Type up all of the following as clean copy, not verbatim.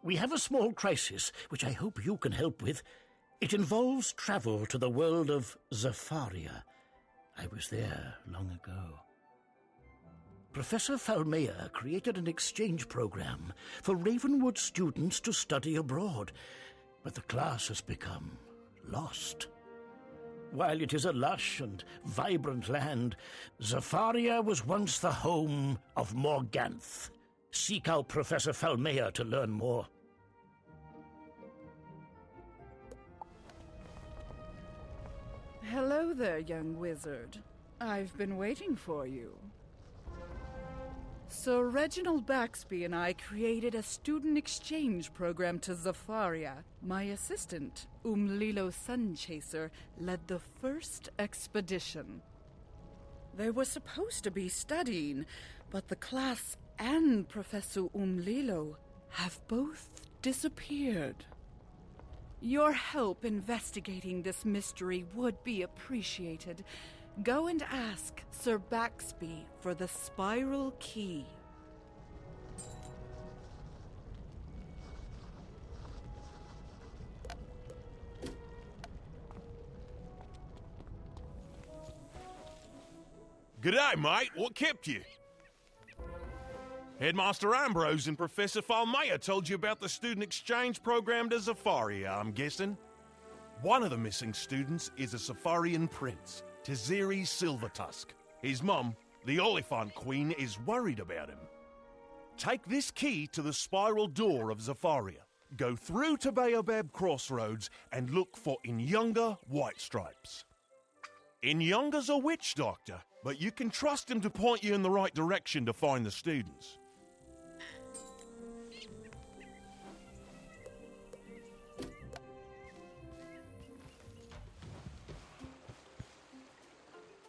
We have a small crisis, which I hope you can help with. It involves travel to the world of Zafaria. I was there long ago. Professor Falmea created an exchange program for Ravenwood students to study abroad, but the class has become lost. While it is a lush and vibrant land, Zafaria was once the home of Morganth. Seek out Professor Falmea to learn more. Hello there, young wizard. I've been waiting for you. Sir Reginald Baxby and I created a student exchange program to Zafaria. My assistant, Umlilo Sunchaser, led the first expedition. They were supposed to be studying, but the class and Professor Umlilo have both disappeared. Your help investigating this mystery would be appreciated. Go and ask Sir Baxby for the spiral key. G'day, mate. What kept you? Headmaster Ambrose and Professor Falmea told you about the student exchange program to Zafaria, I'm guessing. One of the missing students is a Zafarian prince, Taziri Silvertusk. His mum, the Oliphant Queen, is worried about him. Take this key to the spiral door of Zafaria. Go through to Baobab Crossroads and look for Inyunga White Stripes. Inyunga's a witch doctor, but you can trust him to point you in the right direction to find the students.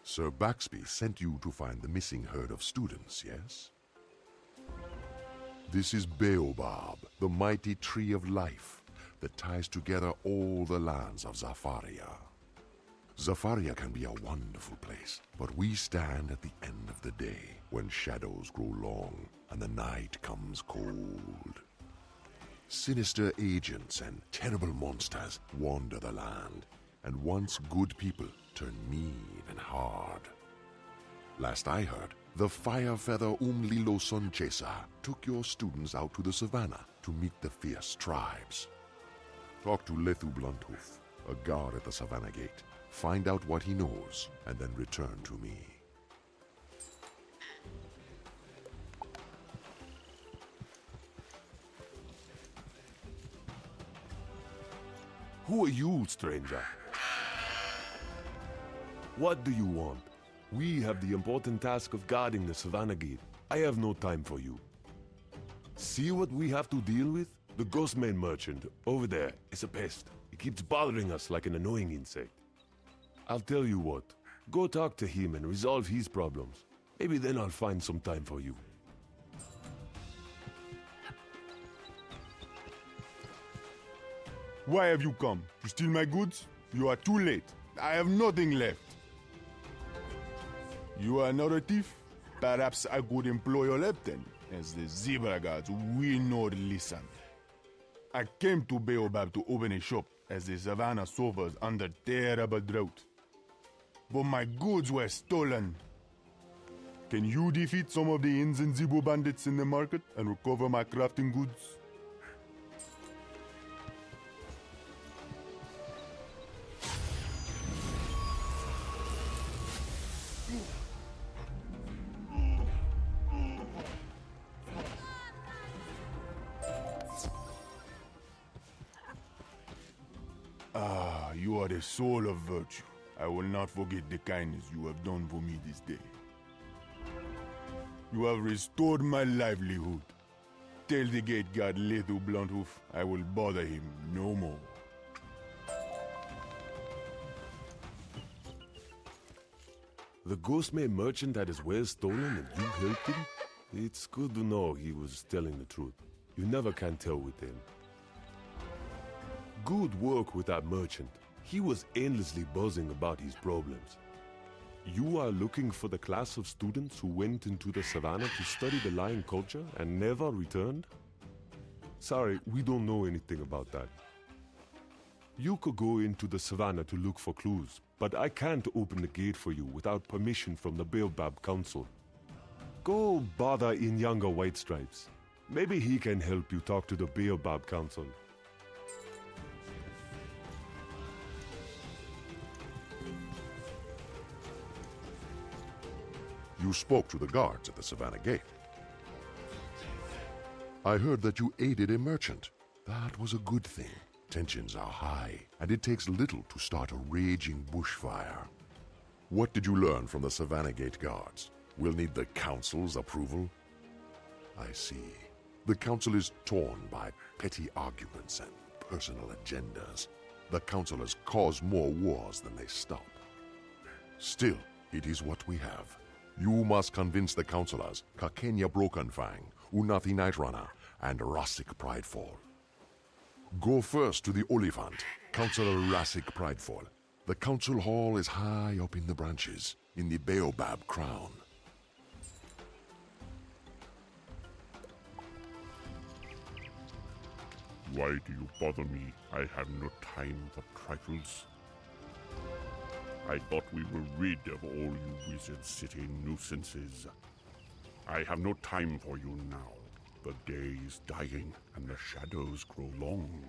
Sir Baxby sent you to find the missing herd of students, yes? This is Baobab, the mighty tree of life that ties together all the lands of Zafaria. Zafaria can be a wonderful place, but we stand at the end of the day when shadows grow long and the night comes cold. Sinister agents and terrible monsters wander the land, and once good people turn mean and hard. Last I heard, the Firefeather Umlilo Sunchaser took your students out to the Savannah to meet the fierce tribes. Talk to Lethu Blunthoof, a guard at the Savannah Gate. Find out what he knows, and then return to me. Who are you, stranger? What do you want? We have the important task of guarding the Savannah Gate. I have no time for you. See what we have to deal with? The Ghostmane merchant, over there, is a pest. He keeps bothering us like an annoying insect. I'll tell you what. Go talk to him and resolve his problems. Maybe then I'll find some time for you. Why have you come? To steal my goods? You are too late. I have nothing left. You are not a thief? Perhaps I could employ your help then, as the zebra guards will not listen. I came to Baobab to open a shop, as the Savannah suffers under terrible drought. But my goods were stolen. Can you defeat some of the Inns and Zebu bandits in the market and recover my crafting goods? Ah, you are the soul of virtue. I will not forget the kindness you have done for me this day. You have restored my livelihood. Tell the gate guard Lethu Blunthoof I will bother him no more. The Ghostmane merchant had his wares stolen and you helped him? It's good to know he was telling the truth. You never can tell with him. Good work with that merchant. He was endlessly buzzing about his problems. You are looking for the class of students who went into the Savannah to study the lion culture and never returned? Sorry, we don't know anything about that. You could go into the savannah to look for clues, but I can't open the gate for you without permission from the Baobab Council. Go bother in younger White Stripes. Maybe he can help you talk to the Baobab Council. You spoke to the guards at the Savannah Gate. I heard that you aided a merchant. That was a good thing. Tensions are high, and it takes little to start a raging bushfire. What did you learn from the Savannah Gate guards? We'll need the Council's approval? I see. The Council is torn by petty arguments and personal agendas. The Councilors cause more wars than they stop. Still, it is what we have. You must convince the Councilors, Kakenya Brokenfang, Unathi Nightrunner, and Rassik Pridefall. Go first to the Oliphant, Councilor Rassik Pridefall. The Council Hall is high up in the branches, in the Baobab Crown. Why do you bother me? I have no time for trifles. I thought we were rid of all you Wizard City nuisances. I have no time for you now. The day is dying, and the shadows grow long.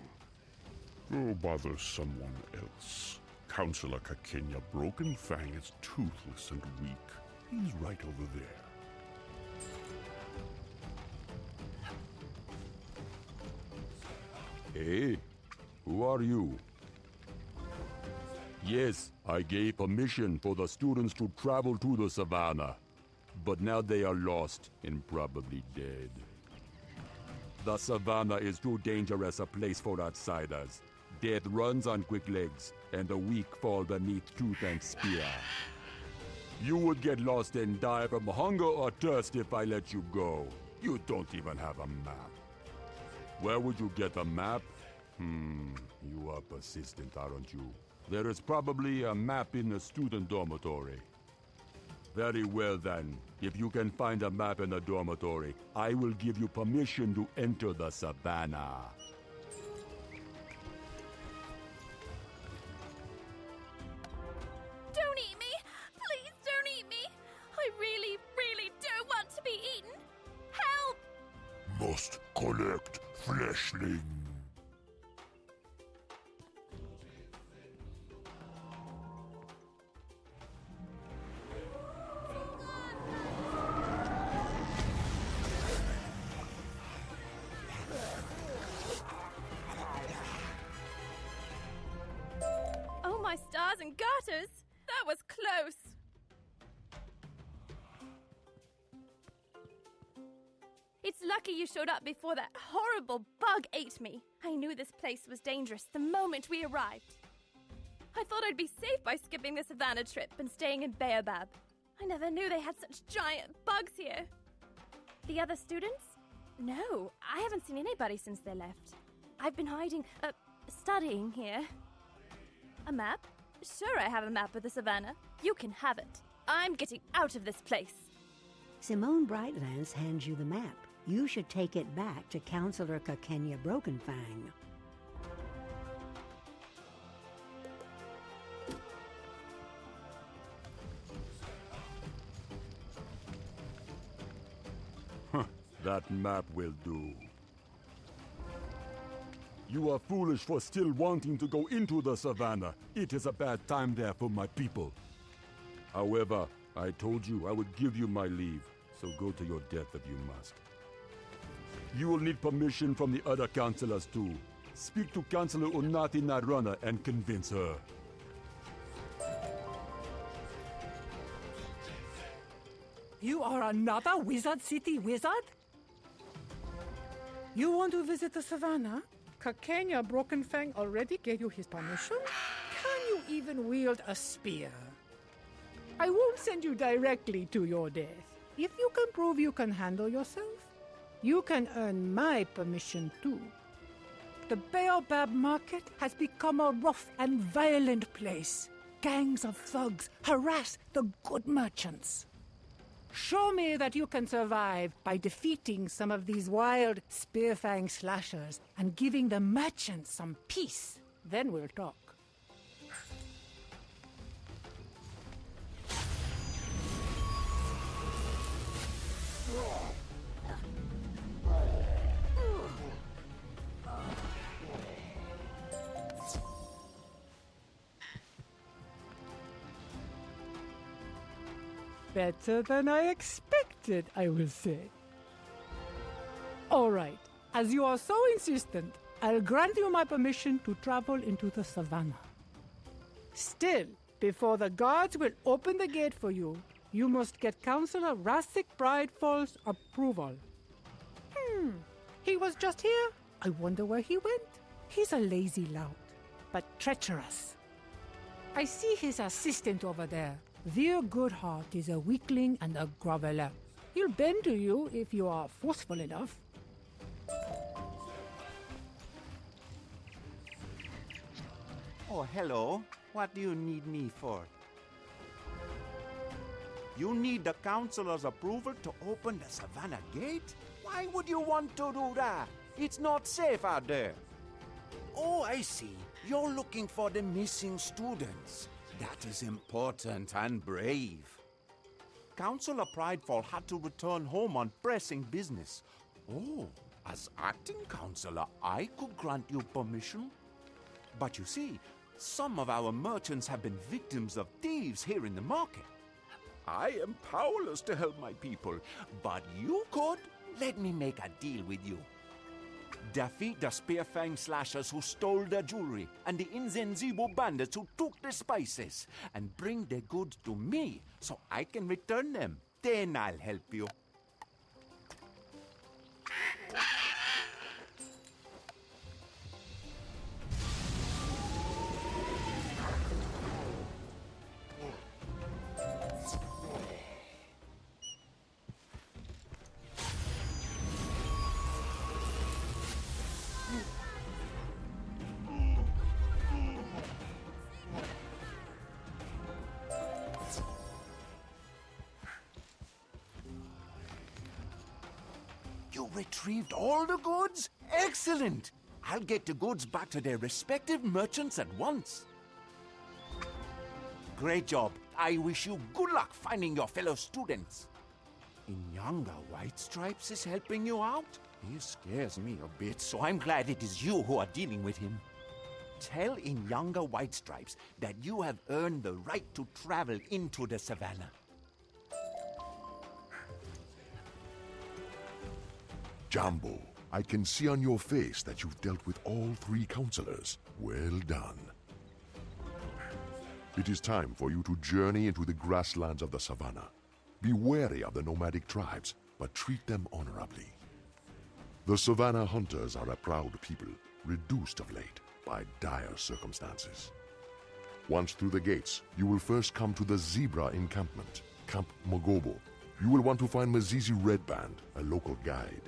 Go bother someone else. Councilor Kakenya Brokenfang is toothless and weak. He's right over there. Hey, who are you? Yes, I gave permission for the students to travel to the savannah, but now they are lost and probably dead. The savannah is too dangerous a place for outsiders. Death runs on quick legs, and the weak fall beneath tooth and spear. You would get lost and die from hunger or thirst if I let you go. You don't even have a map. Where would you get a map? You are persistent, aren't you? There is probably a map in the student dormitory. Very well then. If you can find a map in the dormitory, I will give you permission to enter the savannah. Don't eat me! Please don't eat me! I really, really don't want to be eaten! Help! Must collect fleshling. Oh my stars and garters! That was close! It's lucky you showed up before that horrible bug ate me. I knew this place was dangerous the moment we arrived. I thought I'd be safe by skipping the savannah trip and staying in Baobab. I never knew they had such giant bugs here. The other students? No, I haven't seen anybody since they left. I've been hiding, studying here. A map? Sure, I have a map of the savannah. You can have it. I'm getting out of this place. Simone Brightlands hands you the map. You should take it back to Counselor Kakenya Brokenfang. That map will do. You are foolish for still wanting to go into the savannah. It is a bad time there for my people. However, I told you I would give you my leave, so go to your death if you must. You will need permission from the other counselors too. Speak to Counselor Unathi Nightrunner and convince her. You are another Wizard City wizard? You want to visit the savannah? Kakenya Brokenfang already gave you his permission? Can you even wield a spear? I won't send you directly to your death. If you can prove you can handle yourself, you can earn my permission too. The Baobab Market has become a rough and violent place. Gangs of thugs harass the good merchants. Show me that you can survive by defeating some of these wild Spearfang slashers and giving the merchants some peace. Then we'll talk. Better than I expected, I will say. All right, as you are so insistent, I'll grant you my permission to travel into the Savannah. Still, before the guards will open the gate for you, you must get Councillor Rasik Bridefall's approval. He was just here. I wonder where he went. He's a lazy lout, but treacherous. I see his assistant over there. Veer Goodheart is a weakling and a groveler. He'll bend to you if you are forceful enough. Oh, hello. What do you need me for? You need the councilor's approval to open the Savannah gate? Why would you want to do that? It's not safe out there. Oh, I see. You're looking for the missing students. That is important and brave. Councillor Pridefall had to return home on pressing business. Oh, as acting councillor, I could grant you permission. But you see, some of our merchants have been victims of thieves here in the market. I am powerless to help my people, but you could. Let me make a deal with you. Defeat the Spearfang slashers who stole their jewelry and the Zebu bandits who took the spices, and bring the goods to me so I can return them. Then I'll help you. You retrieved all the goods? Excellent! I'll get the goods back to their respective merchants at once. Great job. I wish you good luck finding your fellow students. Inyanga White Stripes is helping you out? He scares me a bit, so I'm glad it is you who are dealing with him. Tell Inyanga White Stripes that you have earned the right to travel into the Savannah. Jambo, I can see on your face that you've dealt with all three counselors. Well done. It is time for you to journey into the grasslands of the Savannah. Be wary of the nomadic tribes, but treat them honorably. The Savannah hunters are a proud people, reduced of late by dire circumstances. Once through the gates, you will first come to the Zebra encampment, Camp Magobo. You will want to find Mazizi Redband, a local guide.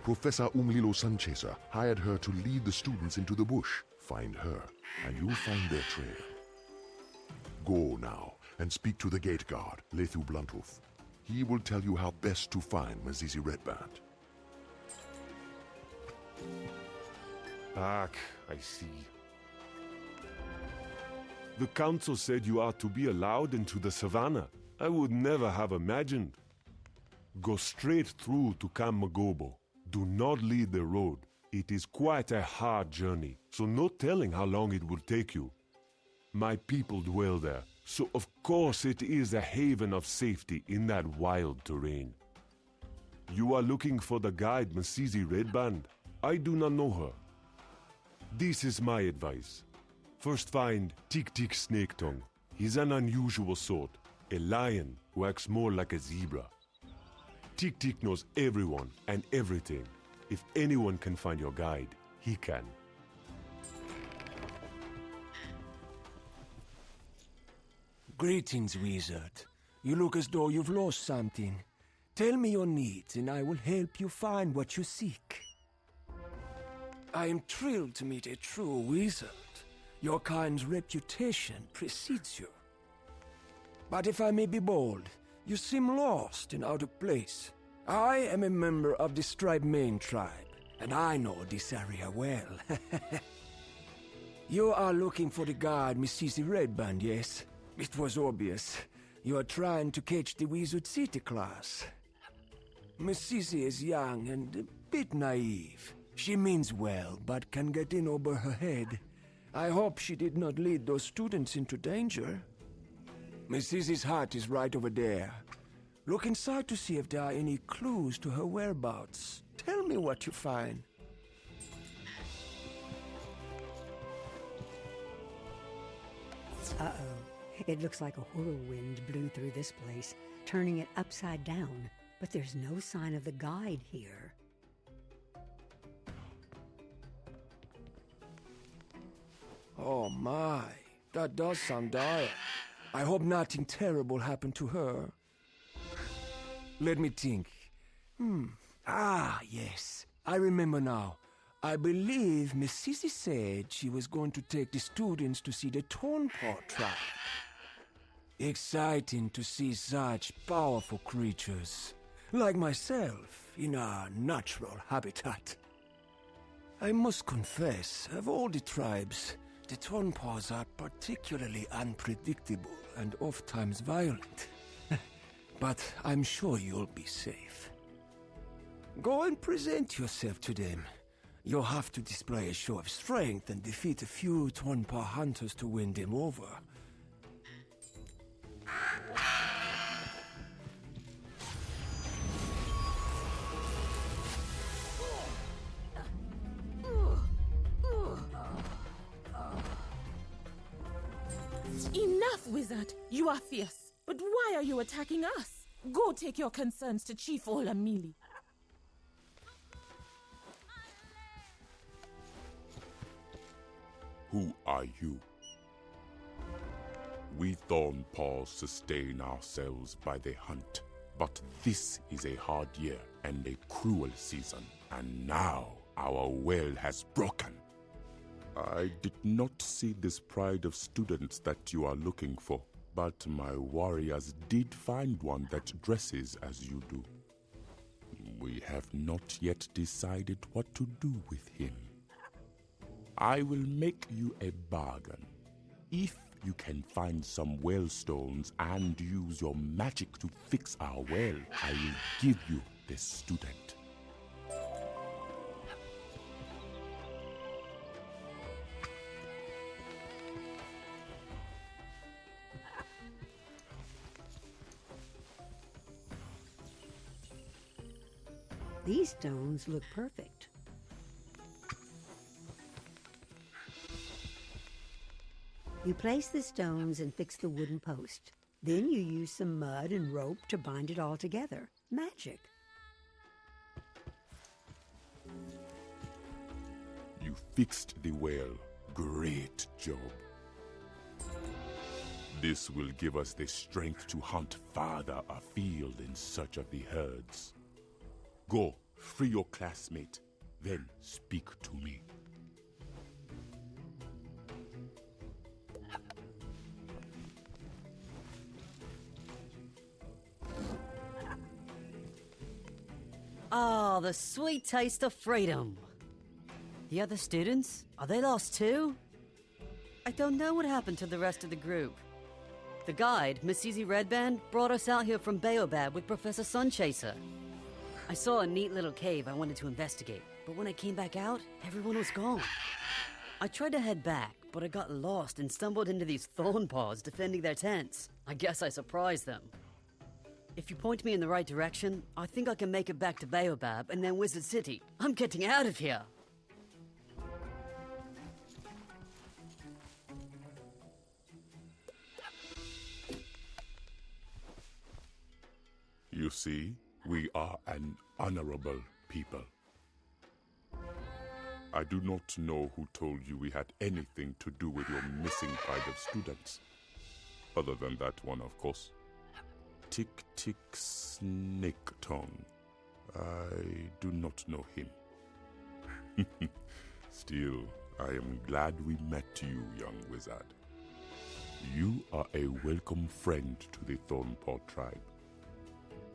Professor Umlilo Sunchaser hired her to lead the students into the bush. Find her, and you'll find their trail. Go now, and speak to the gate guard, Lethu Bluntooth. He will tell you how best to find Mazizi Redband. I see. The council said you are to be allowed into the Savannah. I would never have imagined. Go straight through to Camp Magobo. Do not lead the road. It is quite a hard journey, so no telling how long it will take you. My people dwell there, so of course it is a haven of safety in that wild terrain. You are looking for the guide Mazizi Redband. I do not know her. This is my advice. First find Tik Tik Snake Tongue. He's an unusual sort, a lion who acts more like a zebra. Tik Tik knows everyone and everything. If anyone can find your guide, he can. Greetings, wizard. You look as though you've lost something. Tell me your needs and I will help you find what you seek. I am thrilled to meet a true wizard. Your kind's reputation precedes you. But if I may be bold, You seem lost and out of place. I am a member of the Darkmane tribe, and I know this area well. You are looking for the guard Mrs. Redband, yes? It was obvious. You are trying to catch the Wizard City class. Mrs. is young and a bit naive. She means well, but can get in over her head. I hope she did not lead those students into danger. Mrs.'s hut is right over there. Look inside to see if there are any clues to her whereabouts. Tell me what you find. Uh-oh. It looks like a whirlwind blew through this place, turning it upside down. But there's no sign of the guide here. Oh my, that does sound dire. I hope nothing terrible happened to her. Let me think. Yes. I remember now. I believe Miss Sissy said she was going to take the students to see the Thorn Paw tribe. Exciting to see such powerful creatures, like myself, in our natural habitat. I must confess, of all the tribes, the Thorn Paws are particularly unpredictable and oft-times violent. But I'm sure you'll be safe. Go and present yourself to them. You'll have to display a show of strength and defeat a few Thorn Paw hunters to win them over. Enough, wizard! You are fierce. But why are you attacking us? Go take your concerns to Chief Olamili. Who are you? We Thorn Paws sustain ourselves by the hunt. But this is a hard year and a cruel season. And now our well has broken. I did not see this pride of students that you are looking for, but my warriors did find one that dresses as you do. We have not yet decided what to do with him. I will make you a bargain. If you can find some well stones and use your magic to fix our well, I will give you this student. These stones look perfect. You place the stones and fix the wooden post. Then you use some mud and rope to bind it all together. Magic. You fixed the well. Great job. This will give us the strength to hunt farther afield in search of the herds. Go, free your classmate, then speak to me. Ah, the sweet taste of freedom. The other students, are they lost too? I don't know what happened to the rest of the group. The guide, Miss Easy Redband, brought us out here from Baobab with Professor Sunchaser. I saw a neat little cave I wanted to investigate, but when I came back out, everyone was gone. I tried to head back, but I got lost and stumbled into these Thorn Paws defending their tents. I guess I surprised them. If you point me in the right direction, I think I can make it back to Baobab and then Wizard City. I'm getting out of here! You see, we are an honorable people. I do not know who told you we had anything to do with your missing pride of students. Other than that one, of course. Tick Tick Snake Tongue. I do not know him. Still, I am glad we met you, young wizard. You are a welcome friend to the Thorn Paw tribe.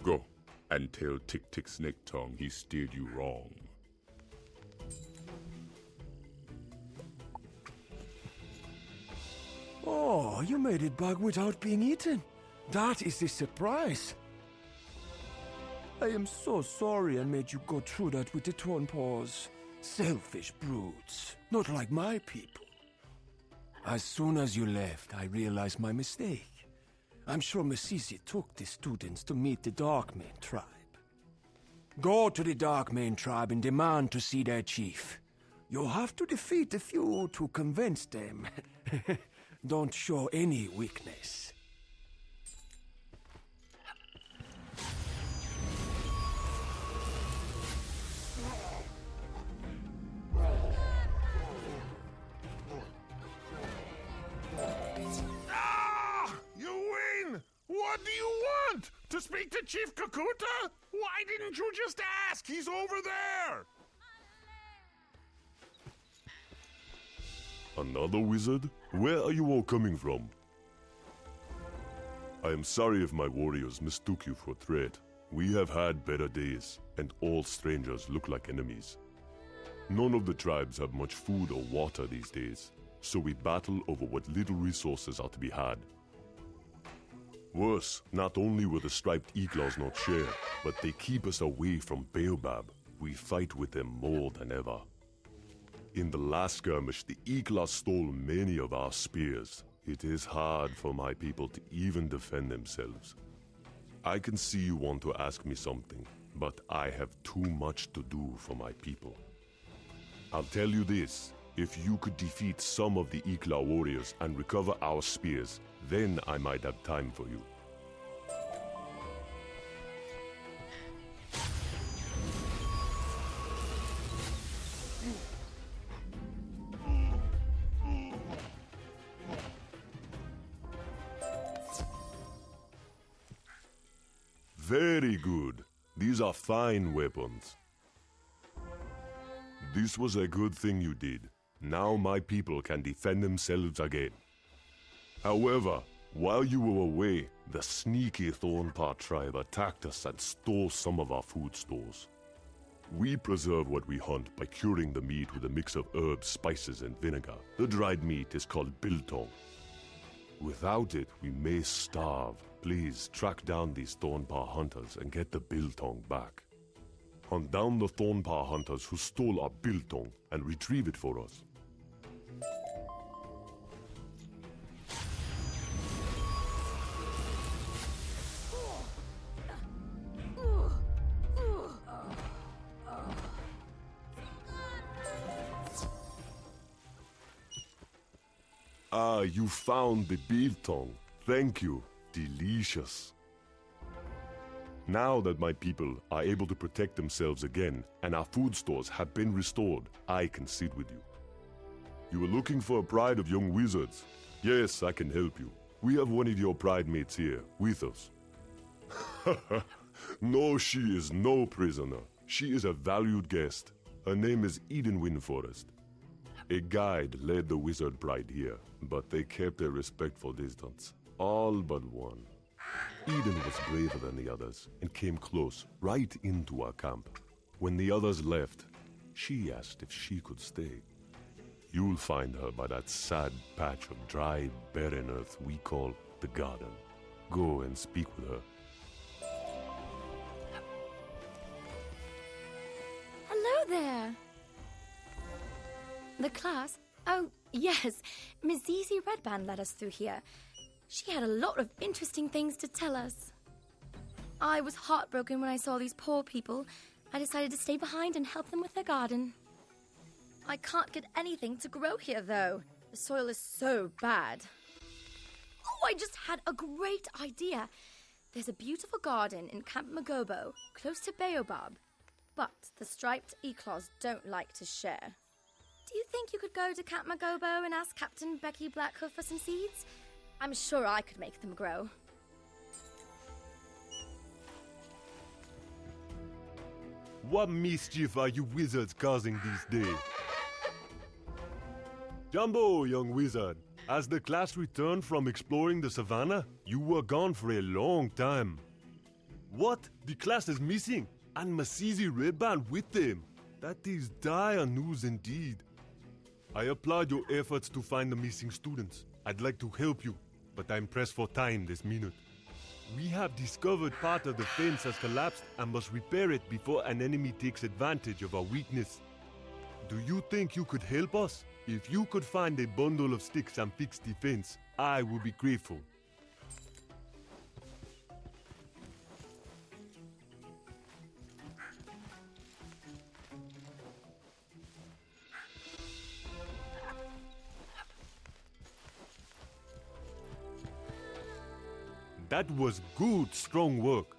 Go and tell Tick Tick Snake Tongue he steered you wrong. Oh, you made it back without being eaten. That is a surprise. I am so sorry I made you go through that with the Thorn Paws. Selfish brutes, not like my people. As soon as you left, I realized my mistake. I'm sure Masisi took the students to meet the Darkmane tribe. Go to the Darkmane tribe and demand to see their chief. You'll have to defeat a few to convince them. Don't show any weakness. You win! What do you want? To speak to Chief Kakuta? Why didn't you just ask? He's over there! Another wizard? Where are you all coming from? I am sorry if my warriors mistook you for a threat. We have had better days, and all strangers look like enemies. None of the tribes have much food or water these days, so we battle over what little resources are to be had. Worse, not only will the striped Eagles not share, but they keep us away from Baobab. We fight with them more than ever. In the last skirmish, the Eagles stole many of our spears. It is hard for my people to even defend themselves. I can see you want to ask me something, but I have too much to do for my people. I'll tell you this, if you could defeat some of the Eagla warriors and recover our spears, then I might have time for you. Very good. These are fine weapons. This was a good thing you did. Now my people can defend themselves again. However, while you were away, the sneaky Thorn Paw tribe attacked us and stole some of our food stores. We preserve what we hunt by curing the meat with a mix of herbs, spices, and vinegar. The dried meat is called biltong. Without it, we may starve. Please track down these Thorn Paw hunters and get the biltong back. Hunt down the Thorn Paw hunters who stole our biltong and retrieve it for us. Ah, you found the biltong. Thank you. Delicious. Now that my people are able to protect themselves again and our food stores have been restored, I can sit with you. You were looking for a pride of young wizards. Yes, I can help you. We have one of your pride mates here with us. No, she is no prisoner. She is a valued guest. Her name is Eden Windforest. A guide led the wizard pride here, but they kept a respectful distance. All but one. Eden was braver than the others and came close, right into our camp. When the others left, she asked if she could stay. You'll find her by that sad patch of dry, barren earth we call the garden. Go and speak with her. Hello there! The class? Oh, yes. Miss Zizi Redband led us through here. She had a lot of interesting things to tell us. I was heartbroken when I saw these poor people. I decided to stay behind and help them with their garden. I can't get anything to grow here, though. The soil is so bad. Oh, I just had a great idea. There's a beautiful garden in Camp Magobo, close to Baobab. But the striped Eclaws don't like to share. Do you think you could go to Camp Magobo and ask Captain Becky Blackhoof for some seeds? I'm sure I could make them grow. What mischief are you wizards causing these days? Jumbo, young wizard. As the class returned from exploring the savannah, you were gone for a long time. What? The class is missing, and Masizi Redband with them. That is dire news indeed. I applaud your efforts to find the missing students. I'd like to help you, but I'm pressed for time this minute. We have discovered part of the fence has collapsed and must repair it before an enemy takes advantage of our weakness. Do you think you could help us? If you could find a bundle of sticks and fix the fence, I would be grateful. That was good, strong work.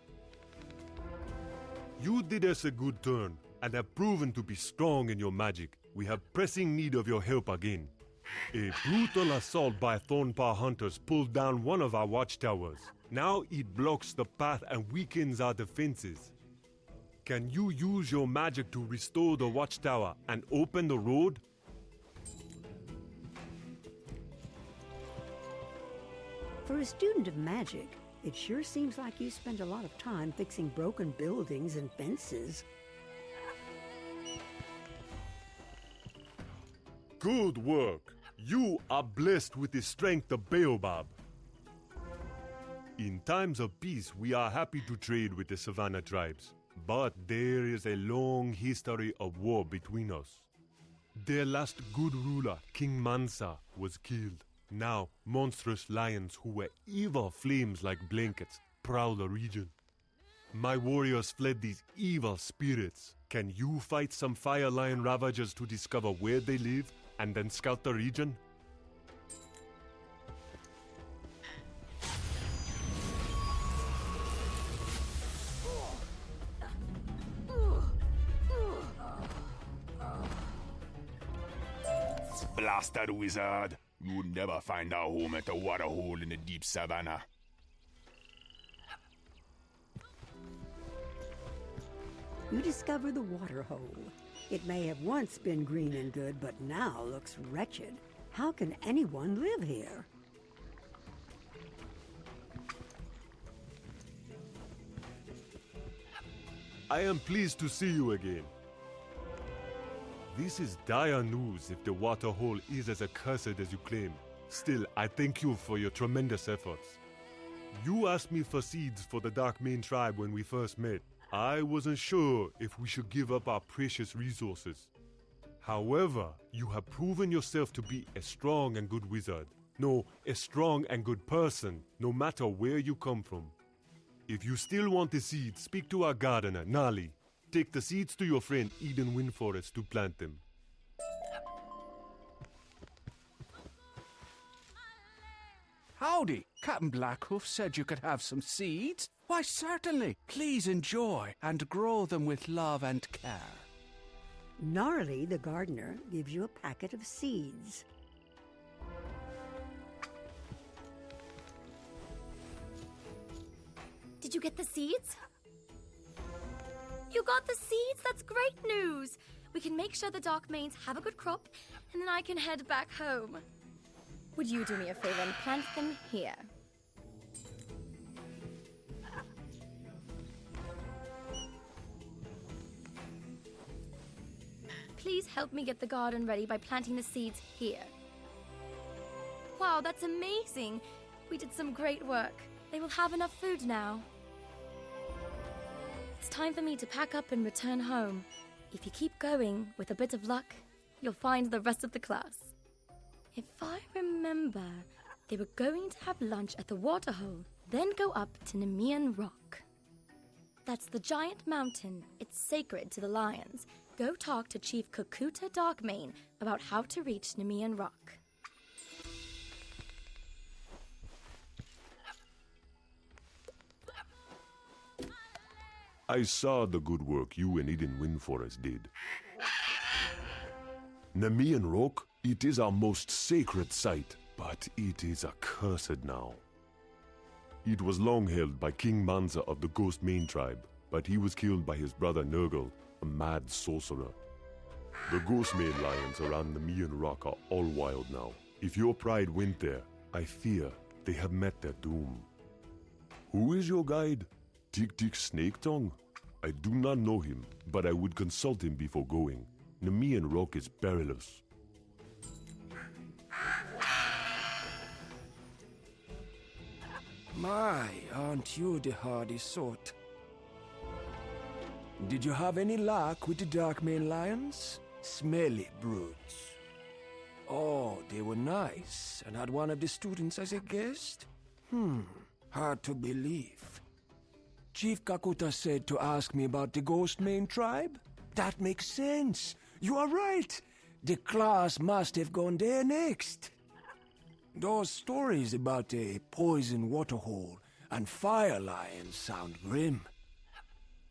You did us a good turn, and have proven to be strong in your magic. We have pressing need of your help again. A brutal assault by Thorn Paw hunters pulled down one of our watchtowers. Now it blocks the path and weakens our defenses. Can you use your magic to restore the watchtower and open the road? For a student of magic, it sure seems like you spend a lot of time fixing broken buildings and fences. Good work. You are blessed with the strength of Baobab. In times of peace, we are happy to trade with the Savannah tribes. But there is a long history of war between us. Their last good ruler, King Mansa, was killed. Now, monstrous lions who were evil flames like blankets prowl the region. My warriors fled these evil spirits. Can you fight some fire lion ravagers to discover where they live and then scout the region? Blasted wizard! You would never find our home at a waterhole in the deep savannah. You discover the waterhole. It may have once been green and good, but now looks wretched. How can anyone live here? I am pleased to see you again. This is dire news if the waterhole is as accursed as you claim. Still, I thank you for your tremendous efforts. You asked me for seeds for the Darkmane tribe when we first met. I wasn't sure if we should give up our precious resources. However, you have proven yourself to be a strong and good wizard. No, a strong and good person, no matter where you come from. If you still want the seeds, speak to our gardener, Nali. Take the seeds to your friend Eden Windforest to plant them. Howdy, Captain Blackhoof said you could have some seeds. Why, certainly. Please enjoy and grow them with love and care. Gnarly, the gardener, gives you a packet of seeds. Did you get the seeds? You got the seeds? That's great news! We can make sure the Darkmanes have a good crop, and then I can head back home. Would you do me a favor and plant them here? Please help me get the garden ready by planting the seeds here. Wow, that's amazing! We did some great work. They will have enough food now. It's time for me to pack up and return home. If you keep going, with a bit of luck, you'll find the rest of the class. If I remember, they were going to have lunch at the waterhole, then go up to Nemean Rock. That's the giant mountain. It's sacred to the lions. Go talk to Chief Kukuta Darkmane about how to reach Nemean Rock. I saw the good work you and Eden Windforest did. Nemean Rock, it is our most sacred site, but it is accursed now. It was long held by King Mansa of the Ghostmane tribe, but he was killed by his brother Nurgle, a mad sorcerer. The Ghostmane lions around Nemean Rock are all wild now. If your pride went there, I fear they have met their doom. Who is your guide? Tick Snake Tongue? I do not know him, but I would consult him before going. Nemean rock is perilous. My, aren't you the hardy sort? Did you have any luck with the Darkmane lions? Smelly brutes. Oh, they were nice and had one of the students as a guest? Hard to believe. Chief Kakuta said to ask me about the Ghostmane tribe? That makes sense. You are right. The class must have gone there next. Those stories about a poison waterhole and fire lions sound grim.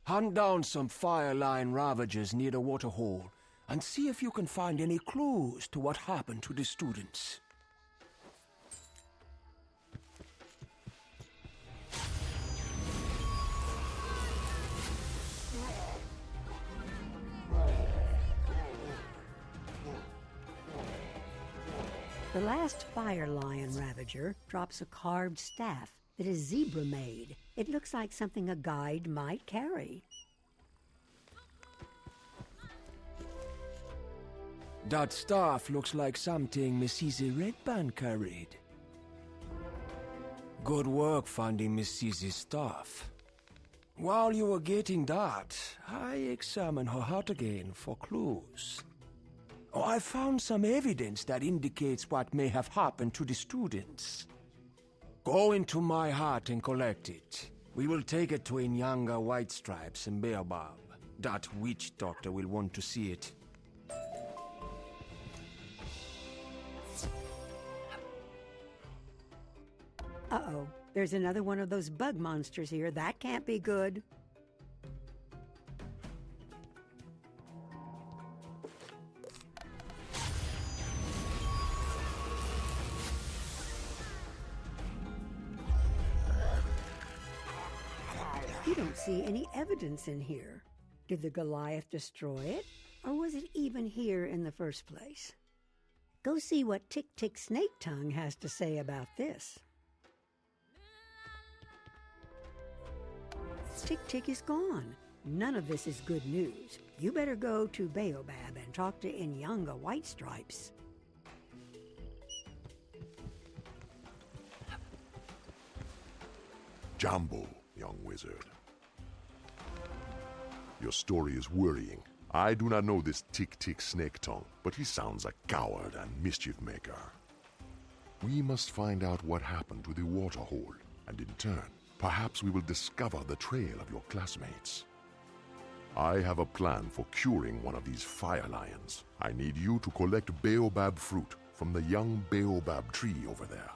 Hunt down some fire lion ravagers near the waterhole and see if you can find any clues to what happened to the students. The last fire lion ravager drops a carved staff that is zebra made. It looks like something a guide might carry. That staff looks like something Mrs. Redband carried. Good work finding Mrs.'s staff. While you were getting that, I examined her hut again for clues. I found some evidence that indicates what may have happened to the students. Go into my hut and collect it. We will take it to Inyanga White Stripes and Baobab. That witch doctor will want to see it. Uh-oh, there's another one of those bug monsters here. That can't be good. You don't see any evidence in here. Did the Goliath destroy it? Or was it even here in the first place? Go see what Tick Snake Tongue has to say about this. Tick is gone. None of this is good news. You better go to Baobab and talk to Inyanga White Stripes. Jambo, young wizard. Your story is worrying. I do not know this Tick Snake Tongue, but he sounds a coward and mischief maker. We must find out what happened to the waterhole, and in turn, perhaps we will discover the trail of your classmates. I have a plan for curing one of these fire lions. I need you to collect baobab fruit from the young baobab tree over there.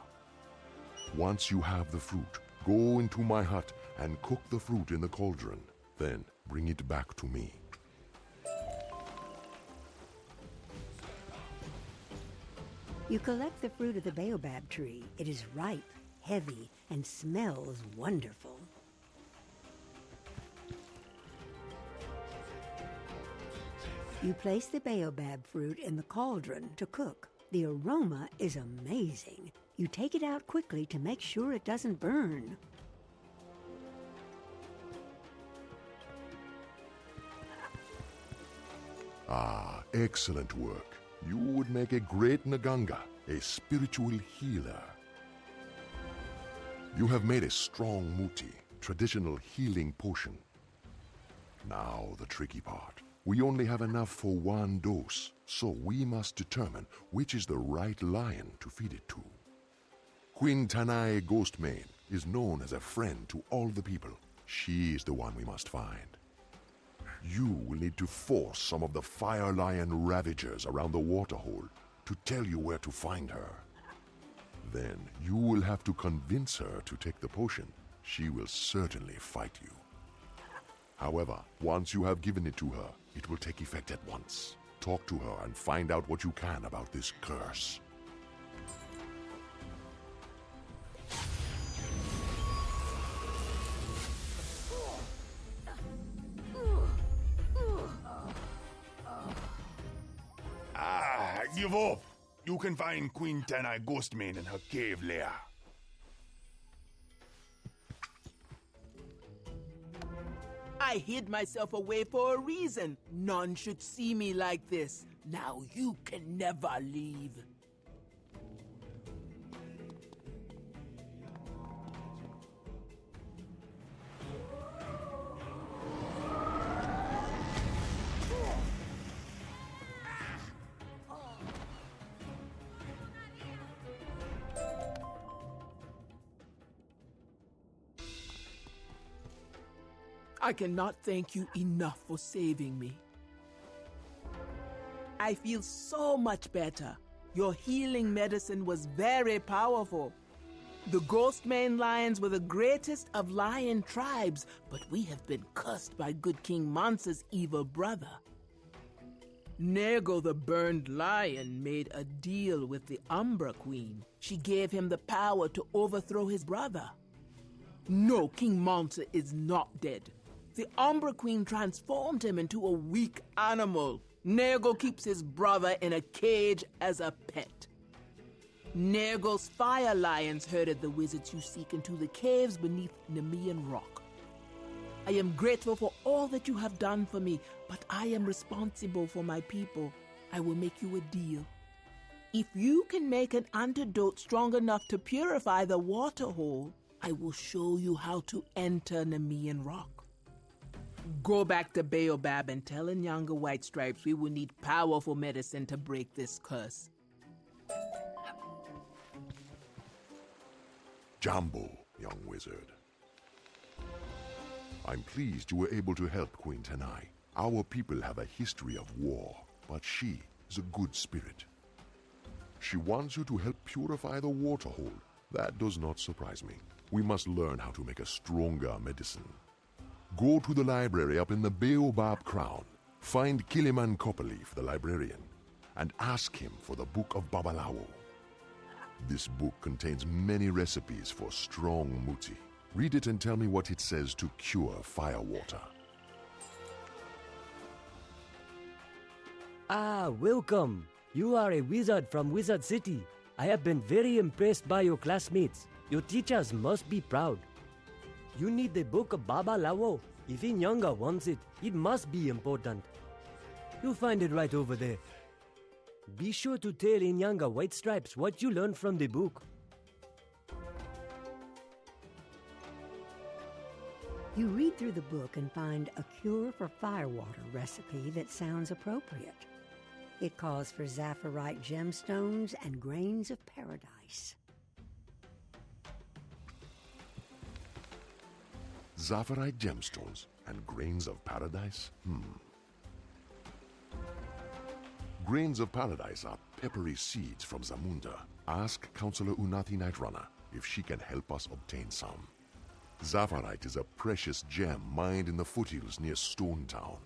Once you have the fruit, go into my hut and cook the fruit in the cauldron. Then bring it back to me. You collect the fruit of the baobab tree. It is ripe, heavy, and smells wonderful. You place the baobab fruit in the cauldron to cook. The aroma is amazing. You take it out quickly to make sure it doesn't burn. Ah, excellent work. You would make a great Naganga, a spiritual healer. You have made a strong muti, traditional healing potion. Now the tricky part. We only have enough for one dose, so we must determine which is the right lion to feed it to. Queen Tanae Ghostmane is known as a friend to all the people. She is the one we must find. You will need to force some of the fire lion ravagers around the waterhole to tell you where to find her. Then you will have to convince her to take the potion. She will certainly fight you. However, once you have given it to her, it will take effect at once. Talk to her and find out what you can about this curse. Give up! You can find Queen Tanae Ghostmane in her cave lair. I hid myself away for a reason. None should see me like this. Now you can never leave. I cannot thank you enough for saving me. I feel so much better. Your healing medicine was very powerful. The Ghostmane lions were the greatest of lion tribes, but we have been cursed by good King Monster's evil brother. Nergal the Burned Lion made a deal with the Umbra Queen. She gave him the power to overthrow his brother. No, King Monster is not dead. The Umbra Queen transformed him into a weak animal. Nergal keeps his brother in a cage as a pet. Nergal's fire lions herded the wizards you seek into the caves beneath Nemean Rock. I am grateful for all that you have done for me, but I am responsible for my people. I will make you a deal. If you can make an antidote strong enough to purify the waterhole, I will show you how to enter Nemean Rock. Go back to Baobab and tell Nyanga White Stripes we will need powerful medicine to break this curse. Jambo, young wizard. I'm pleased you were able to help Queen Tenai. Our people have a history of war, but she is a good spirit. She wants you to help purify the waterhole. That does not surprise me. We must learn how to make a stronger medicine. Go to the library up in the Baobab Crown. Find Kiliman Copperleaf, the librarian, and ask him for the Book of Babalawo. This book contains many recipes for strong muti. Read it and tell me what it says to cure firewater. Ah, welcome. You are a wizard from Wizard City. I have been very impressed by your classmates. Your teachers must be proud. You need the Book of Babalawo. If Inyanga wants it, it must be important. You'll find it right over there. Be sure to tell Inyanga White Stripes what you learned from the book. You read through the book and find a cure for firewater recipe that sounds appropriate. It calls for Zafarite gemstones and grains of paradise. Zafarite gemstones and grains of paradise? Grains of paradise are peppery seeds from Zamunda. Ask Counselor Unati Nightrunner if she can help us obtain some. Zafarite is a precious gem mined in the foothills near Stone Town.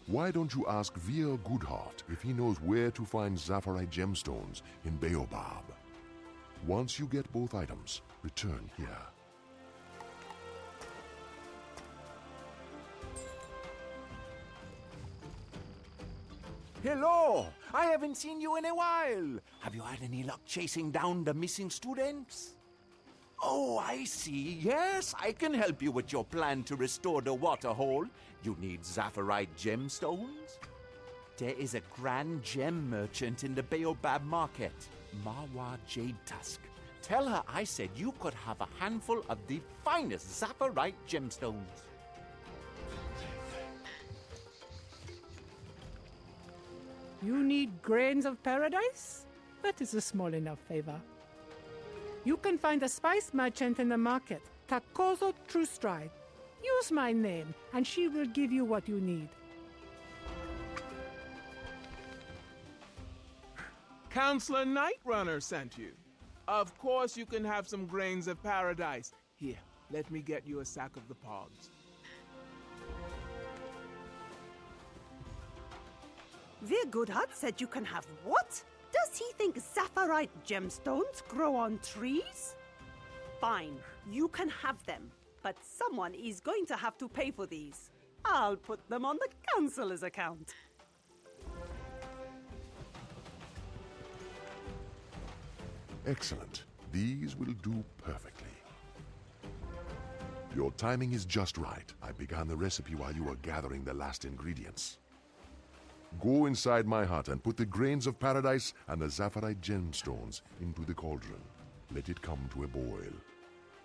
Why don't you ask Veer Goodheart if he knows where to find Zafarite gemstones in Baobab? Once you get both items, return here. Hello! I haven't seen you in a while. Have you had any luck chasing down the missing students? Oh, I see. Yes, I can help you with your plan to restore the waterhole. You need Zafarite gemstones? There is a grand gem merchant in the Baobab market, Mawa Jade Tusk. Tell her I said you could have a handful of the finest Zafarite gemstones. You need grains of paradise? That is a small enough favor. You can find a spice merchant in the market, Takozo Truestride. Use my name, and she will give you what you need. Counselor Nightrunner sent you. Of course you can have some grains of paradise. Here, let me get you a sack of the pods. Veer Goodhart said you can have what? Does he think Zafarite gemstones grow on trees? Fine, you can have them, but someone is going to have to pay for these. I'll put them on the Counselor's account. Excellent. These will do perfectly. Your timing is just right. I began the recipe while you were gathering the last ingredients. Go inside my hut and put the grains of paradise and the Zafarite gemstones into the cauldron. Let it come to a boil.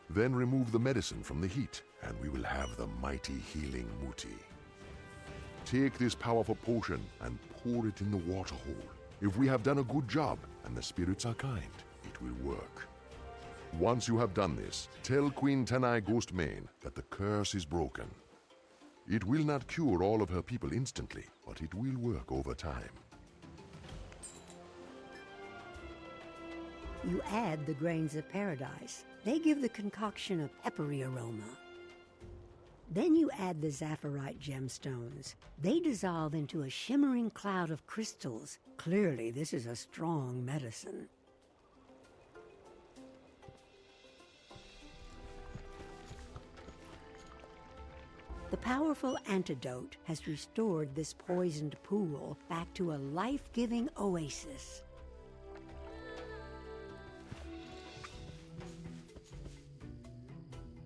Then remove the medicine from the heat, and we will have the mighty healing Muti. Take this powerful potion and pour it in the water hole. If we have done a good job and the spirits are kind, it will work. Once you have done this, tell Queen Tanai Ghostmane that the curse is broken. It will not cure all of her people instantly, but it will work over time. You add the grains of paradise. They give the concoction a peppery aroma. Then you add the Zafarite gemstones. They dissolve into a shimmering cloud of crystals. Clearly, this is a strong medicine. The powerful antidote has restored this poisoned pool back to a life-giving oasis.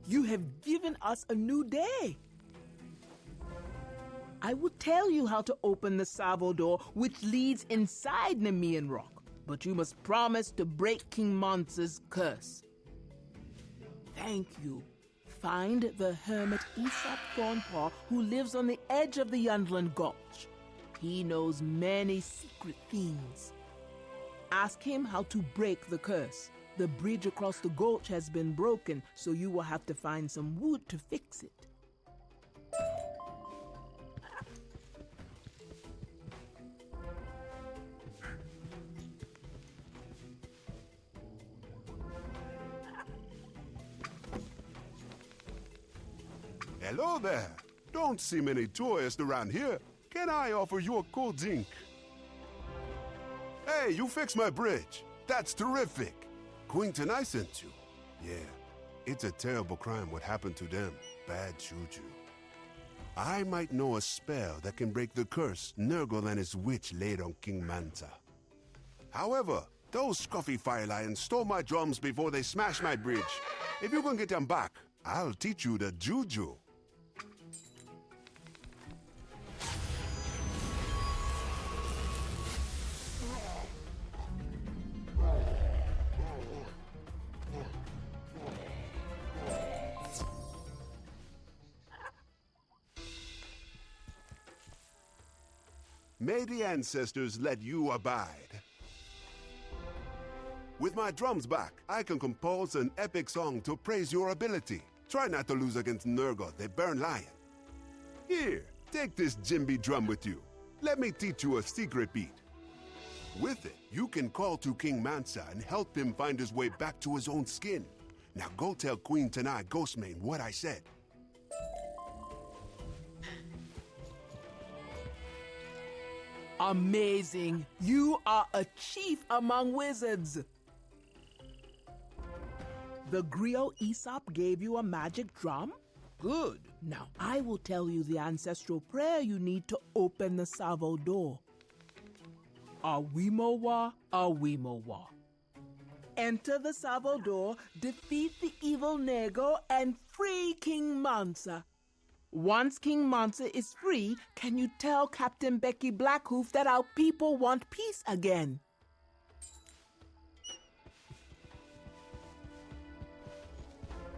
You have given us a new day. I will tell you how to open the Savo door, which leads inside Nemean Rock, but you must promise to break King Monster's curse. Thank you. Find the hermit Aesop Thorn Paw, who lives on the edge of the Yundland Gulch. He knows many secret things. Ask him how to break the curse. The bridge across the gulch has been broken, so you will have to find some wood to fix it. Hello there. Don't see many tourists around here. Can I offer you a cold drink? Hey, you fixed my bridge. That's terrific. Queen Tanai sent you. Yeah, it's a terrible crime what happened to them. Bad juju. I might know a spell that can break the curse Nurgle and his witch laid on King Manta. However, those scruffy fire lions stole my drums before they smashed my bridge. If you can get them back, I'll teach you the juju. May the ancestors let you abide. With my drums back, I can compose an epic song to praise your ability. Try not to lose against Nurgle, the Burn Lion. Here, take this djembe drum with you. Let me teach you a secret beat. With it, you can call to King Mansa and help him find his way back to his own skin. Now go tell Queen Tanai Ghostmane what I said. Amazing! You are a chief among wizards! The griot Aesop gave you a magic drum? Good. Now I will tell you the ancestral prayer you need to open the Savo door. Awimowa, Awimowa. Enter the Savo door, defeat the evil Nego, and free King Mansa. Once King Mansa is free, can you tell Captain Becky Blackhoof that our people want peace again?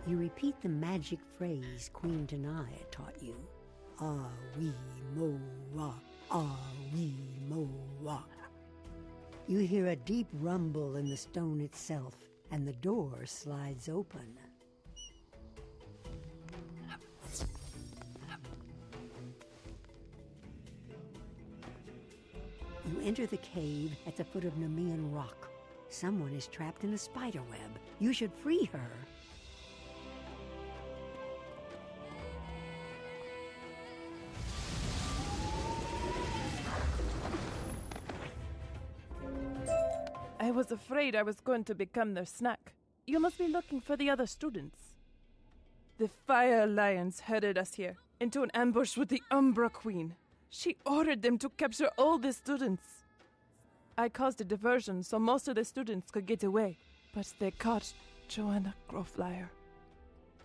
You repeat the magic phrase Queen Tanai taught you. Ah-wee-mo-wa, ah-wee-mo-wa. You hear a deep rumble in the stone itself, and the door slides open. You enter the cave at the foot of Nemean Rock. Someone is trapped in a spider web. You should free her. I was afraid I was going to become their snack. You must be looking for the other students. The Fire Lions herded us here, into an ambush with the Umbra Queen. She ordered them to capture all the students. I caused a diversion so most of the students could get away, but they caught Joanna Groflyer.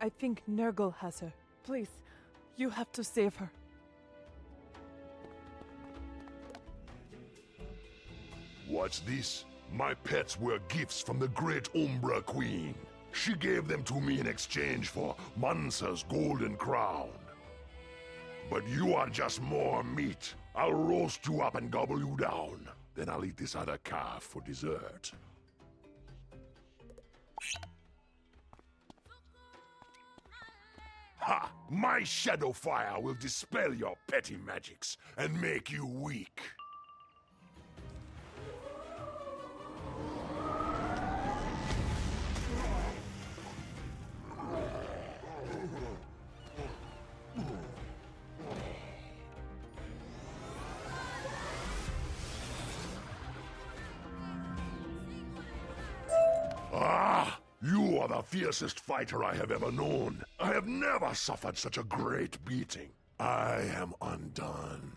I think Nurgle has her. Please, you have to save her. What's this? My pets were gifts from the great Umbra Queen. She gave them to me in exchange for Mansa's golden crown. But you are just more meat. I'll roast you up and gobble you down. Then I'll eat this other calf for dessert. Ha! My shadow fire will dispel your petty magics and make you weak. You are the fiercest fighter I have ever known. I have never suffered such a great beating. I am undone.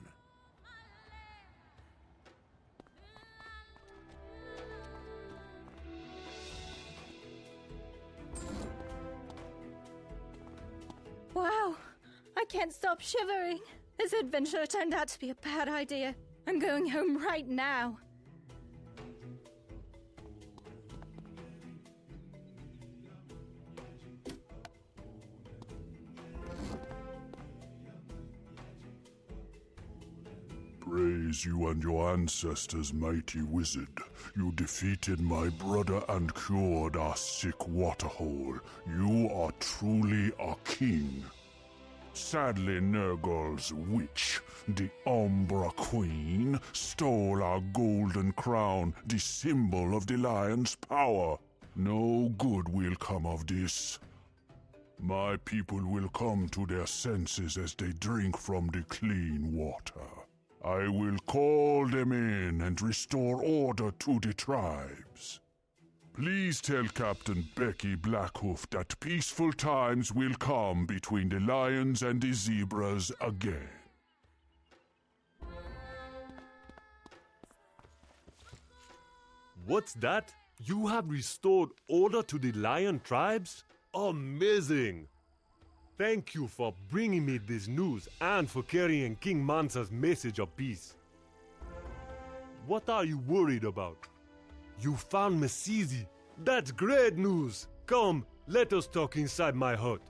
Wow, I can't stop shivering. This adventure turned out to be a bad idea. I'm going home right now. Praise you and your ancestors, mighty wizard. You defeated my brother and cured our sick waterhole. You are truly a king. Sadly, Nurgle's witch, the Umbra Queen, stole our golden crown, the symbol of the lion's power. No good will come of this. My people will come to their senses as they drink from the clean water. I will call them in and restore order to the tribes. Please tell Captain Becky Blackhoof that peaceful times will come between the lions and the zebras again. What's that? You have restored order to the lion tribes? Amazing! Thank you for bringing me this news and for carrying King Mansa's message of peace. What are you worried about? You found Masizi. That's great news! Come, let us talk inside my hut.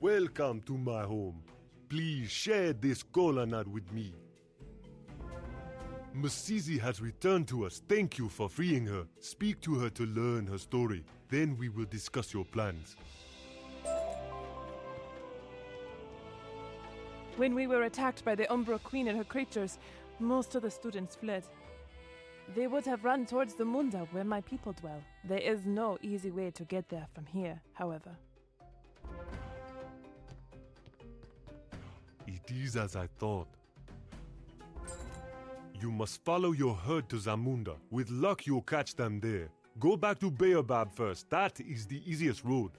Welcome to my home. Please share this cola nut with me. Masizi has returned to us. Thank you for freeing her. Speak to her to learn her story. Then we will discuss your plans. When we were attacked by the Umbra Queen and her creatures, most of the students fled. They would have run towards Zamunda, where my people dwell. There is no easy way to get there from here, however. It is as I thought. You must follow your herd to Zamunda. With luck, you'll catch them there. Go back to Baobab first. That is the easiest road.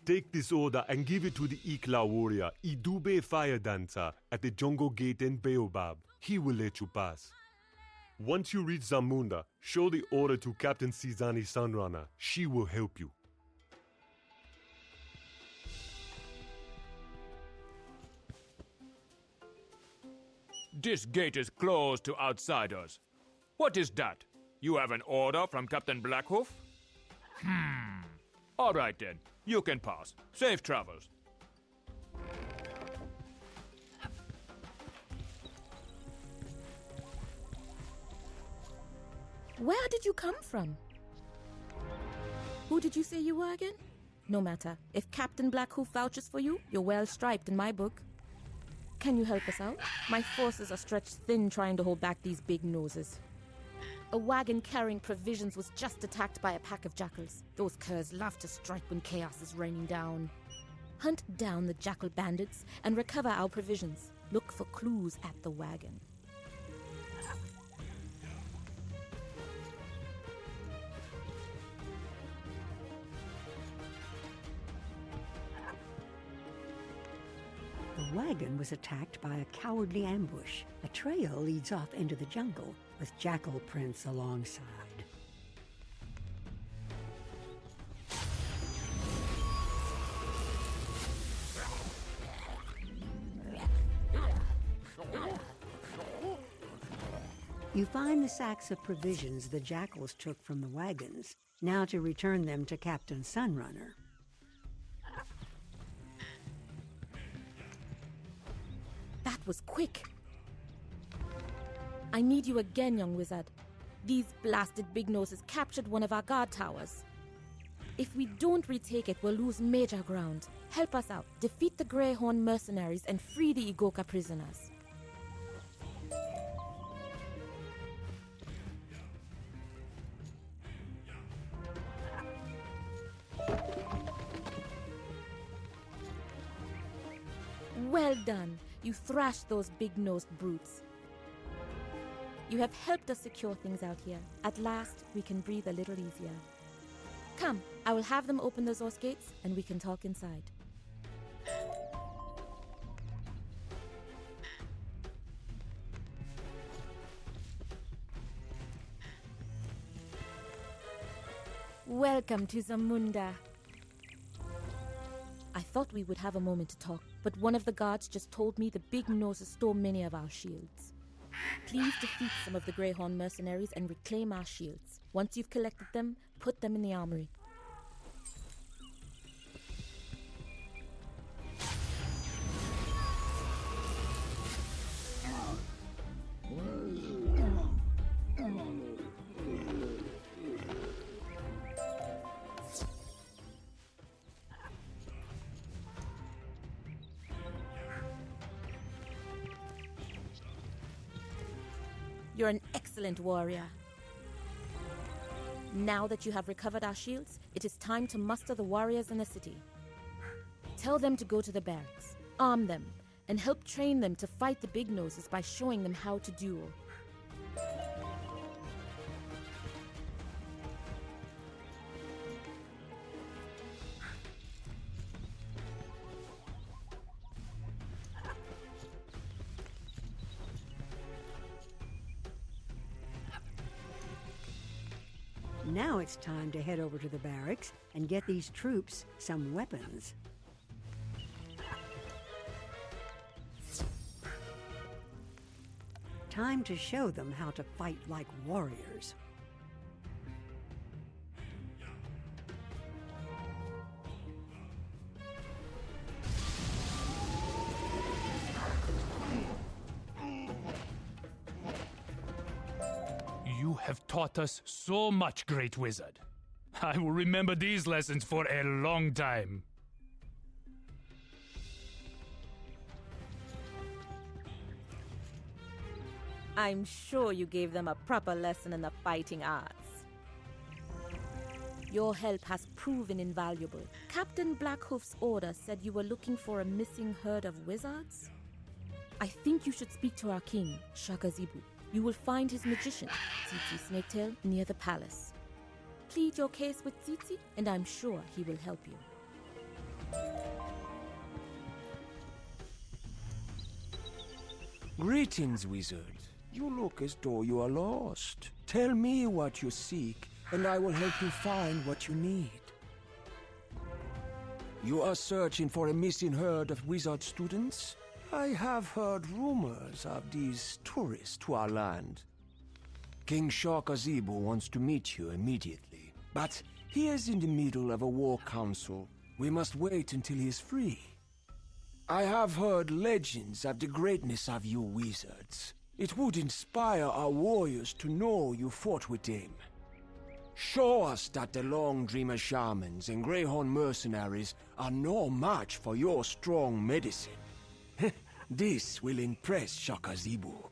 Take this order and give it to the Ikla warrior, Idube Fire Dancer, at the jungle gate in Baobab. He will let you pass. Once you reach Zamunda, show the order to Captain Sizani Sunrunner. She will help you. This gate is closed to outsiders. What is that? You have an order from Captain Blackhoof? All right then, you can pass. Safe travels. Where did you come from? Who did you say you were again? No matter. If Captain Blackhoof vouches for you, you're well striped in my book. Can you help us out? My forces are stretched thin trying to hold back these big noses. A wagon carrying provisions was just attacked by a pack of jackals. Those curs love to strike when chaos is raining down. Hunt down the jackal bandits and recover our provisions. Look for clues at the wagon. wagon was attacked by a cowardly ambush. A trail leads off into the jungle, with jackal prints alongside. You find the sacks of provisions the jackals took from the wagons, now to return them to Captain Sunrunner. That was quick. I need you again, young wizard. These blasted big noses captured one of our guard towers. If we don't retake it, we'll lose major ground. Help us out. Defeat the Greyhorn mercenaries and free the Igoka prisoners. Well done. You thrashed those big-nosed brutes. You have helped us secure things out here. At last, we can breathe a little easier. Come, I will have them open the Zor's gates, and we can talk inside. Welcome to Zamunda. I thought we would have a moment to talk, but one of the guards just told me the big noses stole many of our shields. Please defeat some of the Greyhorn mercenaries and reclaim our shields. Once you've collected them, put them in the armory. You're an excellent warrior. Now that you have recovered our shields, it is time to muster the warriors in the city. Tell them to go to the barracks, arm them, and help train them to fight the big noses by showing them how to duel. Now it's time to head over to the barracks and get these troops some weapons. Time to show them how to fight like warriors. You have taught us so much, great wizard. I will remember these lessons for a long time. I'm sure you gave them a proper lesson in the fighting arts. Your help has proven invaluable. Captain Blackhoof's order said you were looking for a missing herd of wizards? I think you should speak to our king, Shaka Zebu. You will find his magician, Tsitsi Snaketail, near the palace. Plead your case with Tsitsi, and I'm sure he will help you. Greetings, wizard. You look as though you are lost. Tell me what you seek, and I will help you find what you need. You are searching for a missing herd of wizard students? I have heard rumors of these tourists to our land. King Shaka Zebu wants to meet you immediately, but he is in the middle of a war council. We must wait until he is free. I have heard legends of the greatness of you wizards. It would inspire our warriors to know you fought with him. Show us that the Long Dreamer shamans and Greyhorn mercenaries are no match for your strong medicine. This will impress Shaka Zebu.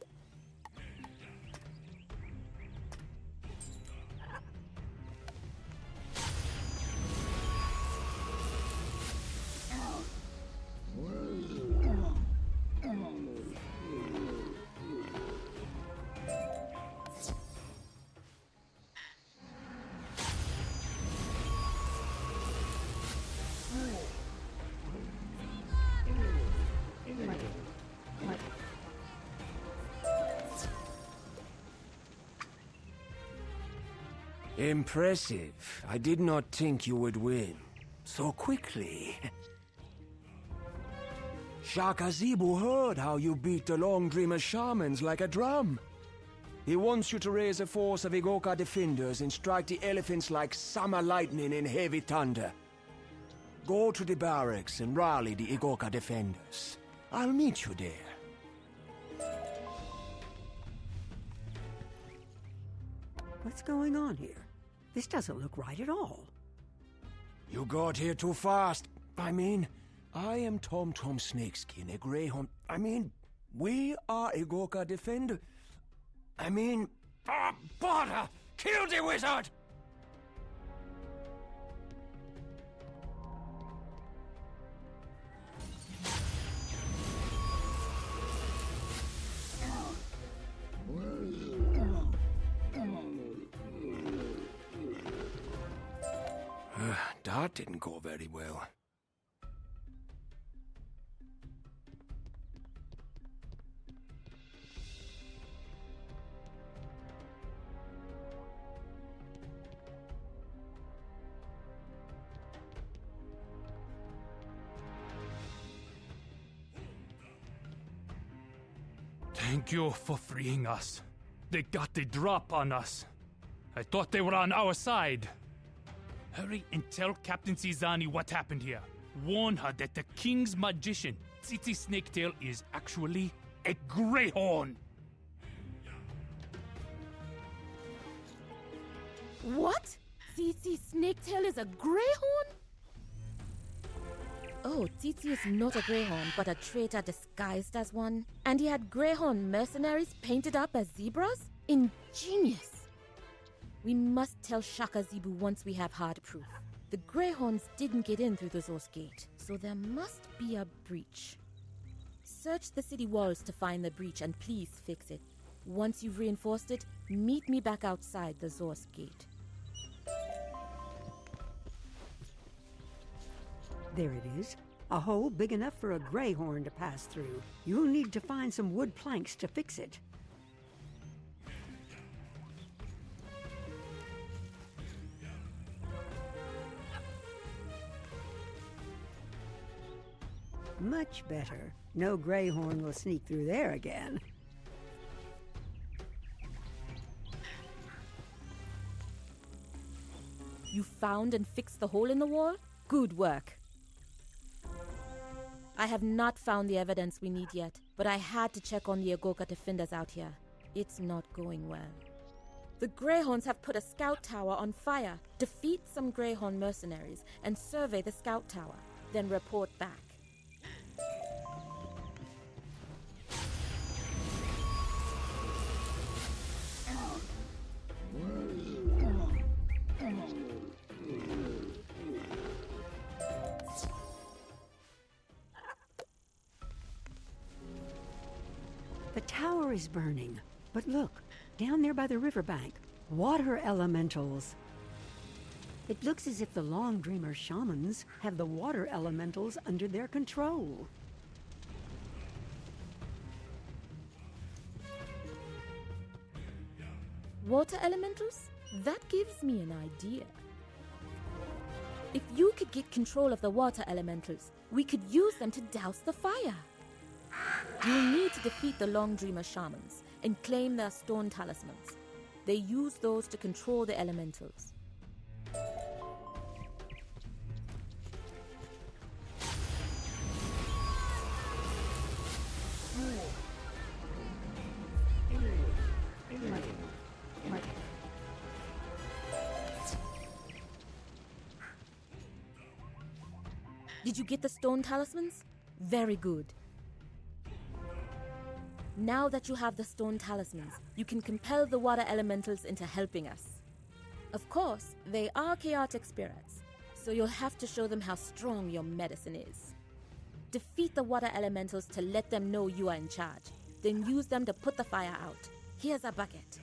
Impressive. I did not think you would win so quickly. Shaka Zebu heard how you beat the Long Dreamer shamans like a drum. He wants you to raise a force of Igoka defenders and strike the elephants like summer lightning in heavy thunder. Go to the barracks and rally the Igoka defenders. I'll meet you there. What's going on here? This doesn't look right at all. You got here too fast. I mean, I am Tom Snakeskin, a greyhound. We are Igoka defender. Potter! Kill the wizard! That didn't go very well. Thank you for freeing us. They got the drop on us. I thought they were on our side. Hurry and tell Captain Cizani what happened here. Warn her that the king's magician, Tsitsi Snaketail, is actually a greyhorn. What? Tsitsi Snaketail is a greyhorn? Oh, Tsitsi is not a greyhorn, but a traitor disguised as one. And he had greyhorn mercenaries painted up as zebras? Ingenious. We must tell Shaka Zebu once we have hard proof. The greyhorns didn't get in through the Zor's gate, so there must be a breach. Search the city walls to find the breach and please fix it. Once you've reinforced it, meet me back outside the Zor's gate. There it is. A hole big enough for a greyhorn to pass through. You'll need to find some wood planks to fix it. Much better. No greyhorn will sneak through there again. You found and fixed the hole in the wall? Good work. I have not found the evidence we need yet, but I had to check on the Igoka defenders out here. It's not going well. The Greyhorns have put a scout tower on fire. Defeat some Greyhorn mercenaries and survey the scout tower, then report back. The tower is burning. But look, down there by the riverbank, water elementals. It looks as if the Long Dreamer shamans have the water elementals under their control. Water elementals? That gives me an idea. If you could get control of the water elementals, we could use them to douse the fire. You'll need to defeat the Long Dreamer shamans and claim their stone talismans. They use those to control the elementals. Did you get the stone talismans? Very good. Now that you have the stone talismans, you can compel the water elementals into helping us. Of course, they are chaotic spirits, so you'll have to show them how strong your medicine is. Defeat the water elementals to let them know you are in charge, then use them to put the fire out. Here's a bucket.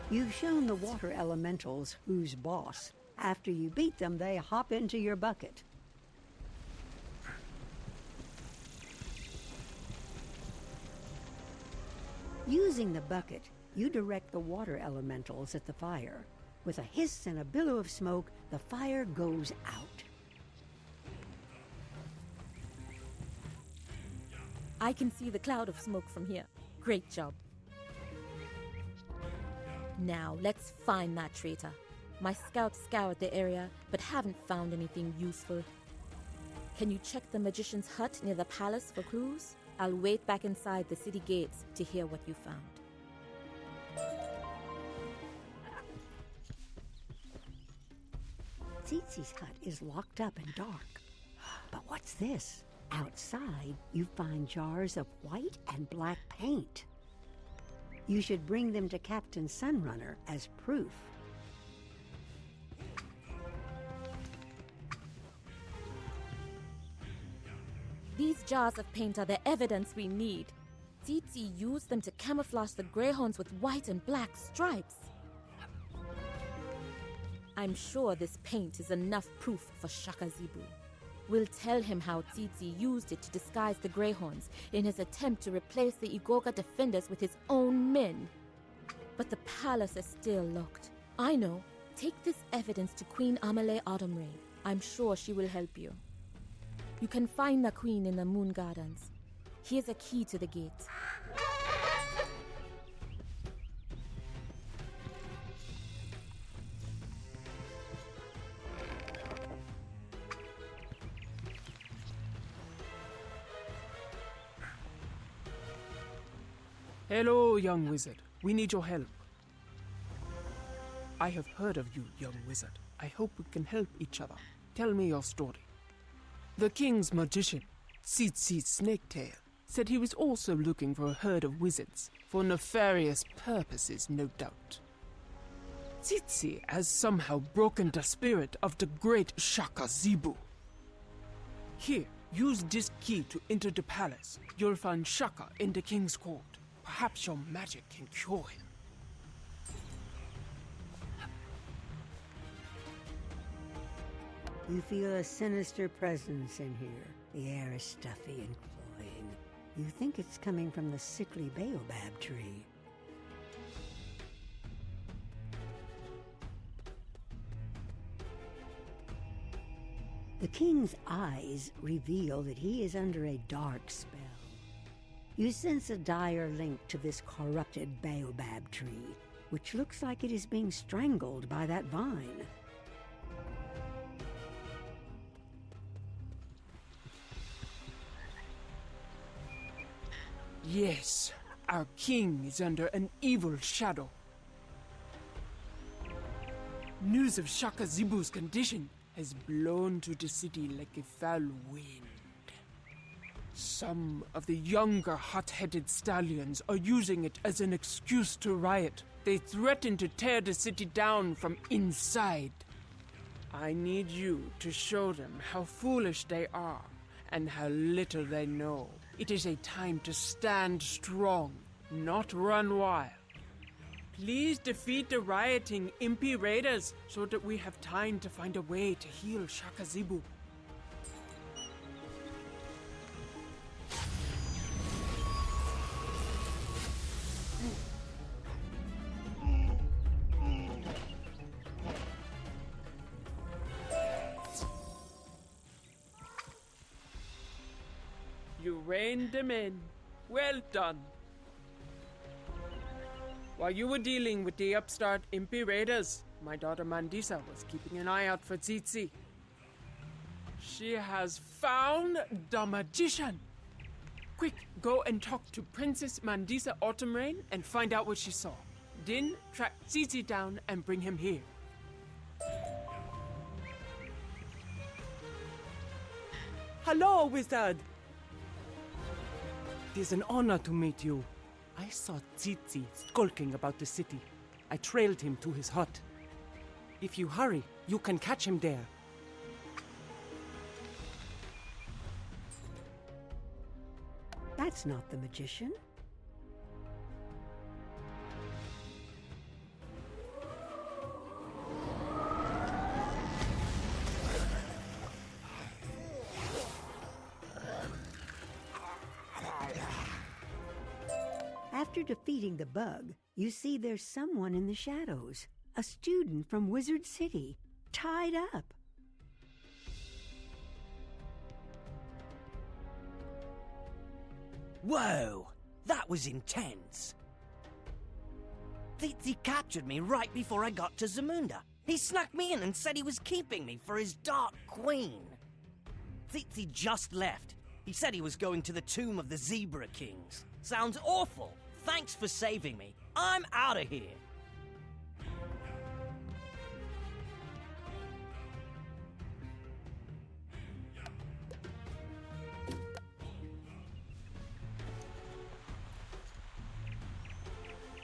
You've shown the water elementals who's boss. After you beat them, they hop into your bucket. Using the bucket, you direct the water elementals at the fire. With a hiss and a billow of smoke, the fire goes out. I can see the cloud of smoke from here. Great job. Now, let's find that traitor. My scouts scoured the area, but haven't found anything useful. Can you check the magician's hut near the palace for clues? I'll wait back inside the city gates to hear what you found. Tsitsi's hut is locked up and dark. But what's this? Outside, you find jars of white and black paint. You should bring them to Captain Sunrunner as proof. These jars of paint are the evidence we need. Tsitsi used them to camouflage the greyhounds with white and black stripes. I'm sure this paint is enough proof for Shaka Zebu. We'll tell him how Tsitsi used it to disguise the greyhounds in his attempt to replace the Igoga defenders with his own men. But the palace is still locked. I know. Take this evidence to Queen Amale Autumn Rain. I'm sure she will help you. You can find the queen in the Moon Gardens. Here's a key to the gate. Hello, young wizard. We need your help. I have heard of you, young wizard. I hope we can help each other. Tell me your story. The king's magician, Tsitsi Snaketail, said he was also looking for a herd of wizards, for nefarious purposes, no doubt. Tsitsi has somehow broken the spirit of the great Shaka Zebu. Here, use this key to enter the palace. You'll find Shaka in the king's court. Perhaps your magic can cure him. You feel a sinister presence in here. The air is stuffy and cloying. You think it's coming from the sickly baobab tree. The king's eyes reveal that he is under a dark spell. You sense a dire link to this corrupted baobab tree, which looks like it is being strangled by that vine. Yes, our king is under an evil shadow. News of Shaka Zebu's condition has blown to the city like a foul wind. Some of the younger hot-headed stallions are using it as an excuse to riot. They threaten to tear the city down from inside. I need you to show them how foolish they are and how little they know. It is a time to stand strong, not run wild. Please defeat the rioting Impi raiders so that we have time to find a way to heal Shaka Zebu. You reined them in. Well done. While you were dealing with the upstart Impi raiders, my daughter Mandisa was keeping an eye out for Tsitsi. She has found the magician. Quick, go and talk to Princess Mandisa Autumn Rain and find out what she saw. Then track Tsitsi down and bring him here. Hello, wizard! It is an honor to meet you. I saw Tsitsi skulking about the city. I trailed him to his hut. If you hurry, you can catch him there. That's not the magician. After defeating the bug, you see there's someone in the shadows. A student from Wizard City, tied up. Whoa! That was intense. He captured me right before I got to Zamunda. He snuck me in and said he was keeping me for his Dark Queen. He just left. He said he was going to the tomb of the Zebra Kings. Sounds awful. Thanks for saving me. I'm out of here.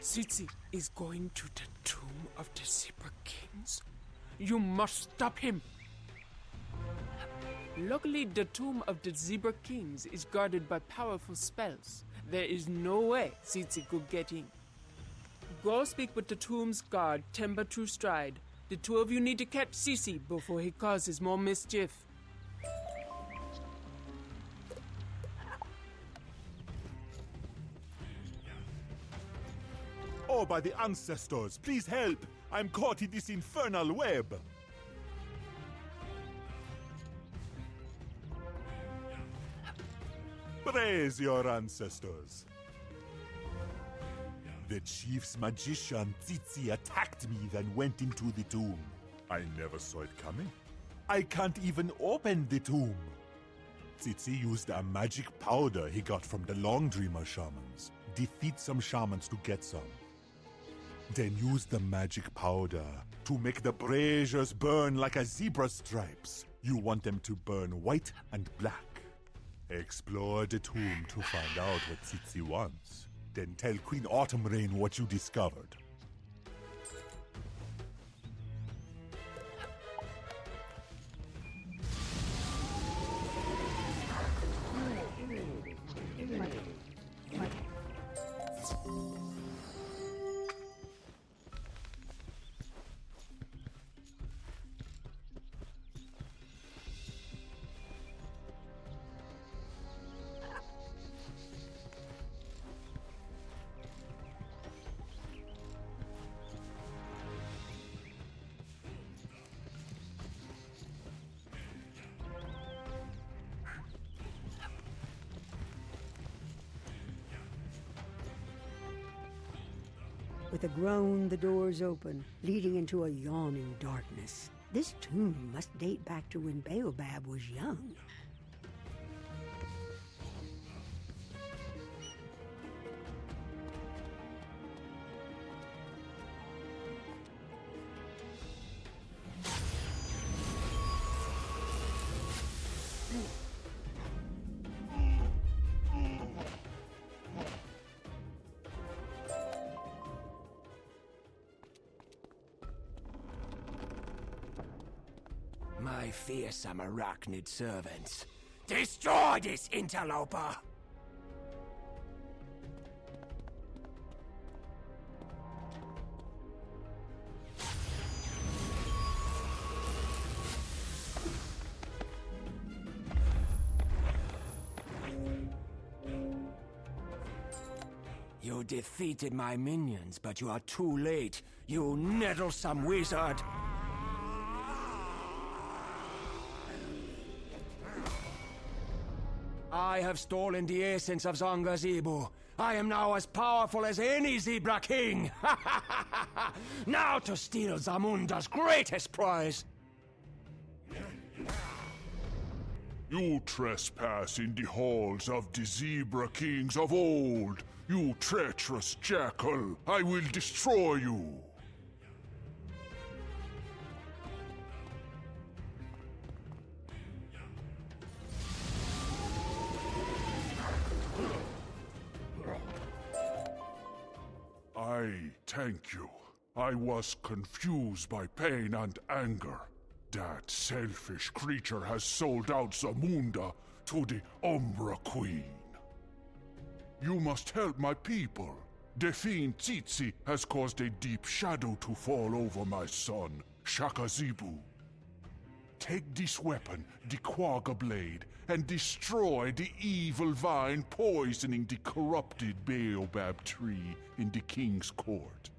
Tsitsi is going to the tomb of the Zebra Kings. You must stop him. Luckily, the tomb of the Zebra Kings is guarded by powerful spells. There is no way Tsitsi could get in. Go speak with the tomb's guard, Timber True Stride. The two of you need to catch Tsitsi before he causes more mischief. Oh, by the ancestors, please help! I'm caught in this infernal web! Praise your ancestors! The chief's magician, Tsitsi, attacked me, then went into the tomb. I never saw it coming. I can't even open the tomb. Tsitsi used a magic powder he got from the Long Dreamer shamans. Defeat some shamans to get some. Then use the magic powder to make the braziers burn like a zebra's stripes. You want them to burn white and black. Explore the tomb to find out what Tsitsi wants. Then tell Queen Autumn Rain what you discovered. With a groan, the doors open, leading into a yawning darkness. This tomb must date back to when Baobab was young. My fearsome arachnid servants. Destroy this interloper! You defeated my minions, but you are too late, you nettlesome wizard! I have stolen the essence of Zonga Zebu. I am now as powerful as any Zebra King! Now to steal Zamunda's greatest prize! You trespass in the halls of the Zebra Kings of old. You treacherous jackal, I will destroy you. I thank you. I was confused by pain and anger. That selfish creature has sold out Zamunda to the Umbra Queen. You must help my people. The fiend Tsitsi has caused a deep shadow to fall over my son, Shaka Zebu. Take this weapon, the Quagga Blade, and destroy the evil vine poisoning the corrupted baobab tree in the king's court.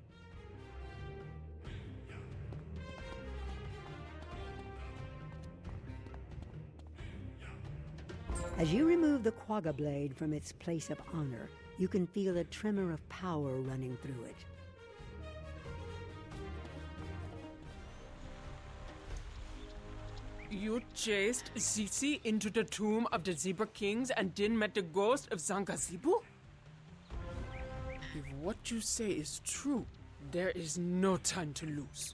As you remove the Quagga Blade from its place of honor, you can feel a tremor of power running through it. You chased Zizi into the tomb of the Zebra Kings and then met the ghost of Zebu? If what you say is true, there is no time to lose.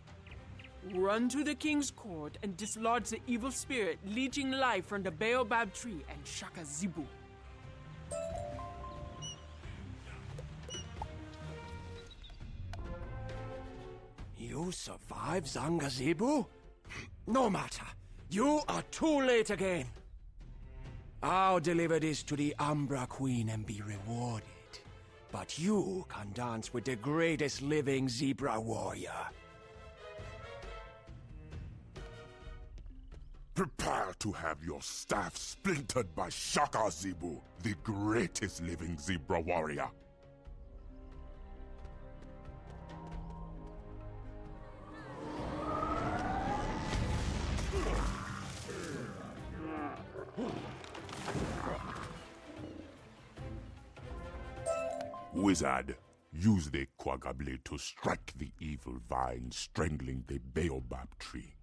Run to the king's court and dislodge the evil spirit leeching life from the baobab tree and Shaka Zebu. You survived Zebu? No matter. You are too late again. I'll deliver this to the Umbra Queen and be rewarded. But you can dance with the greatest living zebra warrior. Prepare to have your staff splintered by Shaka Zebu, the greatest living zebra warrior. Wizard, use the Quagga Blade to strike the evil vine strangling the baobab tree.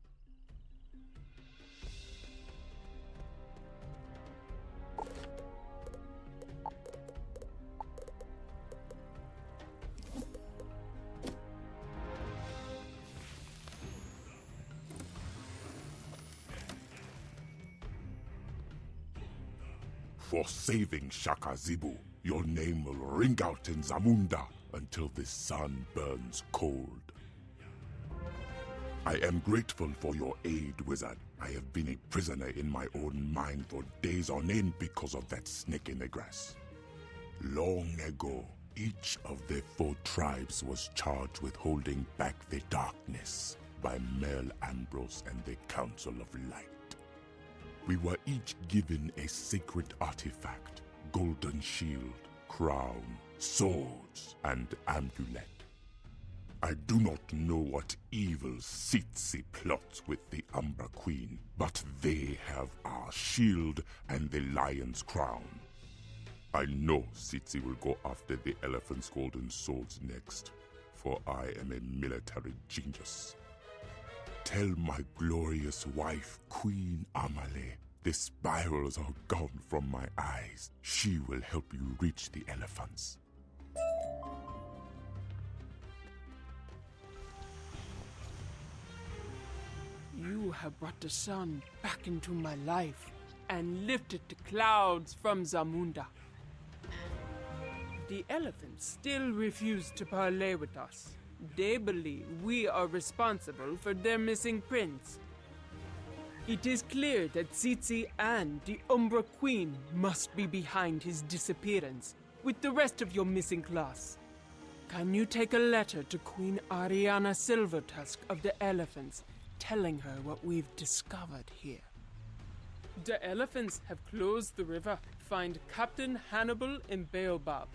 For saving Shaka Zebu, your name will ring out in Zamunda until the sun burns cold. I am grateful for your aid, Wizard. I have been a prisoner in my own mind for days on end because of that snake in the grass. Long ago, each of the 4 tribes was charged with holding back the darkness by Mel Ambrose and the Council of Light. We were each given a sacred artifact, golden shield, crown, swords, and amulet. I do not know what evil Tsitsi plots with the Umbra Queen, but they have our shield and the lion's crown. I know Tsitsi will go after the elephant's golden swords next, for I am a military genius. Tell my glorious wife, Queen Amale, the spirals are gone from my eyes. She will help you reach the elephants. You have brought the sun back into my life and lifted the clouds from Zamunda. The elephants still refuse to parley with us. They believe we are responsible for their missing prince. It is clear that Tsitsi and the Umbra Queen must be behind his disappearance with the rest of your missing class. Can you take a letter to Queen Ariana Silvertusk of the Elephants, telling her what we've discovered here? The elephants have closed the river. Find Captain Hannibal in Baobab.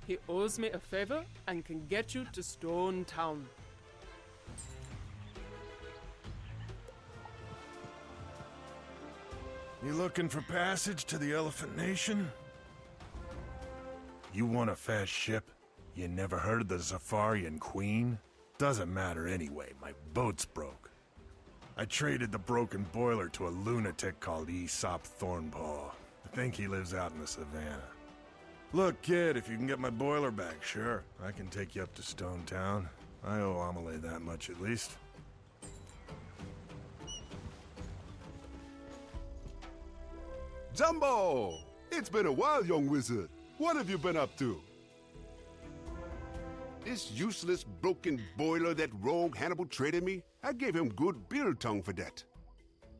He owes me a favor and can get you to Stone Town. You looking for passage to the Elephant Nation? You want a fast ship? You never heard of the Zafarian Queen? Doesn't matter anyway, my boat's broke. I traded the broken boiler to a lunatic called Aesop Thorn Paw. I think he lives out in the Savannah. Look, kid, if you can get my boiler back, sure. I can take you up to Stone Town. I owe Amelie that much at least. Jumbo! It's been a while, young wizard. What have you been up to? This useless broken boiler that rogue Hannibal traded me, I gave him good bill tongue for that.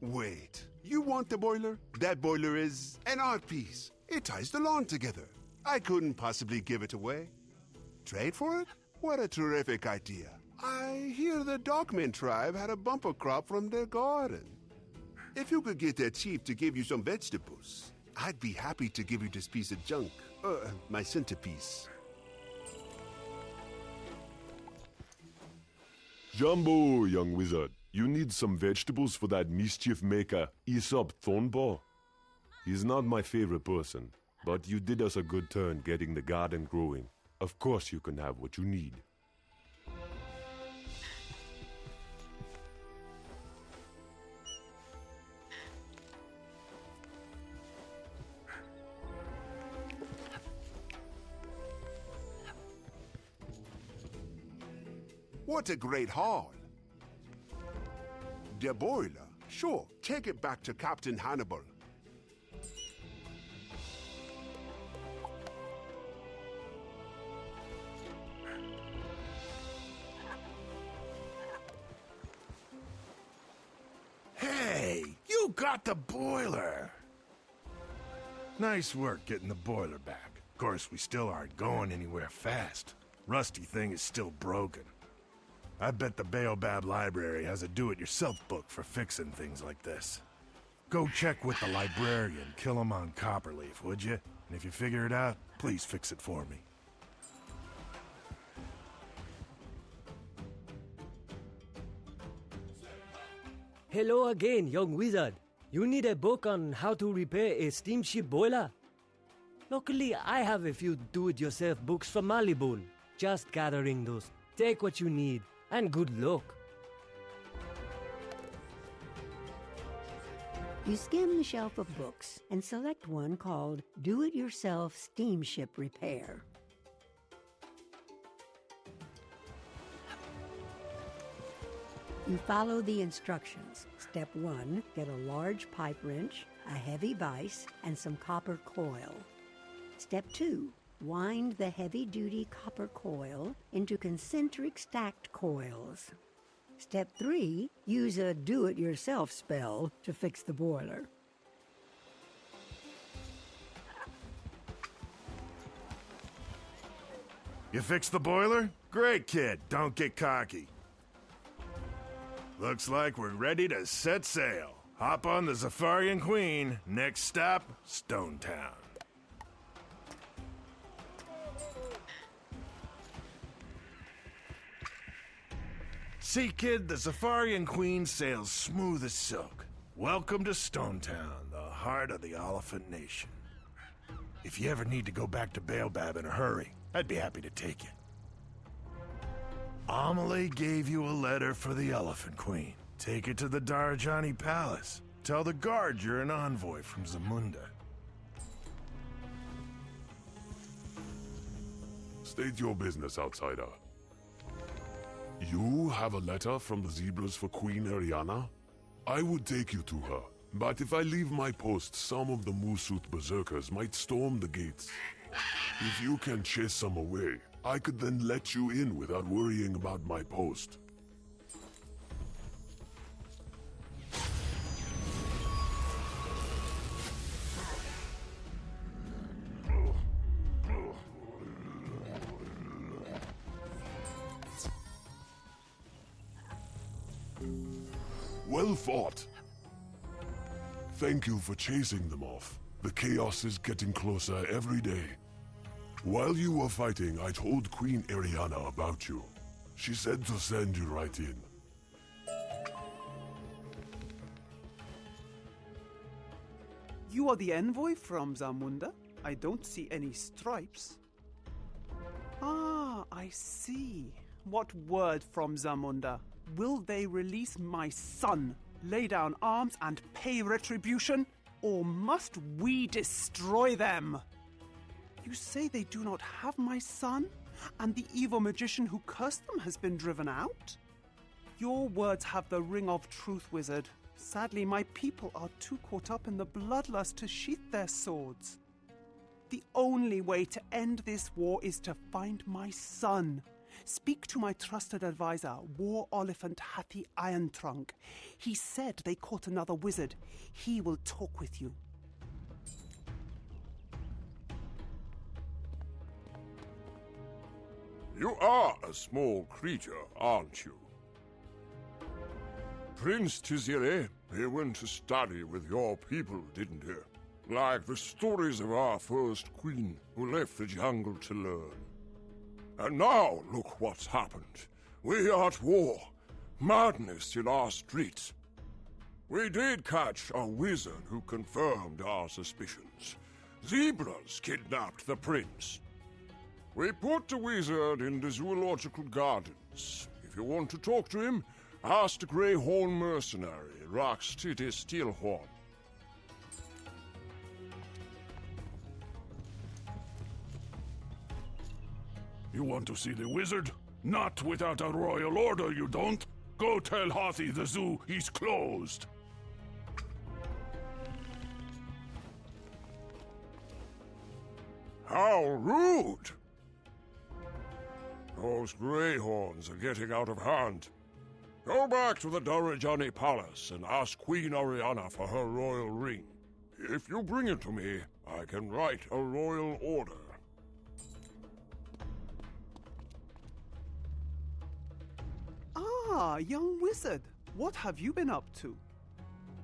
Wait, you want the boiler? That boiler is an art piece. It ties the lawn together. I couldn't possibly give it away. Trade for it? What a terrific idea. I hear the Darkmane tribe had a bumper crop from their garden. If you could get that chief to give you some vegetables, I'd be happy to give you this piece of junk. My centerpiece. Jumbo, young wizard. You need some vegetables for that mischief maker, Aesop Thorn Paw. He's not my favorite person, but you did us a good turn getting the garden growing. Of course you can have what you need. What a great haul. The boiler. Sure, take it back to Captain Hannibal. Hey, you got the boiler! Nice work getting the boiler back. Of course, we still aren't going anywhere fast. Rusty thing is still broken. I bet the Baobab Library has a do-it-yourself book for fixing things like this. Go check with the librarian, kill him on Copperleaf, would you? And if you figure it out, please fix it for me. Hello again, young wizard. You need a book on how to repair a steamship boiler? Luckily, I have a few do-it-yourself books from Malibu. Just gathering those. Take what you need, and good luck. You skim the shelf of books and select one called Do-It-Yourself Steamship Repair. You follow the instructions. Step 1, get a large pipe wrench, a heavy vise, and some copper coil. Step 2, wind the heavy-duty copper coil into concentric stacked coils. Step 3, use a do-it-yourself spell to fix the boiler. You fixed the boiler? Great, kid. Don't get cocky. Looks like we're ready to set sail. Hop on the Zafarian Queen. Next stop, Stone Town. See, kid, the Zafarian Queen sails smooth as silk. Welcome to Stone Town, the heart of the Elephant Nation. If you ever need to go back to Baobab in a hurry, I'd be happy to take you. Amelie gave you a letter for the Elephant Queen. Take it to the Darajani Palace. Tell the guard you're an envoy from Zamunda. State your business, outsider. You have a letter from the zebras for Queen Ariana? I would take you to her, but if I leave my post, some of the Musut berserkers might storm the gates. If you can chase some away, I could then let you in without worrying about my post. Well fought. Thank you for chasing them off. The chaos is getting closer every day. While you were fighting, I told Queen Ariana about you. She said to send you right in. You are the envoy from Zamunda? I don't see any stripes. Ah, I see. What word from Zamunda? Will they release my son, lay down arms, and pay retribution? Or must we destroy them? You say they do not have my son, and the evil magician who cursed them has been driven out? Your words have the ring of truth, wizard. Sadly, my people are too caught up in the bloodlust to sheath their swords. The only way to end this war is to find my son. Speak to my trusted advisor, War Oliphant Hathi Iron Trunk. He said they caught another wizard. He will talk with you. You are a small creature, aren't you? Prince Tizire, He went to study with your people, didn't he? Like the stories of our first queen, who left the jungle to learn. And now, look what's happened. We are at war. Madness in our streets. We did catch a wizard who confirmed our suspicions. Zebras kidnapped the prince. We put the wizard in the zoological gardens. If you want to talk to him, ask the Greyhorn mercenary, Rock City Steelhorn. You want to see the wizard? Not without a royal order, you don't. Go tell Hathi the zoo is closed. How rude! Those Greyhorns are getting out of hand. Go back to the Darajani Palace and ask Queen Ariana for her royal ring. If you bring it to me, I can write a royal order. Ah, young wizard, what have you been up to?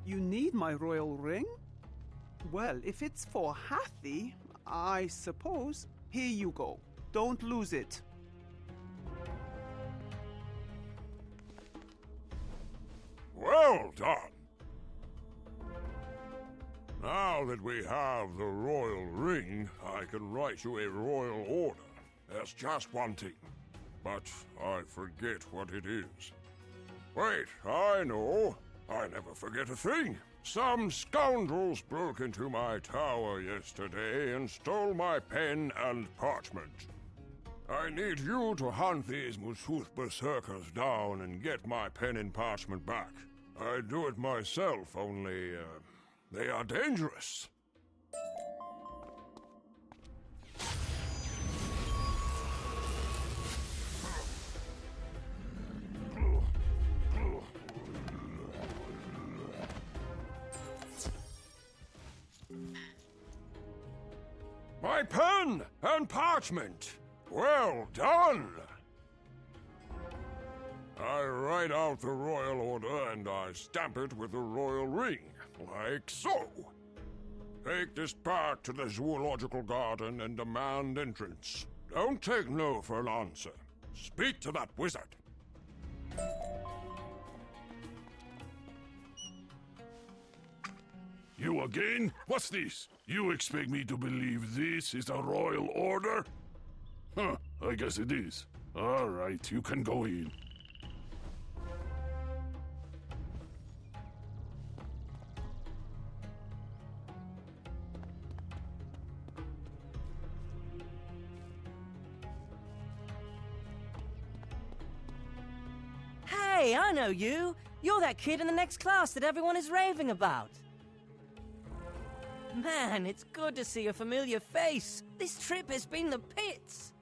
You need my royal ring? Well, if it's for Hathi, I suppose. Here you go. Don't lose it. Well done! Now that we have the royal ring, I can write you a royal order. There's just one thing, but I forget what it is. Wait, I know. I never forget a thing. Some scoundrels broke into my tower yesterday and stole my pen and parchment. I need you to hunt these Musuth berserkers down and get my pen and parchment back. I'd do it myself, only, they are dangerous. My pen and parchment! Well done! I write out the royal order and I stamp it with the royal ring, like so. Take this back to the zoological garden and demand entrance. Don't take no for an answer. Speak to that wizard. You again? What's this? You expect me to believe this is a royal order? Huh, I guess it is. All right, you can go in. Hey, I know you. You're that kid in the next class that everyone is raving about. Man, it's good to see a familiar face. This trip has been the pits.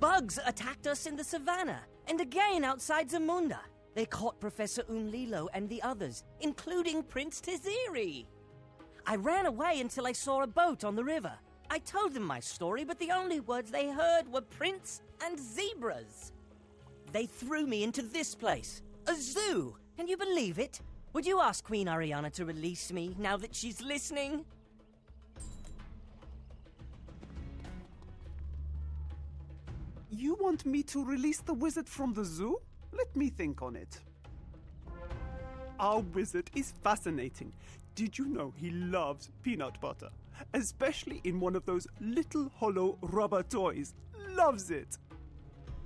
Bugs attacked us in the savannah, and again outside Zamunda. They caught Professor Unlilo and the others, including Prince Tiziri. I ran away until I saw a boat on the river. I told them my story, but the only words they heard were prince and zebras. They threw me into this place, a zoo. Can you believe it? Would you ask Queen Ariana to release me now that she's listening? You want me to release the wizard from the zoo? Let me think on it. Our wizard is fascinating. Did you know he loves peanut butter? Especially in one of those little hollow rubber toys. Loves it!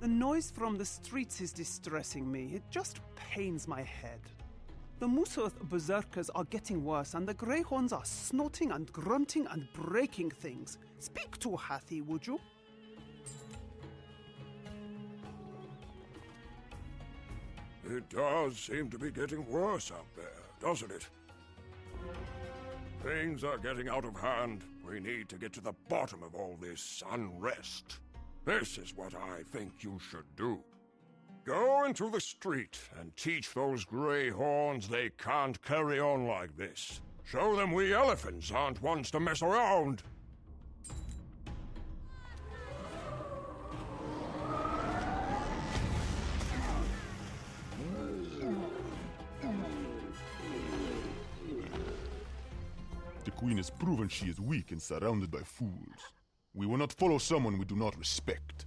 The noise from the streets is distressing me. It just pains my head. The Musuth berserkers are getting worse, and the Greyhorns are snorting and grunting and breaking things. Speak to Hathi, would you? It does seem to be getting worse out there, doesn't it? Things are getting out of hand. We need to get to the bottom of all this unrest. This is what I think you should do. Go into the street and teach those Greyhorns they can't carry on like this. Show them we elephants aren't ones to mess around. The queen has proven she is weak and surrounded by fools. We will not follow someone we do not respect.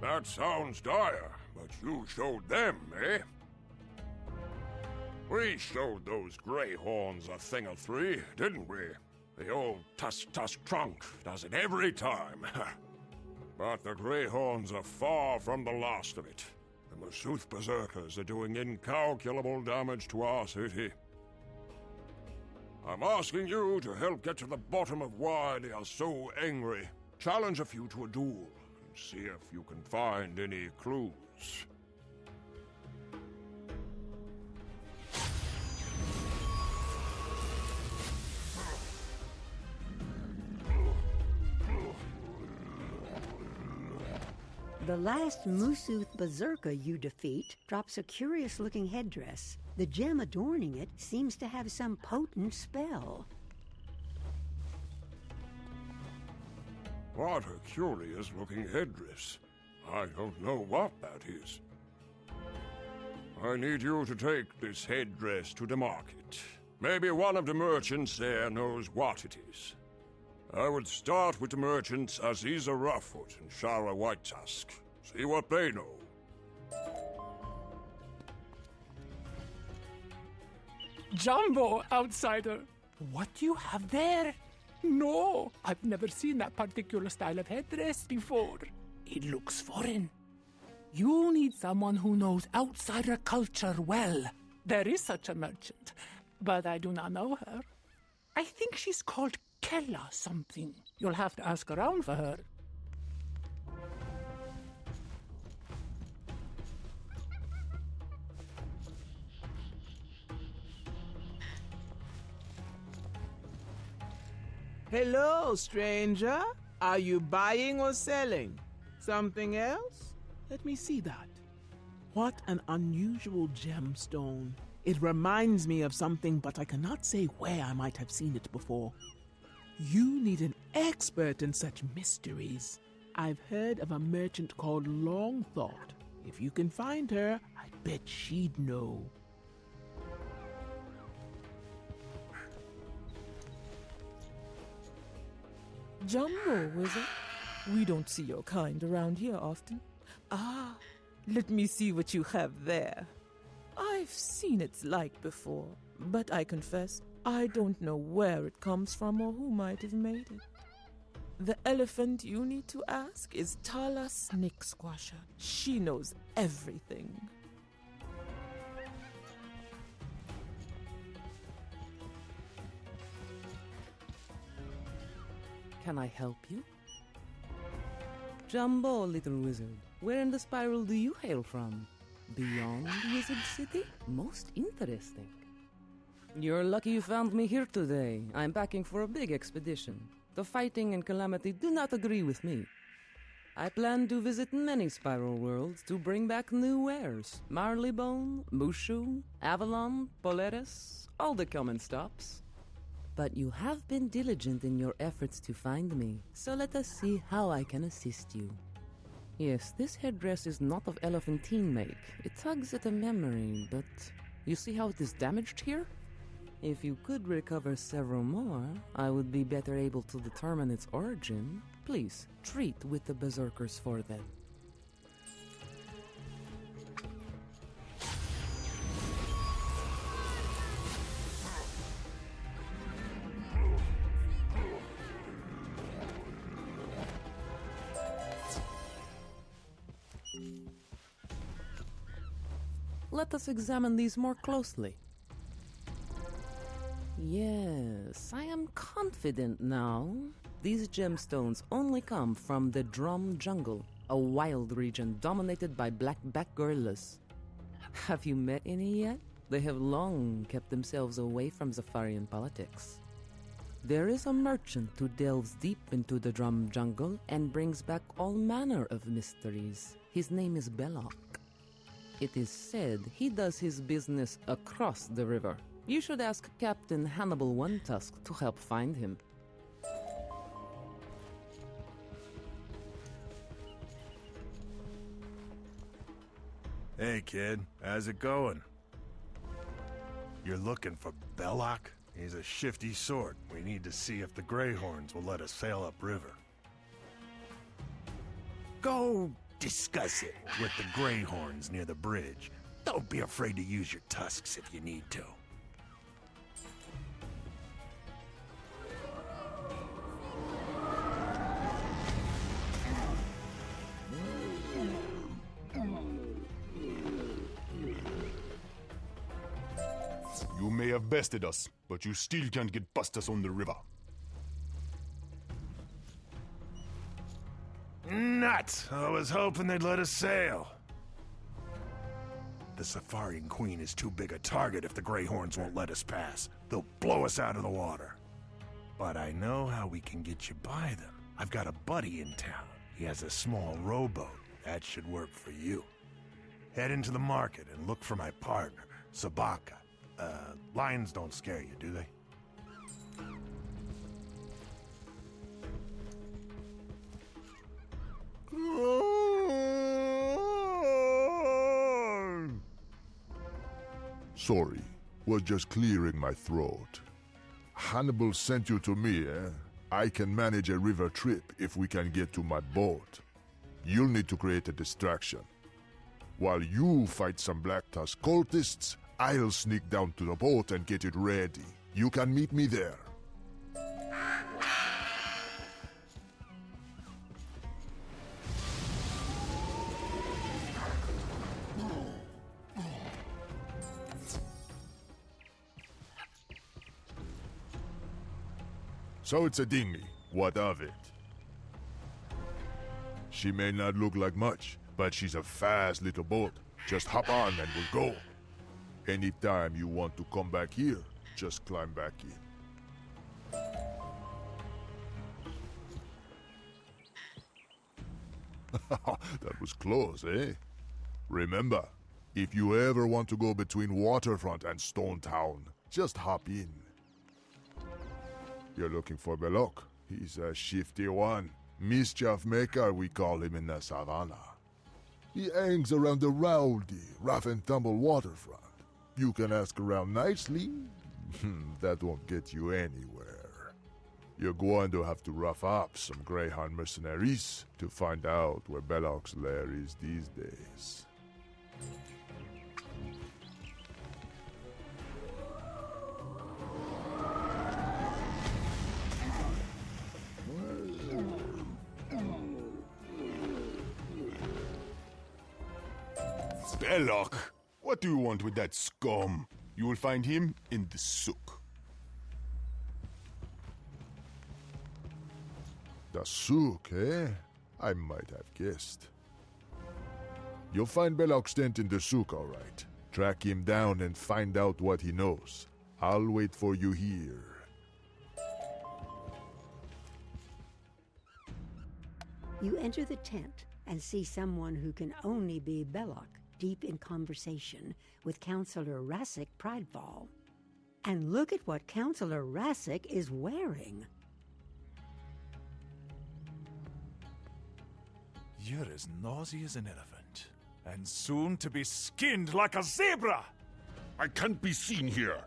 That sounds dire, but you showed them, eh? We showed those greyhorns a thing or three, didn't we? The old tusk trunk does it every time. But the greyhorns are far from the last of it. The Masouth berserkers are doing incalculable damage to our city. I'm asking you to help get to the bottom of why they are so angry. Challenge a few to a duel, and see if you can find any clues. The last Masouth berserker you defeat drops a curious-looking headdress. The gem adorning it seems to have some potent spell. What a curious-looking headdress. I don't know what that is. I need you to take this headdress to the market. Maybe one of the merchants there knows what it is. I would start with the merchants Aziza Roughfoot and Shara Whitetusk. See what they know. Jumbo, outsider! What do you have there? No, I've never seen that particular style of headdress before. It looks foreign. You need someone who knows outsider culture well. There is such a merchant, but I do not know her. I think she's called Kella something. You'll have to ask around for her. Hello, stranger. Are you buying or selling? Something else? Let me see that. What an unusual gemstone. It reminds me of something, but I cannot say where I might have seen it before. You need an expert in such mysteries. I've heard of a merchant called Longthought. If you can find her, I bet she'd know. Jumbo, Wizard. We don't see your kind around here often. Ah, let me see what you have there. I've seen its like before, but I confess, I don't know where it comes from or who might have made it. The elephant you need to ask is Tala Snake Squasher. She knows everything. Can I help you? Jumbo, little wizard. Where in the spiral do you hail from? Beyond Wizard City? Most interesting. You're lucky you found me here today. I'm packing for a big expedition. The fighting and calamity do not agree with me. I plan to visit many spiral worlds to bring back new wares. Marleybone, Mushu, Avalon, Polaris, all the common stops. But you have been diligent in your efforts to find me, so let us see how I can assist you. Yes, this headdress is not of elephantine make. It tugs at a memory, but you see how it is damaged here? If you could recover several more, I would be better able to determine its origin. Please, treat with the berserkers for them. Let us examine these more closely. Yes, I am confident now. These gemstones only come from the Drum Jungle, a wild region dominated by blackback gorillas. Have you met any yet? They have long kept themselves away from Zafarian politics. There is a merchant who delves deep into the Drum Jungle and brings back all manner of mysteries. His name is Belloc. It is said he does his business across the river. You should ask Captain Hannibal One Tusk to help find him. Hey, kid. How's it going? You're looking for Belloc? He's a shifty sort. We need to see if the Greyhorns will let us sail upriver. Go discuss it with the Greyhorns near the bridge. Don't be afraid to use your tusks if you need to. You may have bested us, but you still can't get past us on the river. Nuts! I was hoping they'd let us sail. The Zafarian Queen is too big a target if the Greyhorns won't let us pass. They'll blow us out of the water. But I know how we can get you by them. I've got a buddy in town. He has a small rowboat. That should work for you. Head into the market and look for my partner, Sabaka. Lions don't scare you, do they? Sorry, was just clearing my throat. Hannibal sent you to me, eh? I can manage a river trip if we can get to my boat. You'll need to create a distraction. While you fight some Black Tusk cultists, I'll sneak down to the boat and get it ready. You can meet me there. So it's a dinghy. What of it? She may not look like much, but she's a fast little boat. Just hop on and we'll go. Anytime you want to come back here, just climb back in. That was close, eh? Remember, if you ever want to go between Waterfront and Stone Town, just hop in. You're looking for Belloc. He's a shifty one. Mischief maker, we call him in the Savannah. He hangs around the rowdy, rough-and-tumble waterfront. You can ask around nicely. That won't get you anywhere. You're going to have to rough up some Greyhound mercenaries to find out where Belloc's lair is these days. Belloc! What do you want with that scum? You will find him in the souk. The souk, eh? I might have guessed. You'll find Belloc's tent in the souk, all right. Track him down and find out what he knows. I'll wait for you here. You enter the tent and see someone who can only be Belloc, deep in conversation with Counselor Rassic Pridefall. And look at what Counselor Rassic is wearing. You're as noisy as an elephant, and soon to be skinned like a zebra! I can't be seen here.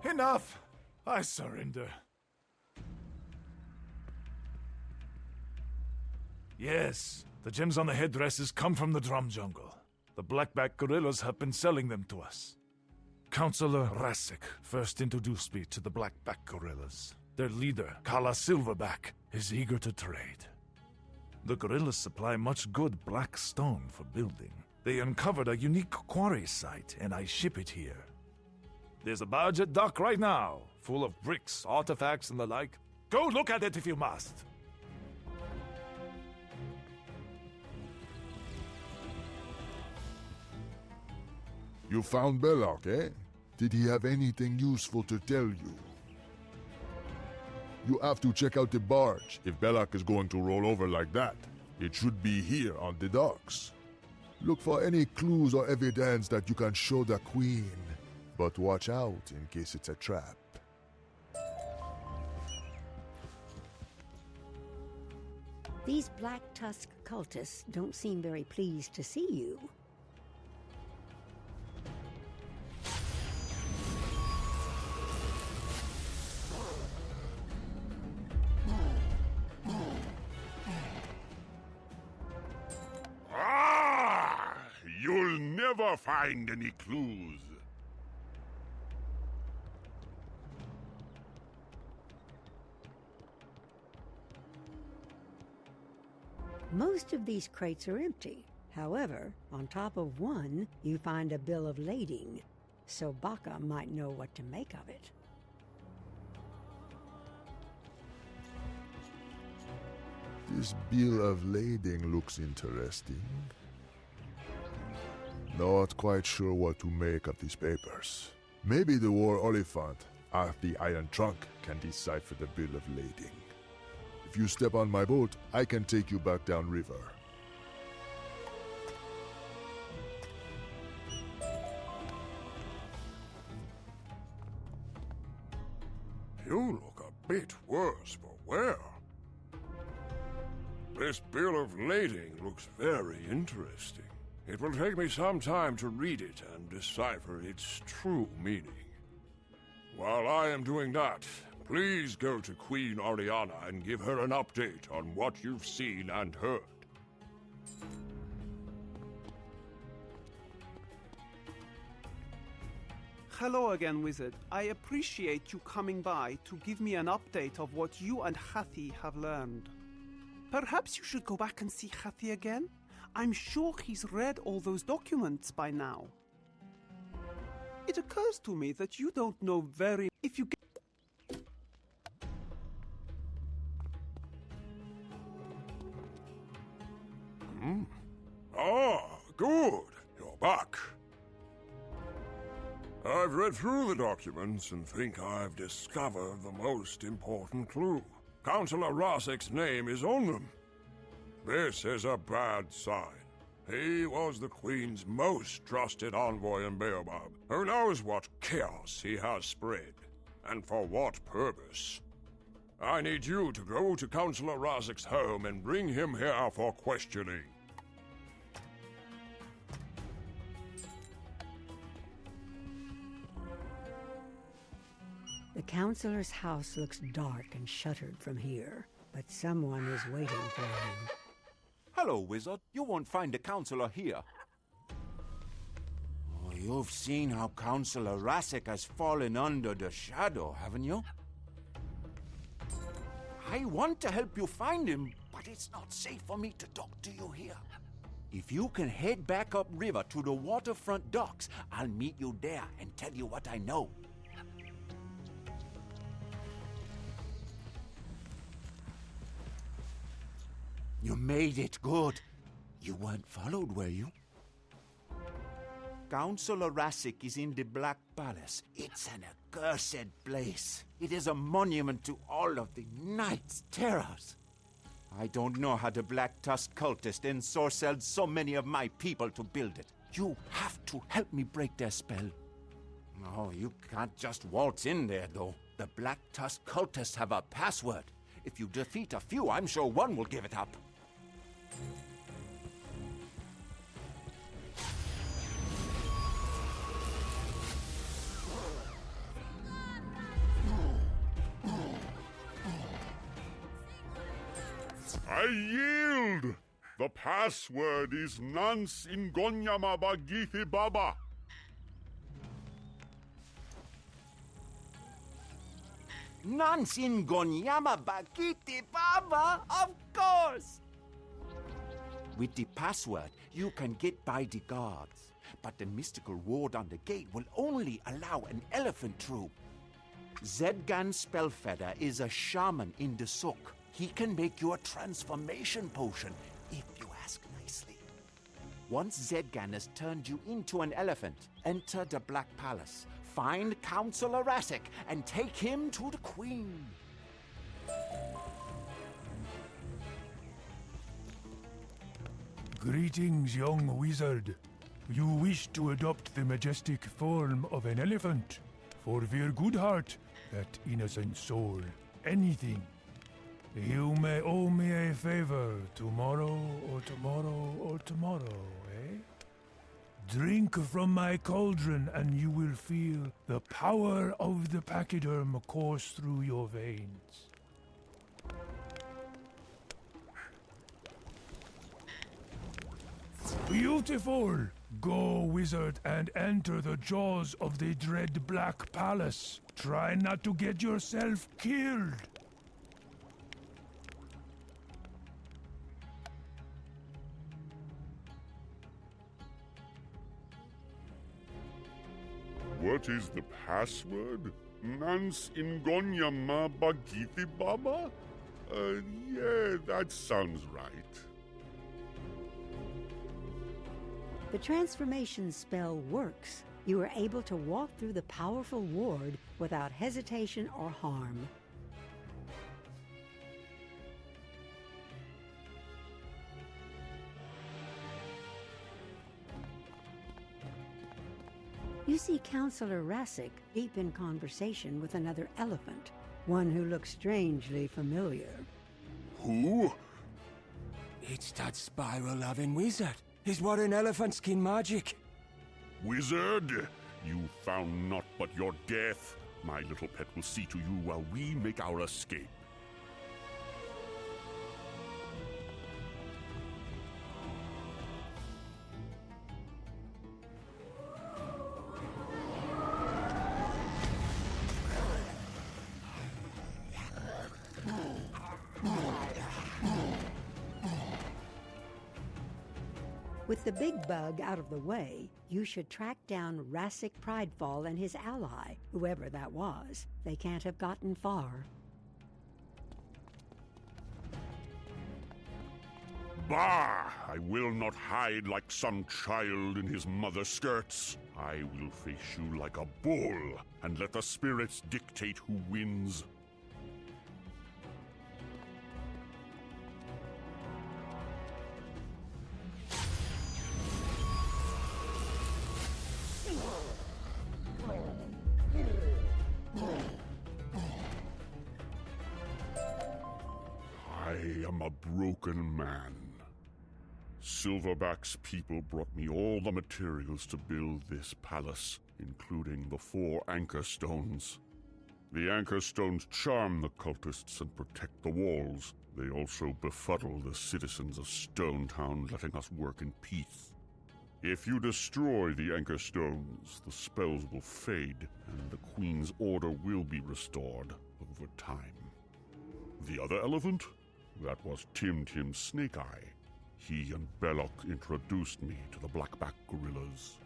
Enough! I surrender. Yes, the gems on the headdresses come from the drum jungle. The blackback gorillas have been selling them to us. Counselor Rassic first introduced me to the blackback gorillas. Their leader, Kala Silverback, is eager to trade. The gorillas supply much good black stone for building. They uncovered a unique quarry site, and I ship it here. There's a barge at dock right now, full of bricks, artifacts, and the like. Go look at it if you must. You found Belloc, eh? Did he have anything useful to tell you? You have to check out the barge. If Belloc is going to roll over like that, it should be here on the docks. Look for any clues or evidence that you can show the Queen. But watch out in case it's a trap. These Black Tusk cultists don't seem very pleased to see you. You'll never find any clues. Most of these crates are empty. However, on top of one, you find a bill of lading, so Baka might know what to make of it. This bill of lading looks interesting. Not quite sure what to make of these papers. Maybe the War Oliphant, of the Iron Trunk, can decipher the bill of lading. If you step on my boat, I can take you back downriver. You look a bit worse for wear. This bill of lading looks very interesting. It will take me some time to read it and decipher its true meaning. While I am doing that, please go to Queen Oriana and give her an update on what you've seen and heard. Hello again, Wizard. I appreciate you coming by to give me an update of what you and Hathi have learned. Perhaps you should go back and see Hathi again? I'm sure he's read all those documents by now. It occurs to me that you don't know very... If you get... Good. You're back. I've read through the documents and think I've discovered the most important clue. Councillor Rasek's name is on them. This is a bad sign. He was the Queen's most trusted envoy in Baobab. Who knows what chaos he has spread, and for what purpose? I need you to go to Councillor Rasek's home and bring him here for questioning. The counselor's house looks dark and shuttered from here, but someone is waiting for him. Hello, Wizard. You won't find the counselor here. Oh, you've seen how Councillor Rasek has fallen under the shadow, haven't you? I want to help you find him, but it's not safe for me to talk to you here. If you can head back upriver to the waterfront docks, I'll meet you there and tell you what I know. You made it good. You weren't followed, were you? Councillor Rasek is in the Black Palace. It's an accursed place. It is a monument to all of the Knight's terrors. I don't know how the Black Tusk cultists ensorcelled so many of my people to build it. You have to help me break their spell. No, you can't just waltz in there, though. The Black Tusk cultists have a password. If you defeat a few, I'm sure one will give it up. I yield! The password is Nance Ingonyama Bagithi Baba. Nance Ingonyama Bagithi Baba? Of course! With the password, you can get by the guards. But the mystical ward on the gate will only allow an elephant troop. Zedgan Spellfeather is a shaman in the Sook. He can make you a transformation potion, if you ask nicely. Once Zedgan has turned you into an elephant, enter the Black Palace, find Councillor Rasek, and take him to the Queen. Greetings, young wizard. You wish to adopt the majestic form of an elephant. For your good heart, that innocent soul, anything. You may owe me a favor tomorrow or tomorrow or tomorrow, eh? Drink from my cauldron and you will feel the power of the pachyderm course through your veins. Beautiful! Go, wizard, and enter the jaws of the dread Black Palace. Try not to get yourself killed. What is the password? Nans Ingonyama Bagiti Baba? Yeah, that sounds right. The transformation spell works. You are able to walk through the powerful ward without hesitation or harm. You see Counselor Rassic deep in conversation with another elephant, one who looks strangely familiar. Who? It's that spiral-loving wizard. He's wearing elephant skin magic. Wizard, you found naught but your death. My little pet will see to you while we make our escape. With the big bug out of the way, you should track down Rassic Pridefall and his ally, whoever that was. They can't have gotten far. Bah! I will not hide like some child in his mother's skirts. I will face you like a bull, and let the spirits dictate who wins. I am a broken man. Silverback's people brought me all the materials to build this palace, including the 4 anchor stones. The anchor stones charm the cultists and protect the walls. They also befuddle the citizens of Stone Town, letting us work in peace. If you destroy the anchor stones, the spells will fade, and the Queen's order will be restored over time. The other elephant? That was Tim Snake Eye. He and Belloc introduced me to the blackback gorillas.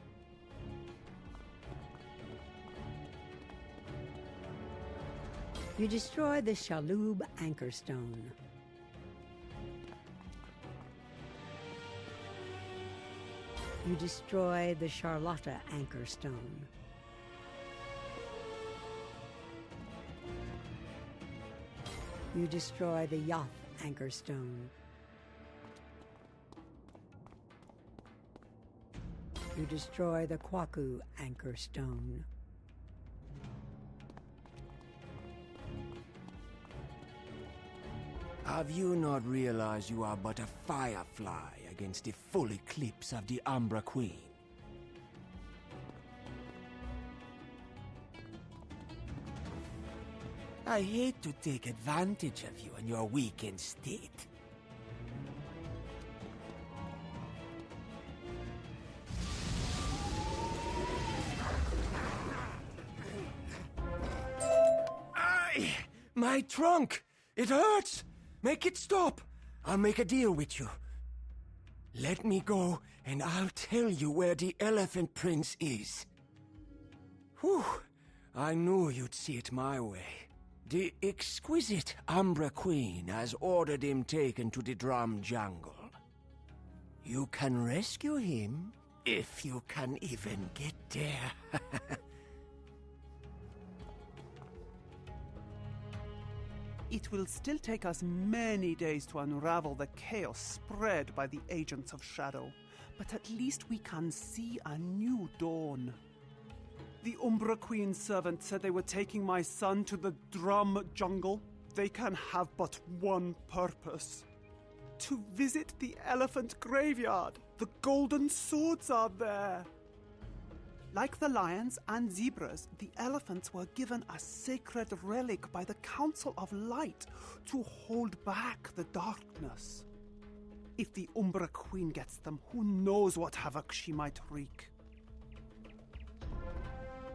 You destroy the Shalub Anchor Stone. You destroy the Charlotta Anchor Stone. You destroy the Yoth Anchor Stone. You destroy the Kwaku Anchor Stone. Have you not realized you are but a firefly against the full eclipse of the Umbra Queen? I hate to take advantage of you in your weakened state. My trunk! It hurts! Make it stop! I'll make a deal with you. Let me go, and I'll tell you where the Elephant Prince is. Whew! I knew you'd see it my way. The exquisite Umbra Queen has ordered him taken to the Drum Jungle. You can rescue him, if you can even get there. It will still take us many days to unravel the chaos spread by the agents of Shadow, but at least we can see a new dawn. The Umbra Queen's servant said they were taking my son to the Drum Jungle. They can have but one purpose: to visit the elephant graveyard. The golden swords are there. Like the lions and zebras, the elephants were given a sacred relic by the Council of Light to hold back the darkness. If the Umbra Queen gets them, who knows what havoc she might wreak.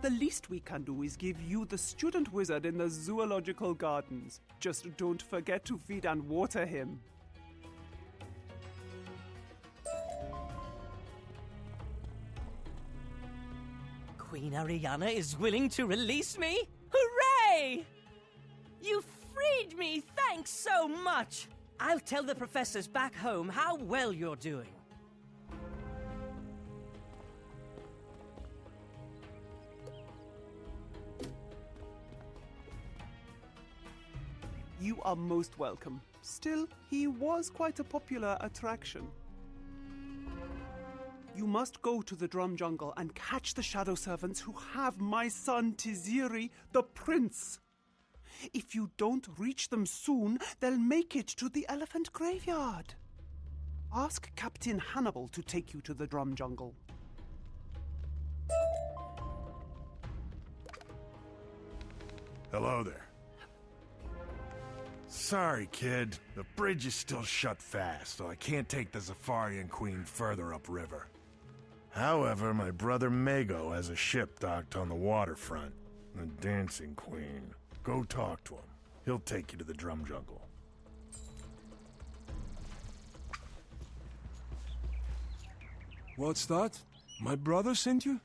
The least we can do is give you the student wizard in the zoological gardens. Just don't forget to feed and water him. Queen Ariana is willing to release me? Hooray! You freed me! Thanks so much! I'll tell the professors back home how well you're doing. You are most welcome. Still, he was quite a popular attraction. You must go to the Drum Jungle and catch the Shadow Servants who have my son Tiziri, the Prince. If you don't reach them soon, they'll make it to the Elephant Graveyard. Ask Captain Hannibal to take you to the Drum Jungle. Hello there. Sorry, kid. The bridge is still shut fast, so I can't take the Zafarian Queen further upriver. However, my brother Mago has a ship docked on the waterfront. The Dancing Queen. Go talk to him. He'll take you to the Drum Jungle. What's that? My brother sent you?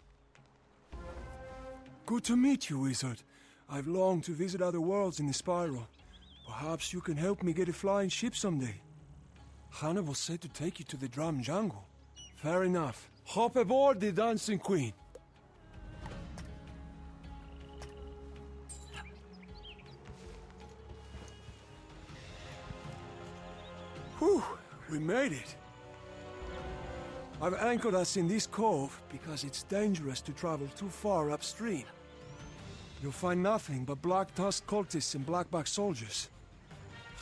Good to meet you, Wizard. I've longed to visit other worlds in the Spiral. Perhaps you can help me get a flying ship someday. Hannibal said to take you to the Drum Jungle. Fair enough. Hop aboard the Dancing Queen. Whew, we made it. I've anchored us in this cove because it's dangerous to travel too far upstream. You'll find nothing but black-tusked cultists and blackback soldiers.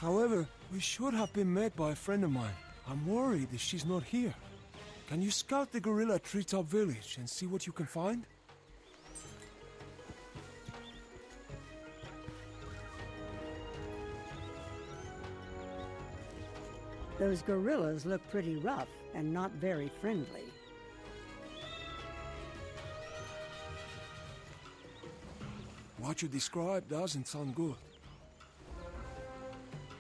However, we should have been met by a friend of mine. I'm worried that she's not here. Can you scout the gorilla treetop village and see what you can find? Those gorillas look pretty rough and not very friendly. What you described doesn't sound good.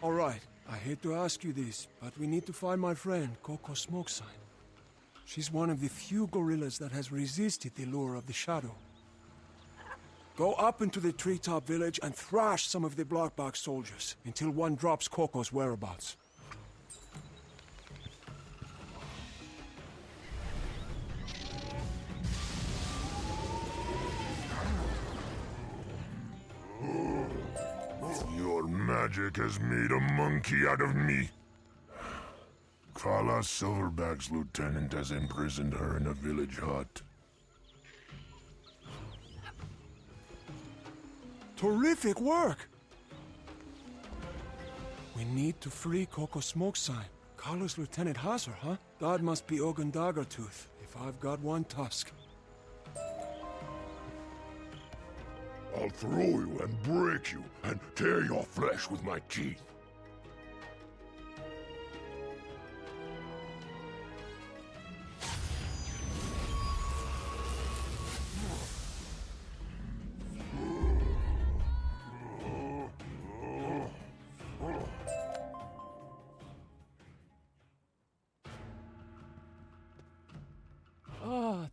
All right, I hate to ask you this, but we need to find my friend, Coco Smokesign. She's one of the few gorillas that has resisted the lure of the shadow. Go up into the treetop village and thrash some of the blackback soldiers until one drops Coco's whereabouts. Your magic has made a monkey out of me. Kala Silverback's lieutenant has imprisoned her in a village hut. Terrific work! We need to free Coco Smokesign. Kala's lieutenant has her, huh? That must be Ogun Daggertooth, if I've got one tusk. I'll throw you and break you and tear your flesh with my teeth.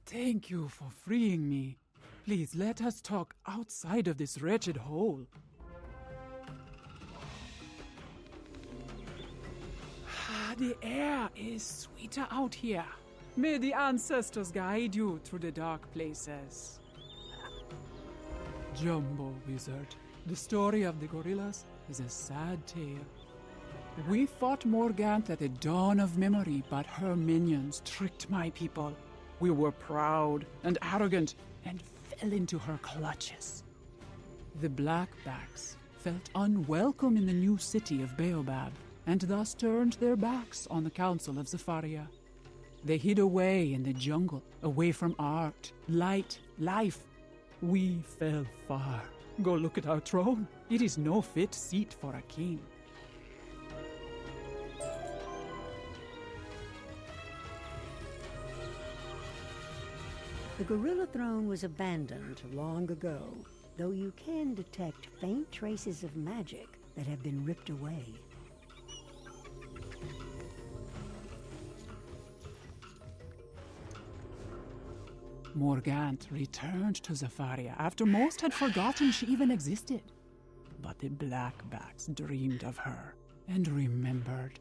Thank you for freeing me. Please let us talk outside of this wretched hole. The air is sweeter out here. May the ancestors guide you through the dark places. Jumbo Wizard, the story of the gorillas is a sad tale. We fought Morgant at the dawn of memory, but her minions tricked my people. We were proud and arrogant and fell into her clutches. The Blackbacks felt unwelcome in the new city of Baobab, and thus turned their backs on the Council of Zafaria. They hid away in the jungle, away from art, light, life. We fell far. Go look at our throne. It is no fit seat for a king. The gorilla throne was abandoned long ago, though you can detect faint traces of magic that have been ripped away. Morgant returned to Zafaria after most had forgotten she even existed. But the Blackbacks dreamed of her and remembered.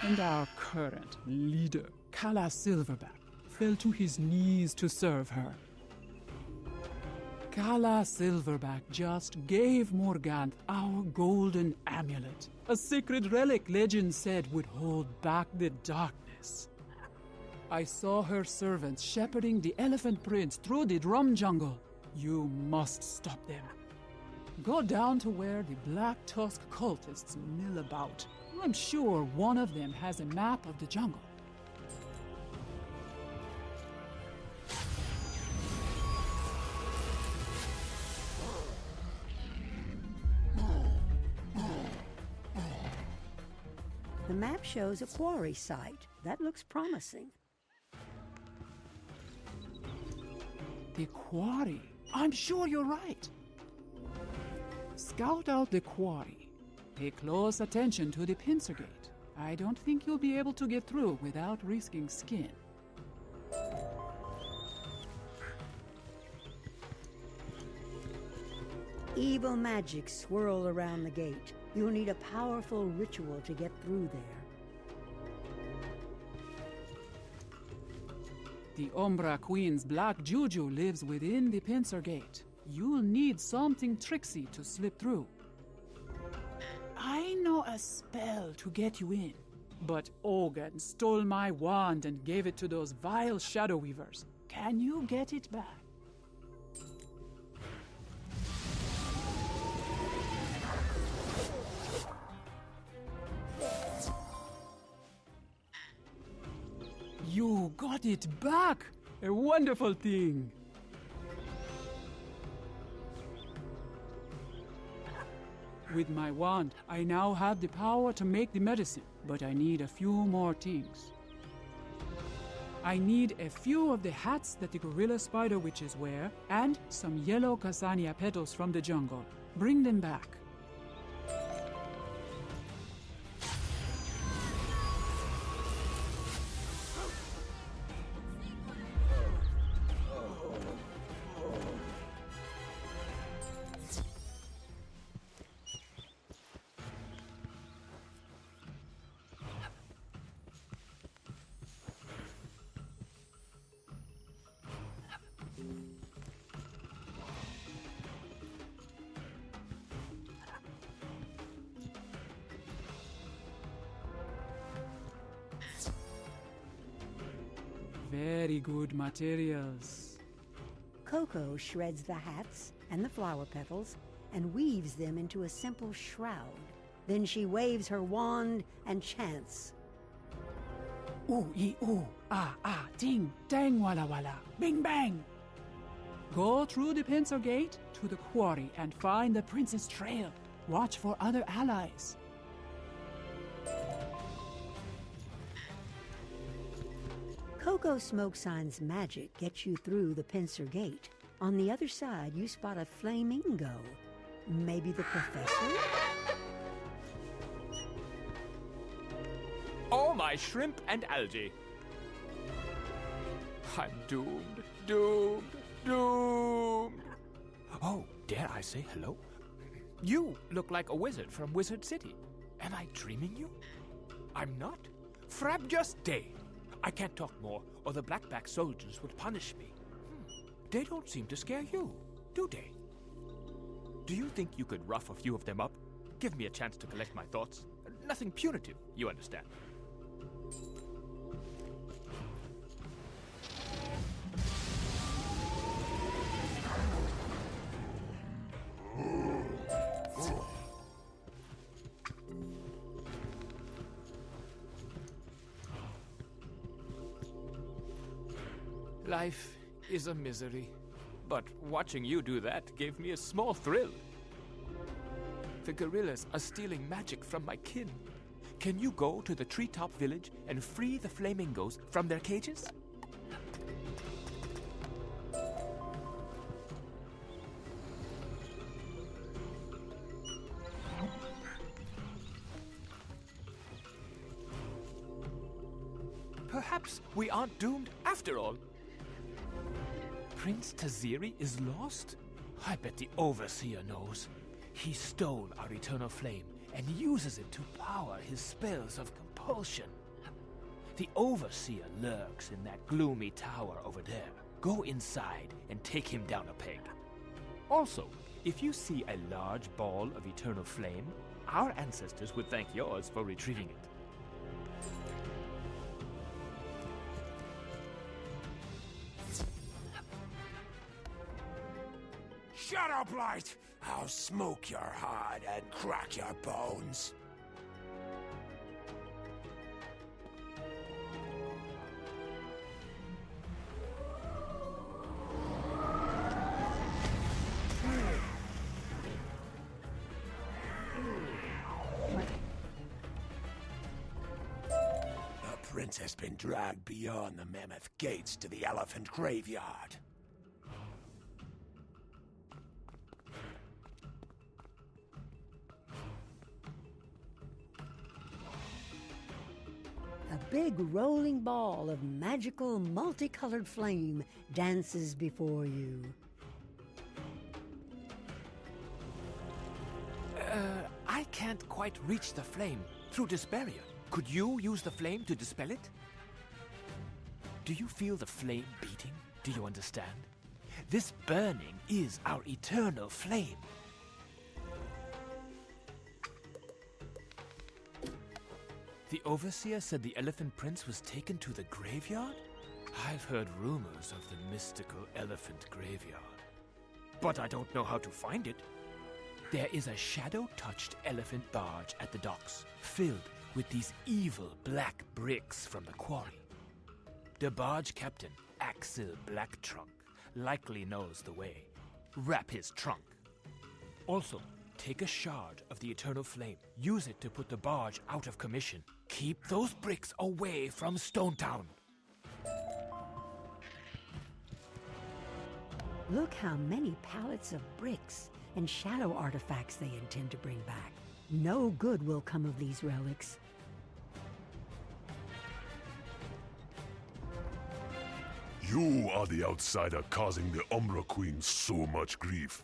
And our current leader, Kala Silverback, fell to his knees to serve her. Kala Silverback just gave Morgant our golden amulet, a sacred relic legend said would hold back the darkness. I saw her servants shepherding the elephant prince through the drum jungle. You must stop them. Go down to where the Black Tusk cultists mill about. I'm sure one of them has a map of the jungle. The map shows a quarry site. That looks promising. The quarry? I'm sure you're right. Scout out the quarry. Pay close attention to the pincer gate. I don't think you'll be able to get through without risking skin. Evil magic swirl around the gate. You'll need a powerful ritual to get through there. The Umbra Queen's black juju lives within the pincer gate. You'll need something tricksy to slip through. I know a spell to get you in, but Ogan stole my wand and gave it to those vile Shadow Weavers. Can you get it back? You got it back! A wonderful thing! With my wand, I now have the power to make the medicine, but I need a few more things. I need a few of the hats that the gorilla spider witches wear, and some yellow Cassania petals from the jungle. Bring them back. Very good materials. Coco shreds the hats and the flower petals and weaves them into a simple shroud. Then she waves her wand and chants. Ooh, ee, ooh, ah, ah, ting, tang, walla, walla, bing, bang. Go through the pincer gate to the quarry and find the prince's trail. Watch for other allies. Coco Smoke Sign's magic gets you through the pincer gate. On the other side, you spot a flamingo. Maybe the professor? Oh, my shrimp and algae. I'm doomed, doomed, doomed. Oh, dare I say hello? You look like a wizard from Wizard City. Am I dreaming you? I'm not. Frabjust day. I can't talk more, or the Blackback soldiers would punish me. They don't seem to scare you, do they? Do you think you could rough a few of them up? Give me a chance to collect my thoughts. Nothing punitive, you understand. Life is a misery, but watching you do that gave me a small thrill. The gorillas are stealing magic from my kin. Can you go to the treetop village and free the flamingos from their cages? Perhaps we aren't doomed after all. Prince Taziri is lost? I bet the Overseer knows. He stole our eternal flame and uses it to power his spells of compulsion. The Overseer lurks in that gloomy tower over there. Go inside and take him down a peg. Also, if you see a large ball of eternal flame, our ancestors would thank yours for retrieving it. Shut up, Light! I'll smoke your heart and crack your bones. The prince has been dragged beyond the mammoth gates to the elephant graveyard. A big rolling ball of magical, multicolored flame dances before you. I can't quite reach the flame through this barrier. Could you use the flame to dispel it? Do you feel the flame beating? Do you understand? This burning is our eternal flame. The Overseer said the Elephant Prince was taken to the graveyard? I've heard rumors of the mystical elephant graveyard, but I don't know how to find it. There is a shadow-touched elephant barge at the docks, filled with these evil black bricks from the quarry. The barge captain, Axel Blacktrunk, likely knows the way. Wrap his trunk. Also, take a shard of the Eternal Flame. Use it to put the barge out of commission. Keep those bricks away from Stone Town. Look how many pallets of bricks and shadow artifacts they intend to bring back. No good will come of these relics. You are the outsider causing the Umbra Queen so much grief.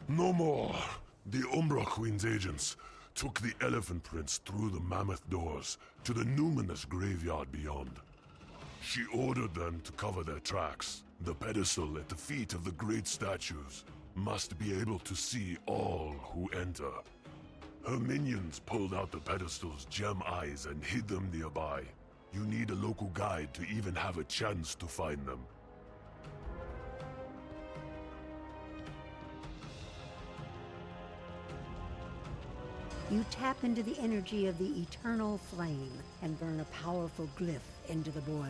No more. The Umbra Queen's agents took the Elephant Prince through the mammoth doors to the numinous graveyard beyond. She ordered them to cover their tracks. The pedestal at the feet of the great statues must be able to see all who enter. Her minions pulled out the pedestal's gem eyes and hid them nearby. You need a local guide to even have a chance to find them. You tap into the energy of the eternal flame and burn a powerful glyph into the boiler.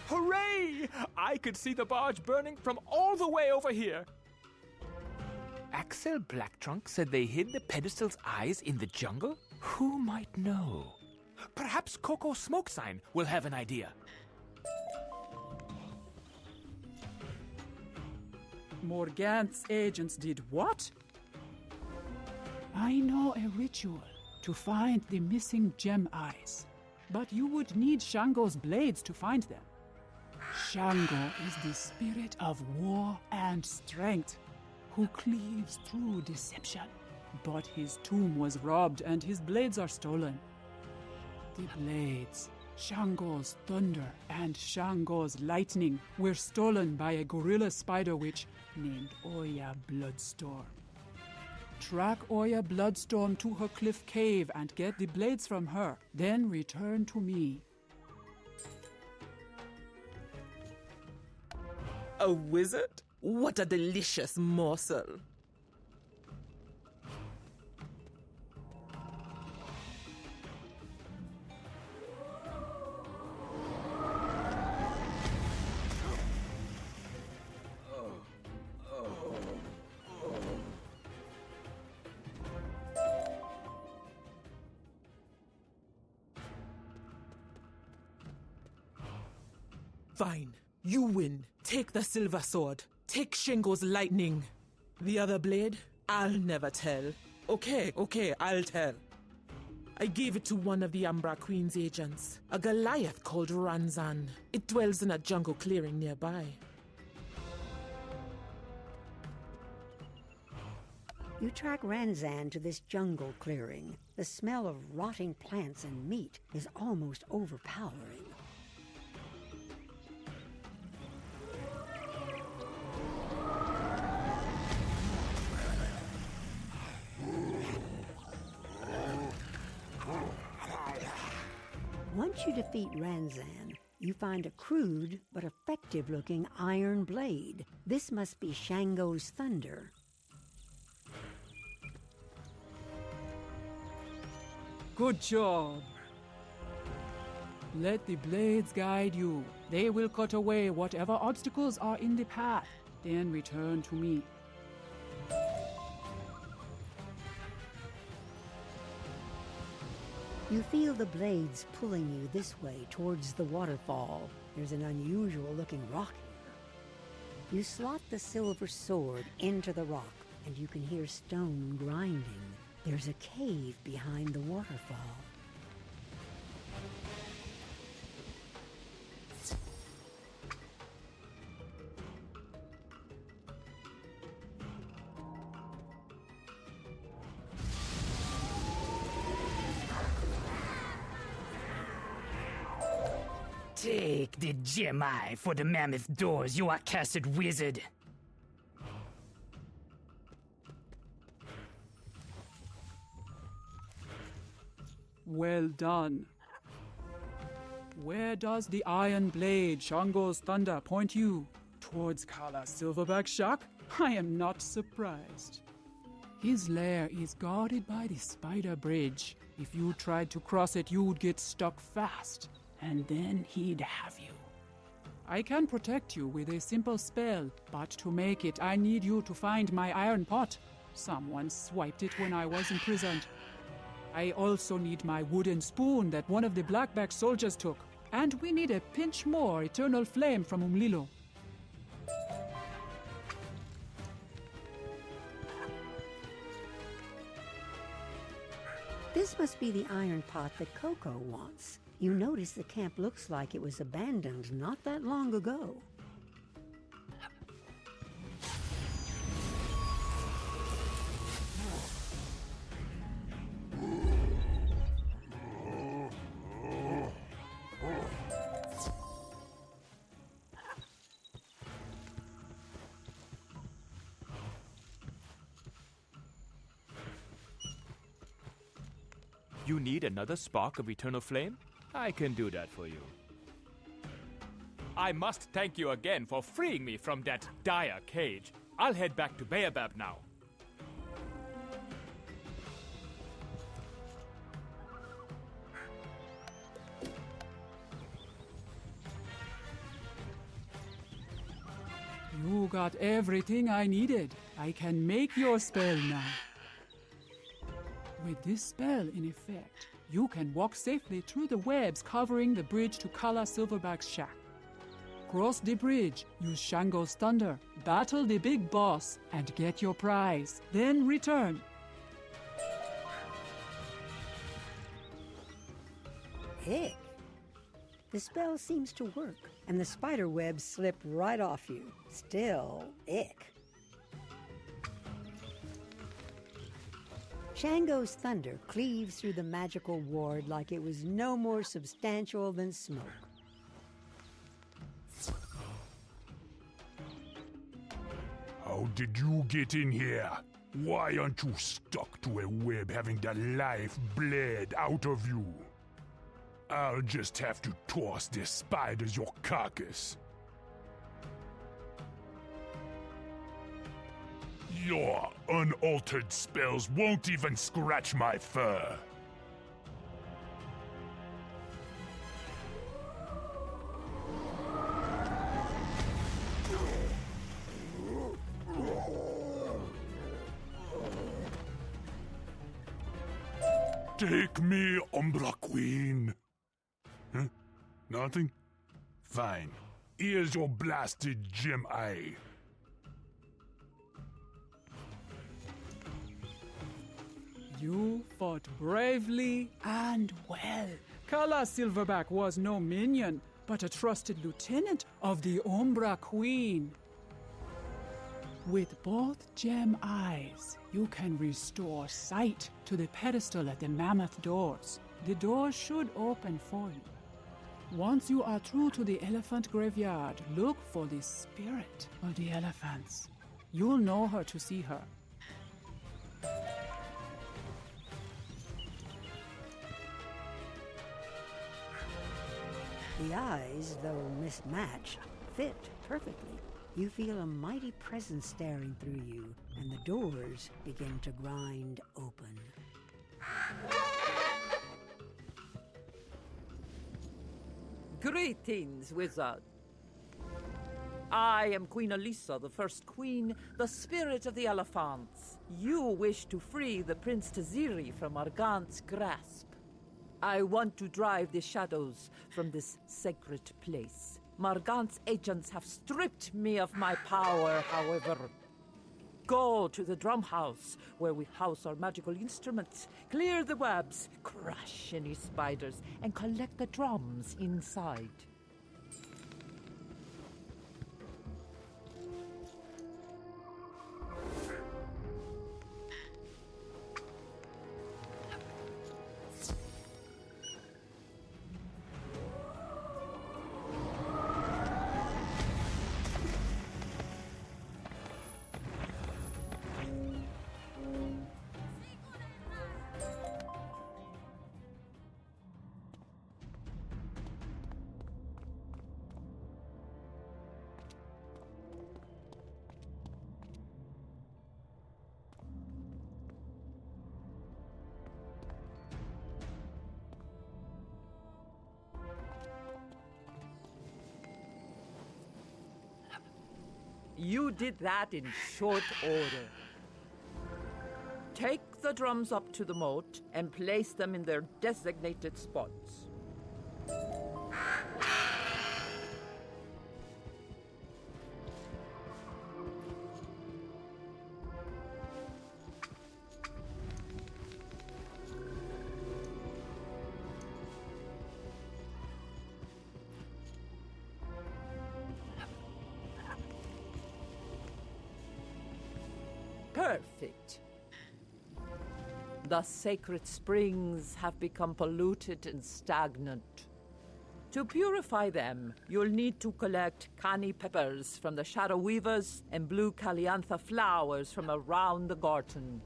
Hooray! I could see the barge burning from all the way over here. Axel Blacktrunk said they hid the pedestal's eyes in the jungle? Who might know? Perhaps Coco Smokesign will have an idea. Morganth's agents did what? I know a ritual to to find the missing gem eyes. But you would need Shango's blades to find them. Shango is the spirit of war and strength, who cleaves through deception. But his tomb was robbed and his blades are stolen. The blades, Shango's thunder and Shango's lightning, were stolen by a gorilla spider witch named Oya Bloodstorm. Track Oya Bloodstorm to her cliff cave and get the blades from her, then return to me. A wizard? What a delicious morsel. Fine. You win. Take the silver sword. Take Shango's lightning. The other blade, I'll never tell. Okay, I'll tell. I gave it to one of the Umbra Queen's agents, a Goliath called Ranzan. It dwells in a jungle clearing nearby. You track Ranzan to this jungle clearing. The smell of rotting plants and meat is almost overpowering. Once you defeat Ranzan, you find a crude but effective-looking iron blade. This must be Shango's thunder. Good job. Let the blades guide you. They will cut away whatever obstacles are in the path. Then return to me. You feel the blades pulling you this way towards the waterfall. There's an unusual-looking rock here. You slot the silver sword into the rock, and you can hear stone grinding. There's a cave behind the waterfall. Take the gem eye for the mammoth doors, you accursed wizard. Well done. Where does the iron blade, Shango's thunder, point you? Towards Kala's silverback shack? I am not surprised. His lair is guarded by the spider bridge. If you tried to cross it, you'd get stuck fast. And then he'd have you. I can protect you with a simple spell, but to make it, I need you to find my iron pot. Someone swiped it when I was imprisoned. I also need my wooden spoon that one of the Blackback soldiers took. And we need a pinch more eternal flame from Umlilo. This must be the iron pot that Coco wants. You notice the camp looks like it was abandoned not that long ago. You need another spark of eternal flame? I can do that for you. I must thank you again for freeing me from that dire cage. I'll head back to Baobab now. You got everything I needed. I can make your spell now. With this spell in effect, you can walk safely through the webs covering the bridge to Kala Silverback's shack. Cross the bridge, use Shango's thunder, battle the big boss, and get your prize. Then return. Ick. The spell seems to work, and the spider webs slip right off you. Still, ick. Shango's thunder cleaves through the magical ward like it was no more substantial than smoke. How did you get in here? Why aren't you stuck to a web having the life bled out of you? I'll just have to toss the spiders your carcass. Your unaltered spells won't even scratch my fur. Take me, Umbra Queen. Huh? Nothing? Fine. Here's your blasted gem eye. You fought bravely and well. Kala Silverback was no minion, but a trusted lieutenant of the Umbra Queen. With both gem eyes, you can restore sight to the pedestal at the Mammoth Doors. The doors should open for you. Once you are true to the elephant graveyard, look for the spirit of the elephants. You'll know her to see her. The eyes, though mismatched, fit perfectly. You feel a mighty presence staring through you, and the doors begin to grind open. Greetings, wizard. I am Queen Elisa, the first queen, the spirit of the elephants. You wish to free the Prince Taziri from Argant's grasp. I want to drive the shadows from this sacred place. Margant's agents have stripped me of my power, however. Go to the drum house, where we house our magical instruments, clear the webs, crush any spiders, and collect the drums inside. You did that in short order. Take the drums up to the moat and place them in their designated spots. Perfect. The sacred springs have become polluted and stagnant. To purify them, you'll need to collect canny peppers from the Shadow Weavers and blue Caliantha flowers from around the garden.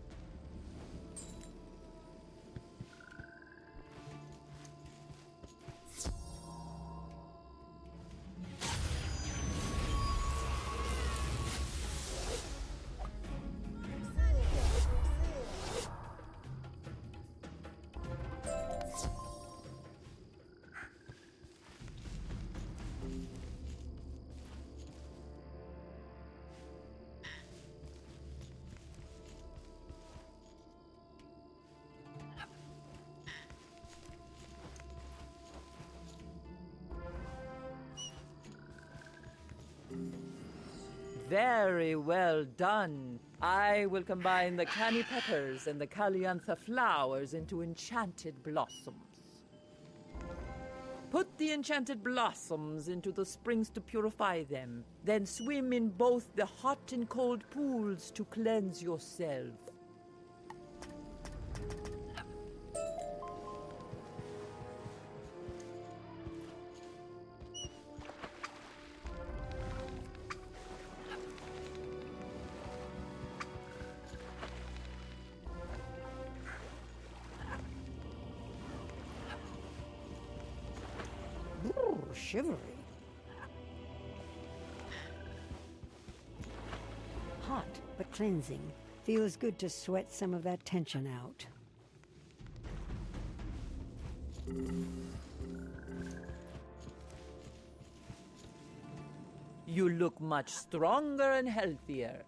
Very well done. I will combine the canny peppers and the Caliantha flowers into enchanted blossoms. Put the enchanted blossoms into the springs to purify them. Then swim in both the hot and cold pools to cleanse yourself. Shivery. Hot, but cleansing. Feels good to sweat some of that tension out. You look much stronger and healthier.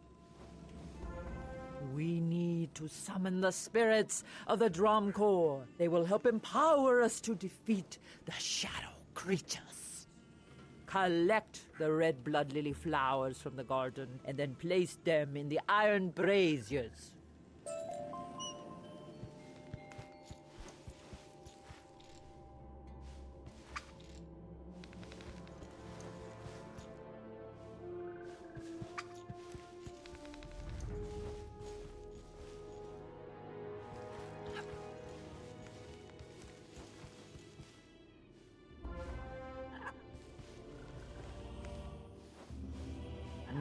We need to summon the spirits of the Drum Corps. They will help empower us to defeat the shadow creatures. Collect the red blood lily flowers from the garden and then place them in the iron braziers.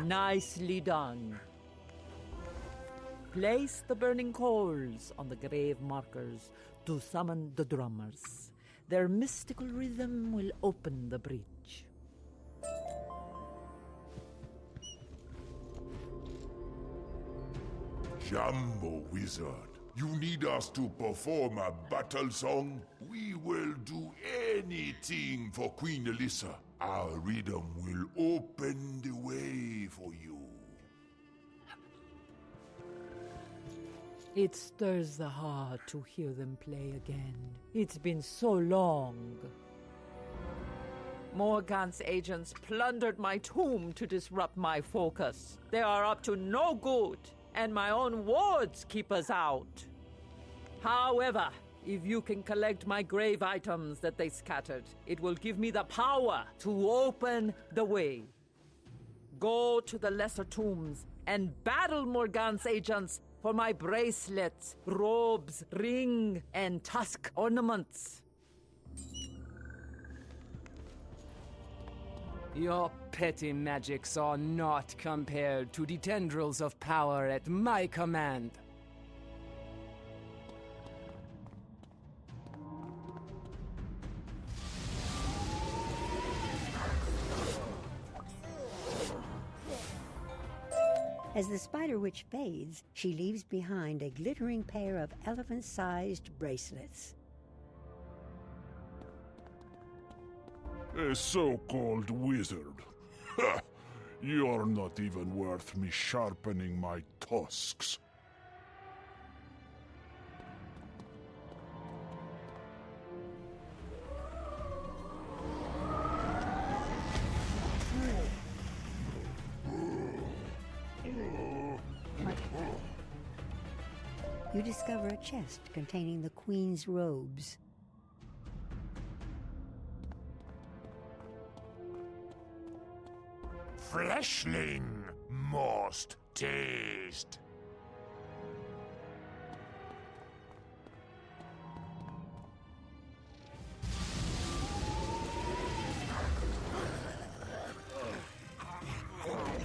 Nicely done. Place the burning coals on the grave markers to summon the drummers. Their mystical rhythm will open the breach. Jumbo Wizard, you need us to perform a battle song? We will do anything for Queen Alyssa. Our rhythm will open the way for you. It stirs the heart to hear them play again. It's been so long. Morgant's agents plundered my tomb to disrupt my focus. They are up to no good, and my own wards keep us out. However, if you can collect my grave items that they scattered, it will give me the power to open the way. Go to the lesser tombs and battle Morgant's agents for my bracelets, robes, ring, and tusk ornaments. Your petty magics are not compared to the tendrils of power at my command. As the Spider Witch fades, she leaves behind a glittering pair of elephant-sized bracelets. A so-called wizard. Ha! You're not even worth me sharpening my tusks. You discover a chest containing the Queen's robes. Fleshling must taste.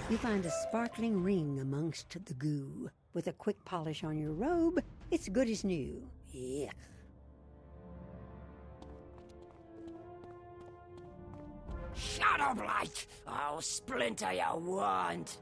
You find a sparkling ring amongst the goo. With a quick polish on your robe, it's good as new. Yuck. Shadowblight! I'll splinter your wand!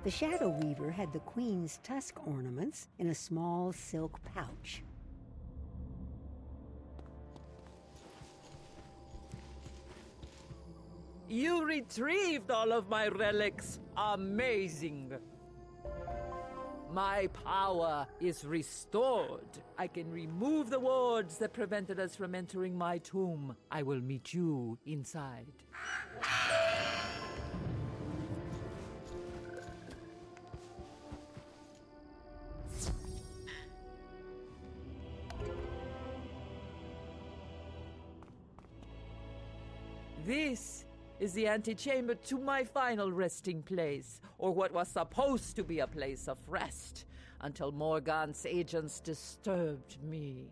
The Shadow Weaver had the Queen's tusk ornaments in a small silk pouch. You retrieved all of my relics. Amazing. My power is restored. I can remove the wards that prevented us from entering my tomb. I will meet you inside. This is the antechamber to my final resting place, or what was supposed to be a place of rest, until Morgant's agents disturbed me.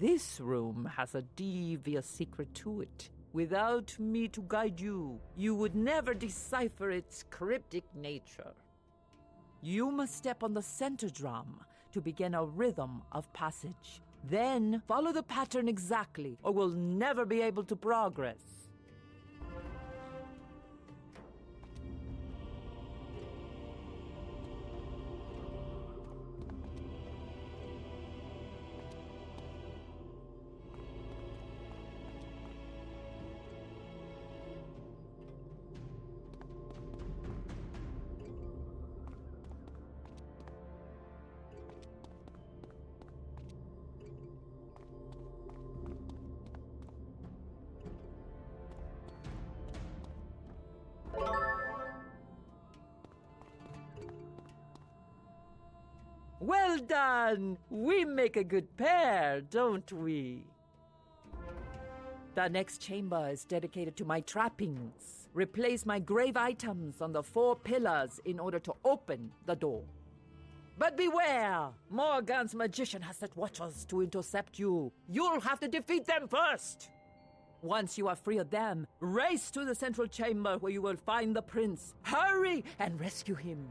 This room has a devious secret to it. Without me to guide you, you would never decipher its cryptic nature. You must step on the center drum to begin a rhythm of passage. Then follow the pattern exactly, or we'll never be able to progress. Well done! We make a good pair, don't we? The next chamber is dedicated to my trappings. Replace my grave items on the 4 pillars in order to open the door. But beware! Morgant's magician has set watchers to intercept you. You'll have to defeat them first! Once you are free of them, race to the central chamber where you will find the prince. Hurry and rescue him.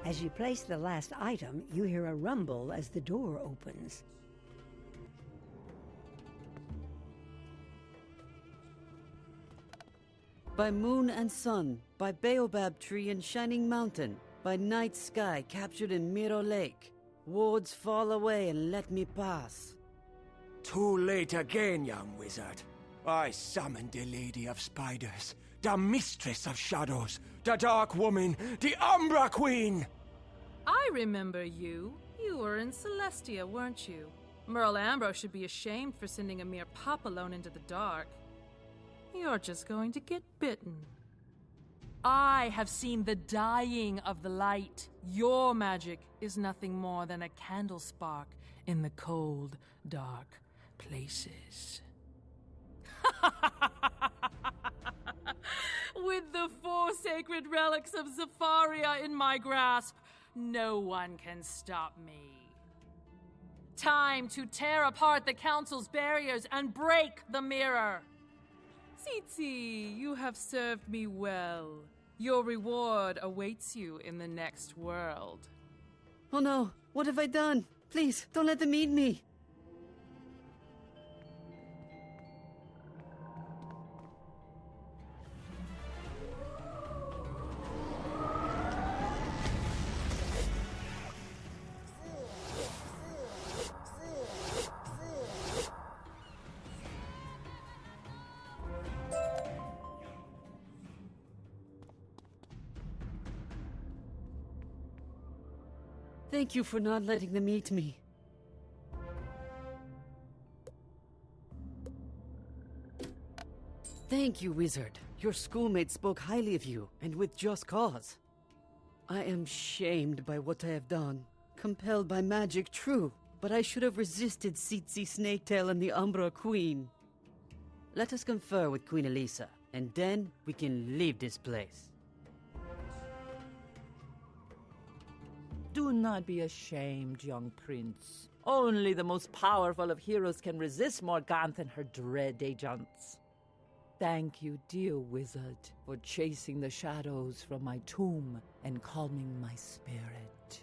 As you place the last item, you hear a rumble as the door opens. By moon and sun, by baobab tree and shining mountain, by night sky captured in Nuro Lake, wards fall away and let me pass. Too late again, young wizard. I summoned the Lady of Spiders, the Mistress of Shadows, the Dark Woman, the Umbra Queen! I remember you. You were in Celestia, weren't you? Merle Ambrose should be ashamed for sending a mere pup alone into the dark. You're just going to get bitten. I have seen the dying of the light. Your magic is nothing more than a candle spark in the cold, dark places. With the 4 sacred relics of Zafaria in my grasp, no one can stop me. Time to tear apart the Council's barriers and break the mirror. Tsitsi, you have served me well. Your reward awaits you in the next world. Oh no, what have I done? Please, don't let them eat me. Thank you for not letting them eat me. Thank you, wizard. Your schoolmates spoke highly of you, and with just cause. I am shamed by what I have done. Compelled by magic, true, but I should have resisted Tsitsi Snaketail and the Umbra Queen. Let us confer with Queen Elisa, and then we can leave this place. Do not be ashamed, young prince. Only the most powerful of heroes can resist Morganthe and her dread agents. Thank you, dear wizard, for chasing the shadows from my tomb and calming my spirit.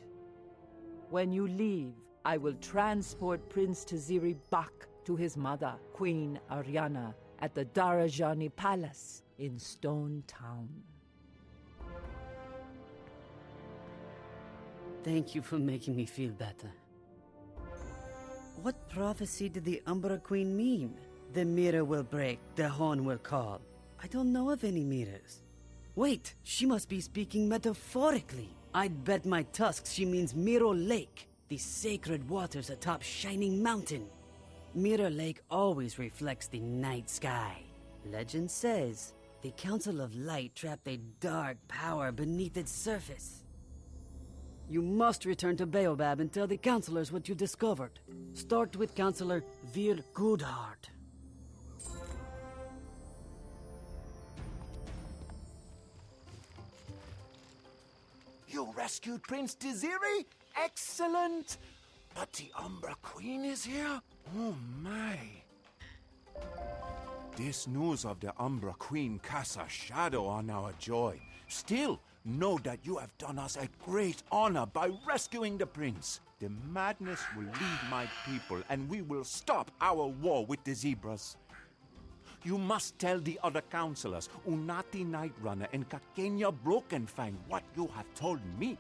When you leave, I will transport Prince Taziri back to his mother, Queen Ariana, at the Darajani Palace in Stone Town. Thank you for making me feel better. What prophecy did the Umbra Queen mean? The mirror will break, the horn will call. I don't know of any mirrors. Wait, she must be speaking metaphorically. I'd bet my tusks she means Mirror Lake, the sacred waters atop Shining Mountain. Mirror Lake always reflects the night sky. Legend says the Council of Light trapped a dark power beneath its surface. You must return to Baobab and tell the counselors what you discovered. Start with Counselor Vir Goodheart. You rescued Prince Taziri? Excellent! But the Umbra Queen is here? Oh my. This news of the Umbra Queen casts a shadow on our joy. Still, know that you have done us a great honor by rescuing the prince. The madness will leave my people, and we will stop our war with the zebras. You must tell the other counselors, Unati Night Runner and Kakenya Brokenfang, what you have told me.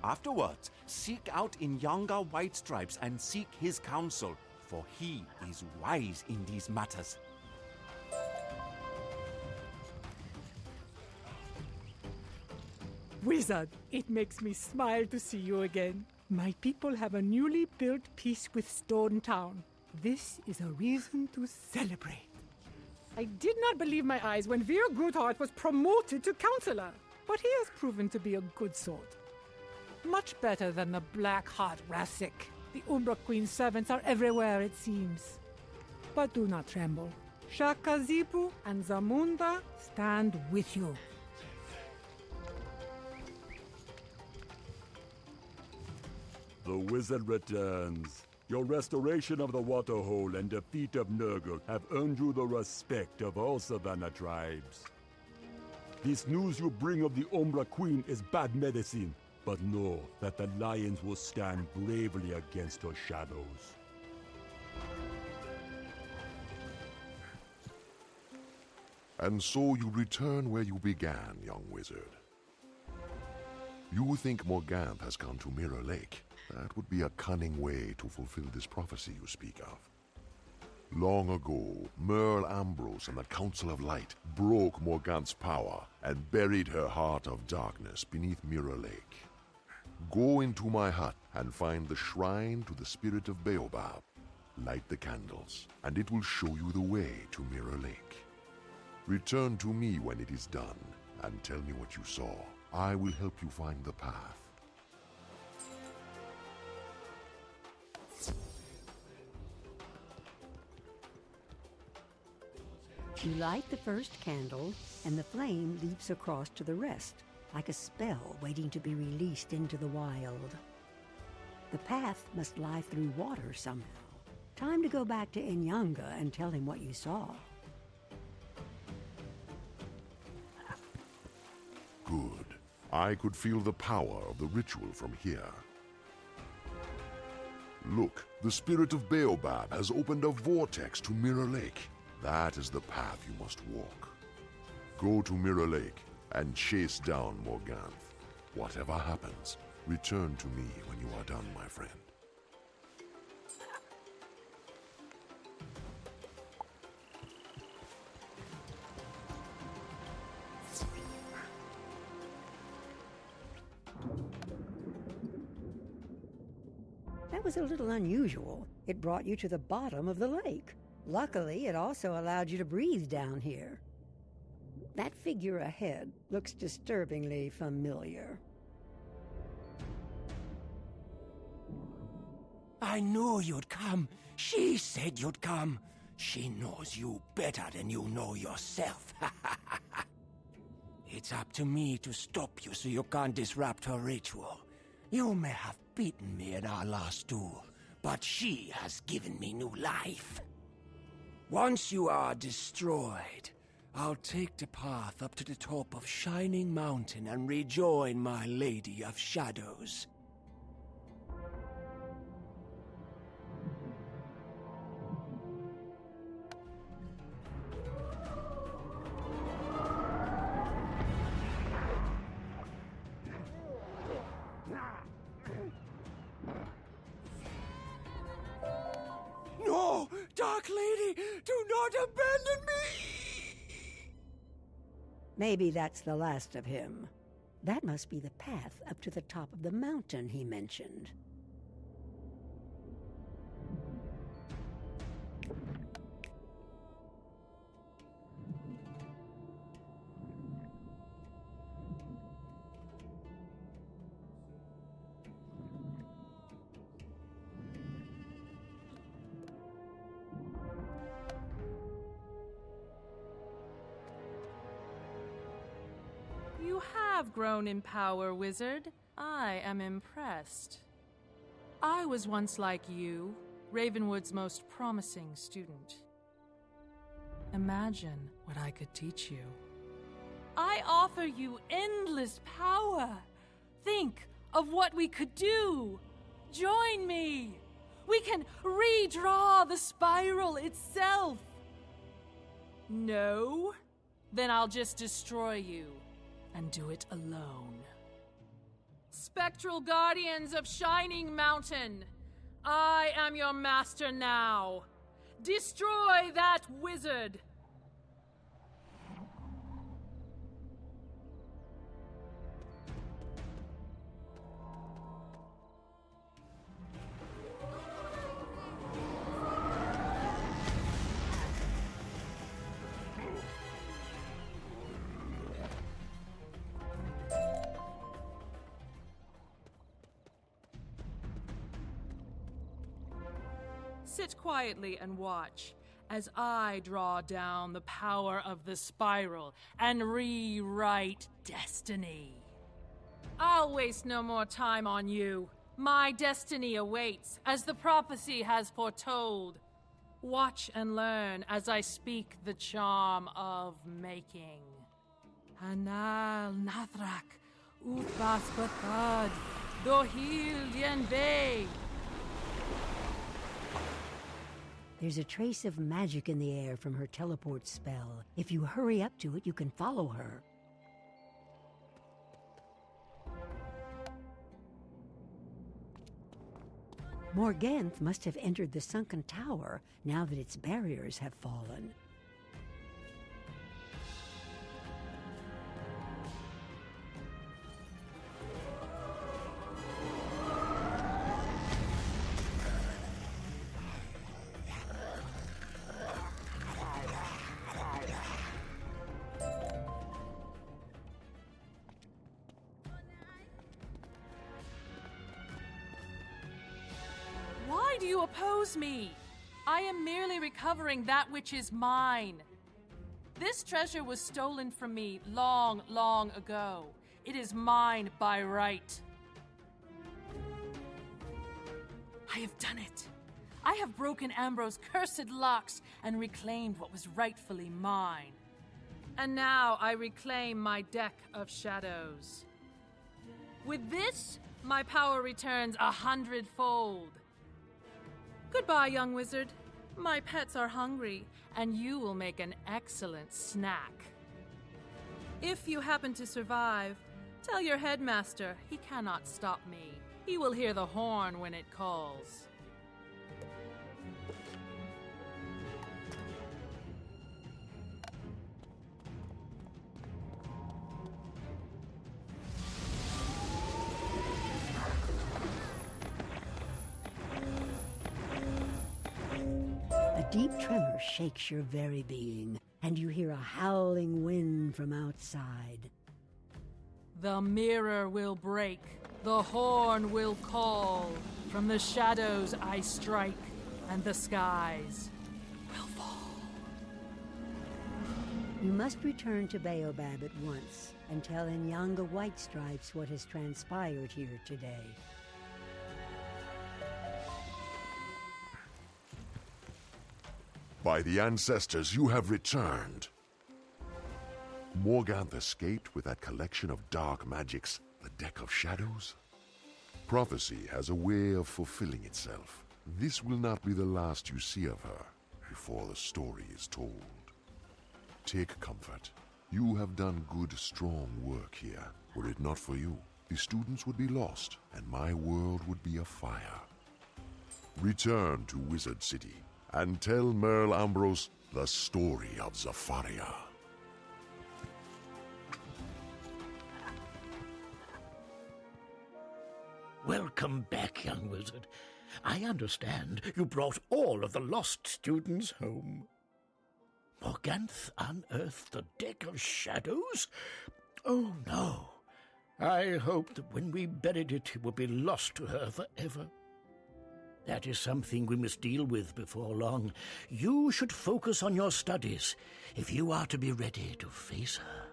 Afterwards, seek out Inyanga White Stripes and seek his counsel, for he is wise in these matters. Wizard, it makes me smile to see you again. My people have a newly built peace with Stone Town. This is a reason to celebrate. I did not believe my eyes when Vir Goodheart was promoted to counselor, but he has proven to be a good sort. Much better than the black-heart Rasik. The Umbra Queen's servants are everywhere, it seems. But do not tremble. Shaka, Zebu, and Zamunda stand with you. The wizard returns. Your restoration of the Waterhole and defeat of Nurgle have earned you the respect of all Savannah tribes. This news you bring of the Umbra Queen is bad medicine, but know that the lions will stand bravely against her shadows. And so you return where you began, young wizard. You think Morganthe has gone to Mirror Lake. That would be a cunning way to fulfill this prophecy you speak of. Long ago, Merle Ambrose and the Council of Light broke Morganthe's power and buried her heart of darkness beneath Mirror Lake. Go into my hut and find the shrine to the spirit of Baobab. Light the candles, and it will show you the way to Mirror Lake. Return to me when it is done, and tell me what you saw. I will help you find the path. You light the first candle, and the flame leaps across to the rest, like a spell waiting to be released into the wild. The path must lie through water somehow. Time to go back to Inyanga and tell him what you saw. Good. I could feel the power of the ritual from here. Look, the spirit of Baobab has opened a vortex to Mirror Lake. That is the path you must walk. Go to Mirror Lake and chase down Morganthe. Whatever happens, return to me when you are done, my friend. That was a little unusual. It brought you to the bottom of the lake. Luckily, it also allowed you to breathe down here. That figure ahead looks disturbingly familiar. I knew you'd come. She said you'd come. She knows you better than you know yourself. It's up to me to stop you so you can't disrupt her ritual. You may have beaten me in our last duel, but she has given me new life. Once you are destroyed, I'll take the path up to the top of Shining Mountain and rejoin my Lady of Shadows. No! Dark Lady, do not abandon me! Maybe that's the last of him. That must be the path up to the top of the mountain he mentioned. You have grown in power, wizard. I am impressed. I was once like you, Ravenwood's most promising student. Imagine what I could teach you. I offer you endless power. Think of what we could do. Join me. We can redraw the spiral itself. No? Then I'll just destroy you. And do it alone. Spectral guardians of Shining Mountain, I am your master now. Destroy that wizard! Sit quietly and watch as I draw down the power of the spiral and rewrite destiny. I'll waste no more time on you. My destiny awaits, as the prophecy has foretold. Watch and learn as I speak the charm of making. Hanal Nathrak, Utbas Bathad, Dohil Yenbei. There's a trace of magic in the air from her teleport spell. If you hurry up to it, you can follow her. Morganth must have entered the sunken tower now that its barriers have fallen. Why do you oppose me? I am merely recovering that which is mine. This treasure was stolen from me long, long ago. It is mine by right. I have done it. I have broken Ambro's cursed locks and reclaimed what was rightfully mine. And now I reclaim my deck of shadows. With this, my power returns 100-fold. Goodbye, young wizard. My pets are hungry, and you will make an excellent snack. If you happen to survive, tell your headmaster he cannot stop me. He will hear the horn when it calls. A deep tremor shakes your very being, and you hear a howling wind from outside. The mirror will break, the horn will call. From the shadows I strike, and the skies will fall. You must return to Baobab at once and tell Nyanga White Stripes what has transpired here today. By the ancestors, you have returned. Morganth escaped with that collection of dark magics, the Deck of Shadows? Prophecy has a way of fulfilling itself. This will not be the last you see of her before the story is told. Take comfort. You have done good, strong work here. Were it not for you, the students would be lost, and my world would be afire. Return to Wizard City, and tell Merle Ambrose the story of Zafaria. Welcome back, young wizard. I understand you brought all of the lost students home. Morganth unearthed the Deck of Shadows? Oh, no. I hope that when we buried it, it will be lost to her forever. That is something we must deal with before long. You should focus on your studies if you are to be ready to face her.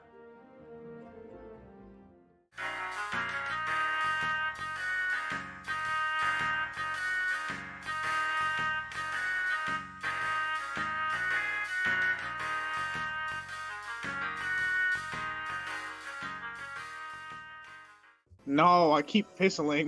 No, I keep whistling.